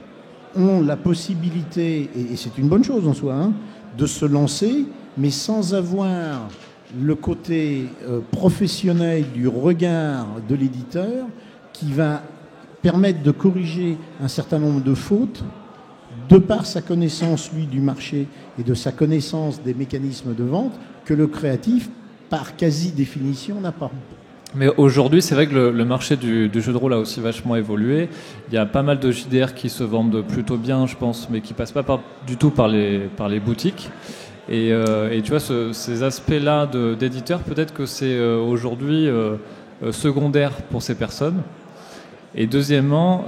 ont la possibilité, et c'est une bonne chose en soi, de se lancer, mais sans avoir le côté professionnel du regard de l'éditeur qui va permettre de corriger un certain nombre de fautes de par sa connaissance, lui, du marché et de sa connaissance des mécanismes de vente que le créatif, par quasi-définition, n'a pas. Mais aujourd'hui, c'est vrai que le marché du jeu de rôle a aussi vachement évolué. Il y a pas mal de JDR qui se vendent plutôt bien, je pense, mais qui passent pas du tout par les boutiques. Et tu vois, ces aspects-là d'éditeurs, peut-être que c'est aujourd'hui secondaire pour ces personnes. Et deuxièmement,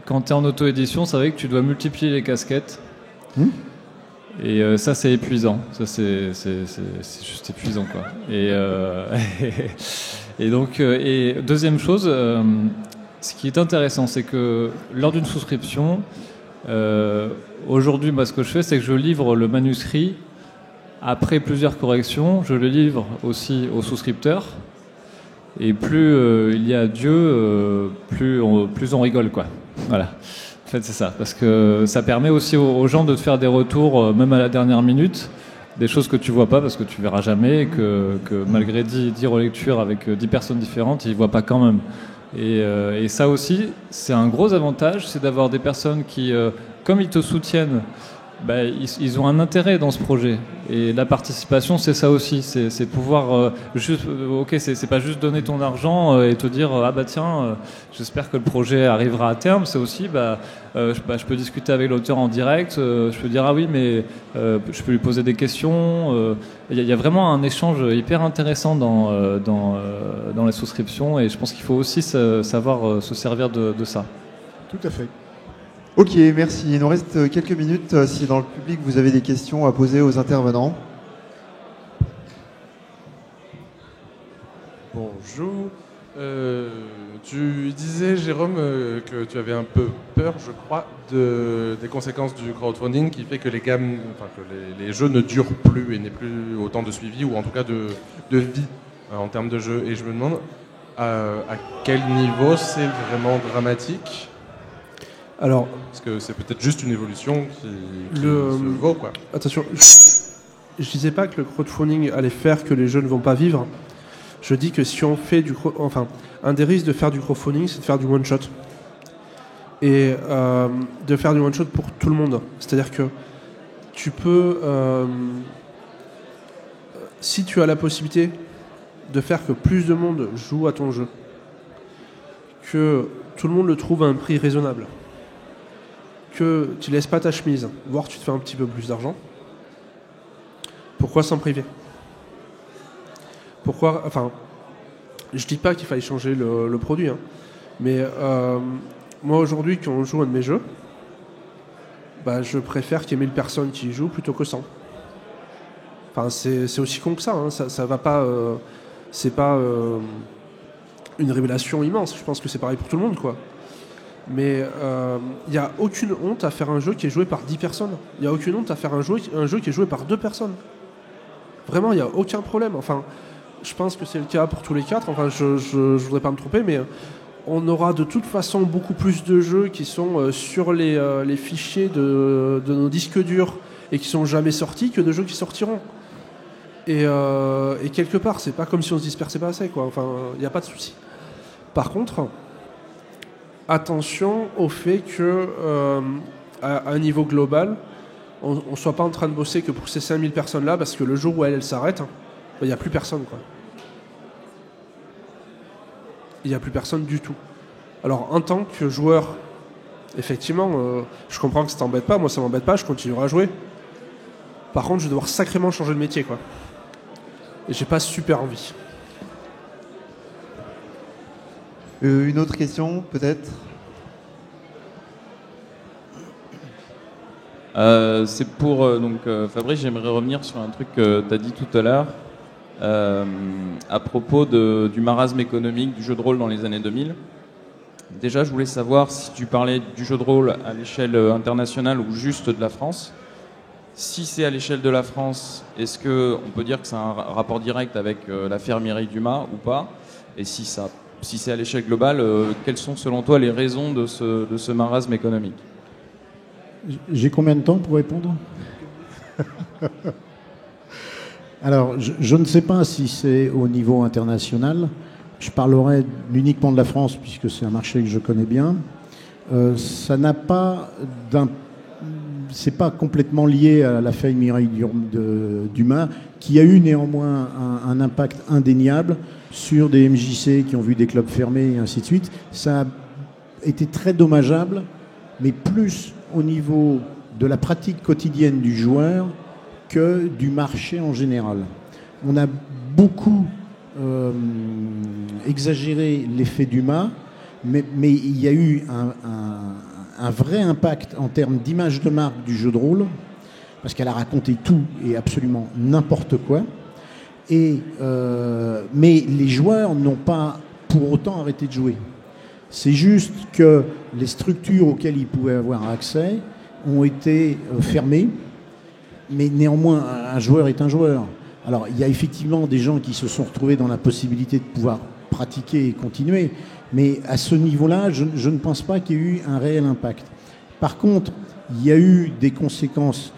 quand tu es en auto-édition, c'est vrai que tu dois multiplier les casquettes. Et ça, c'est épuisant. Ça, c'est juste épuisant, quoi. Et donc, deuxième chose, ce qui est intéressant, c'est que lors d'une souscription, aujourd'hui, ce que je fais, c'est que je livre le manuscrit. Après plusieurs corrections, je le livre aussi aux souscripteurs. Et plus il y a Dieu, plus on rigole, quoi. Voilà. En fait, c'est ça. Parce que ça permet aussi aux gens de te faire des retours, même à la dernière minute, des choses que tu vois pas parce que tu verras jamais, et que malgré 10 relectures avec 10 personnes différentes, ils voient pas quand même. Et ça aussi, c'est un gros avantage, c'est d'avoir des personnes qui, comme ils te soutiennent, ils ont un intérêt dans ce projet. Et la participation, c'est ça aussi, c'est pouvoir c'est pas juste donner ton argent et te dire j'espère que le projet arrivera à terme. C'est aussi je peux discuter avec l'auteur en direct, je peux dire je peux lui poser des questions. Il y a vraiment un échange hyper intéressant dans la souscription, et je pense qu'il faut aussi savoir se servir de ça. Tout à fait. Ok, merci. Il nous reste quelques minutes. Si dans le public vous avez des questions à poser aux intervenants. Bonjour. Tu disais, Jérôme, que tu avais un peu peur, je crois, des conséquences du crowdfunding qui fait que que les jeux ne durent plus et n'aient plus autant de suivi, ou en tout cas de vie en termes de jeu. Et je me demande à quel niveau c'est vraiment dramatique. Alors, parce que c'est peut-être juste une évolution qui se vaut, quoi. Attention, je disais pas que le crowdfunding allait faire que les jeux ne vont pas vivre. Je dis que si on fait un des risques de faire du crowdfunding, c'est de faire du one shot. Et de faire du one shot pour tout le monde. C'est-à-dire que tu peux, si tu as la possibilité de faire que plus de monde joue à ton jeu, que tout le monde le trouve à un prix raisonnable, que tu laisses pas ta chemise, voire tu te fais un petit peu plus d'argent, pourquoi s'en priver ? Pourquoi, je dis pas qu'il faille changer le produit, mais moi aujourd'hui, quand on joue un de mes jeux, je préfère qu'il y ait 1000 personnes qui y jouent plutôt que 100. C'est aussi con que ça, ça va pas, c'est pas une révélation immense. Je pense que c'est pareil pour tout le monde, quoi. Mais il n'y a aucune honte à faire un jeu qui est joué par 10 personnes. Il n'y a aucune honte à faire un jeu qui est joué par 2 personnes. Vraiment, il n'y a aucun problème. Je pense que c'est le cas pour tous les 4. Je ne voudrais pas me tromper, mais on aura de toute façon beaucoup plus de jeux qui sont sur les fichiers de nos disques durs et qui sont jamais sortis que de jeux qui sortiront. Et quelque part, c'est pas comme si on se dispersait pas assez, quoi. Il n'y a pas de souci. Par contre, attention au fait que à un niveau global, on ne soit pas en train de bosser que pour ces 5000 personnes-là, parce que le jour où elles s'arrêtent, il n'y a plus personne, quoi. Il n'y a plus personne du tout. Alors, en tant que joueur, effectivement, je comprends que ça t'embête pas. Moi, ça m'embête pas, je continuerai à jouer. Par contre, je vais devoir sacrément changer de métier, quoi. Et j'ai pas super envie. Une autre question, peut-être ? C'est pour Fabrice, j'aimerais revenir sur un truc que tu as dit tout à l'heure à propos du marasme économique du jeu de rôle dans les années 2000. Déjà, je voulais savoir si tu parlais du jeu de rôle à l'échelle internationale ou juste de la France. Si c'est à l'échelle de la France, est-ce qu'on peut dire que c'est un rapport direct avec l'affaire Mireille Dumas ou pas ? Et si c'est à l'échelle globale, quelles sont selon toi les raisons de ce marasme économique ? J'ai combien de temps pour répondre ? Alors, je ne sais pas si c'est au niveau international. Je parlerai uniquement de la France, puisque c'est un marché que je connais bien. Ça n'a pas c'est pas complètement lié à l'affaire Mireille Dumas, qui a eu néanmoins un impact indéniable sur des MJC qui ont vu des clubs fermés et ainsi de suite. Ça a été très dommageable, mais plus au niveau de la pratique quotidienne du joueur que du marché en général. On a beaucoup exagérer l'effet Dumas, mais il y a eu un vrai impact en termes d'image de marque du jeu de rôle, parce qu'elle a raconté tout et absolument n'importe quoi. Mais les joueurs n'ont pas pour autant arrêté de jouer. C'est juste que les structures auxquelles ils pouvaient avoir accès ont été fermées, mais néanmoins, un joueur est un joueur. Alors, il y a effectivement des gens qui se sont retrouvés dans la possibilité de pouvoir pratiquer et continuer, mais à ce niveau-là, je ne pense pas qu'il y ait eu un réel impact. Par contre, il y a eu des conséquences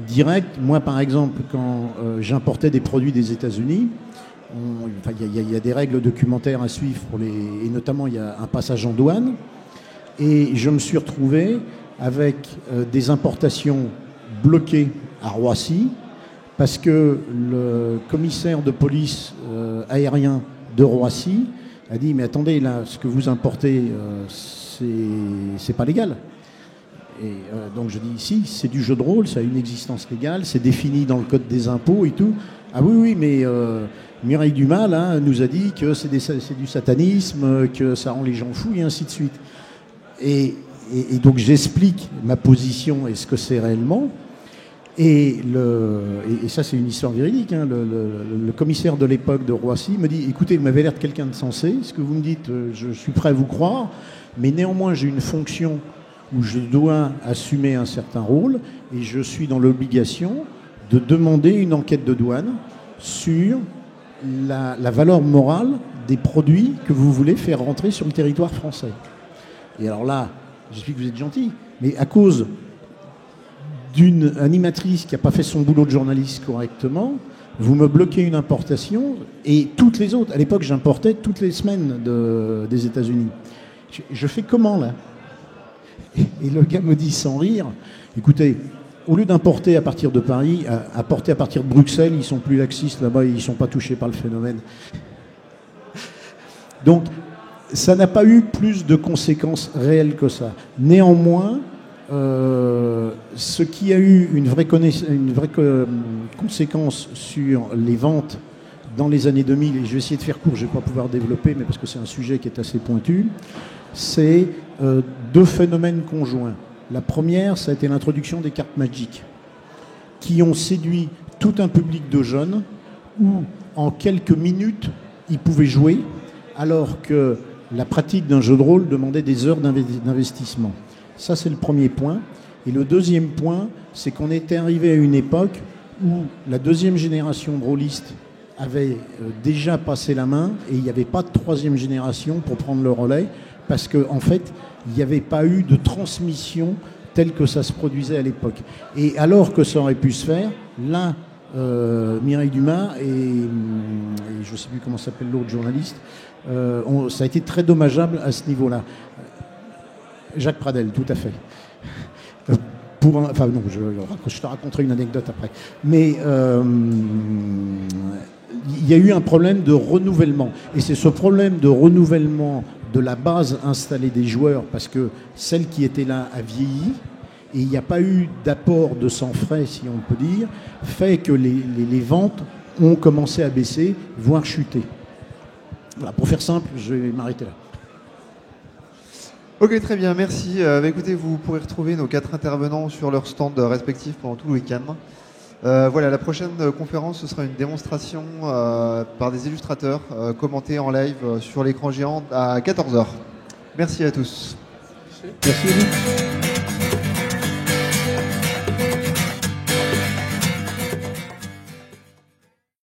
directes. Moi, par exemple, quand j'importais des produits des États-Unis, il y a des règles documentaires à suivre, et notamment il y a un passage en douane, et je me suis retrouvé avec des importations bloquées à Roissy, parce que le commissaire de police aérien de Roissy a dit « Mais attendez, là, ce que vous importez, c'est pas légal ». Et donc je dis « Si, c'est du jeu de rôle, ça a une existence légale, c'est défini dans le code des impôts et tout. » Ah oui, mais Mireille Dumas, là, nous a dit que c'est du satanisme, que ça rend les gens fous, et ainsi de suite. Et donc j'explique ma position et ce que c'est réellement. Et ça, c'est une histoire véridique. Hein. Le commissaire de l'époque de Roissy me dit « Écoutez, vous m'avez l'air de quelqu'un de sensé. Ce que vous me dites, je suis prêt à vous croire. Mais néanmoins, j'ai une fonction où je dois assumer un certain rôle. Et je suis dans l'obligation de demander une enquête de douane sur la valeur morale des produits que vous voulez faire rentrer sur le territoire français. » Et alors là, j'explique que vous êtes gentil, mais à cause d'une animatrice qui n'a pas fait son boulot de journaliste correctement, vous me bloquez une importation, et toutes les autres, à l'époque j'importais toutes les semaines des États-Unis. Je fais comment là ? Et le gars me dit sans rire, écoutez, au lieu d'importer à partir de Paris, apporter à partir de Bruxelles, ils sont plus laxistes là-bas, ils ne sont pas touchés par le phénomène. Donc, ça n'a pas eu plus de conséquences réelles que ça. Néanmoins, ce qui a eu une vraie conséquence sur les ventes dans les années 2000, et je vais essayer de faire court, je ne vais pas pouvoir développer, mais parce que c'est un sujet qui est assez pointu, c'est deux phénomènes conjoints. La première, ça a été l'introduction des cartes Magic, qui ont séduit tout un public de jeunes, où en quelques minutes, ils pouvaient jouer, alors que la pratique d'un jeu de rôle demandait des heures d'investissement. Ça, c'est le premier point. Et le deuxième point, c'est qu'on était arrivé à une époque où la deuxième génération de rôlistes avait déjà passé la main, et il n'y avait pas de troisième génération pour prendre le relais, parce qu'en fait, il n'y avait pas eu de transmission telle que ça se produisait à l'époque. Et alors que ça aurait pu se faire, là, Mireille Dumas et je ne sais plus comment s'appelle l'autre journaliste, ça a été très dommageable à ce niveau-là. Jacques Pradel, tout à fait. Enfin non, je te raconterai une anecdote après. Mais il y a eu un problème de renouvellement. Et c'est ce problème de renouvellement de la base installée des joueurs, parce que celle qui était là a vieilli, et il n'y a pas eu d'apport de sang frais, si on peut dire, fait que les ventes ont commencé à baisser, voire chuter. Voilà, pour faire simple, je vais m'arrêter là. Ok, très bien, merci. Écoutez, vous pourrez retrouver nos 4 intervenants sur leur stand respectif pendant tout le week-end. Voilà, la prochaine conférence, ce sera une démonstration par des illustrateurs commentée en live sur l'écran géant à 14h. Merci à tous. Merci à vous.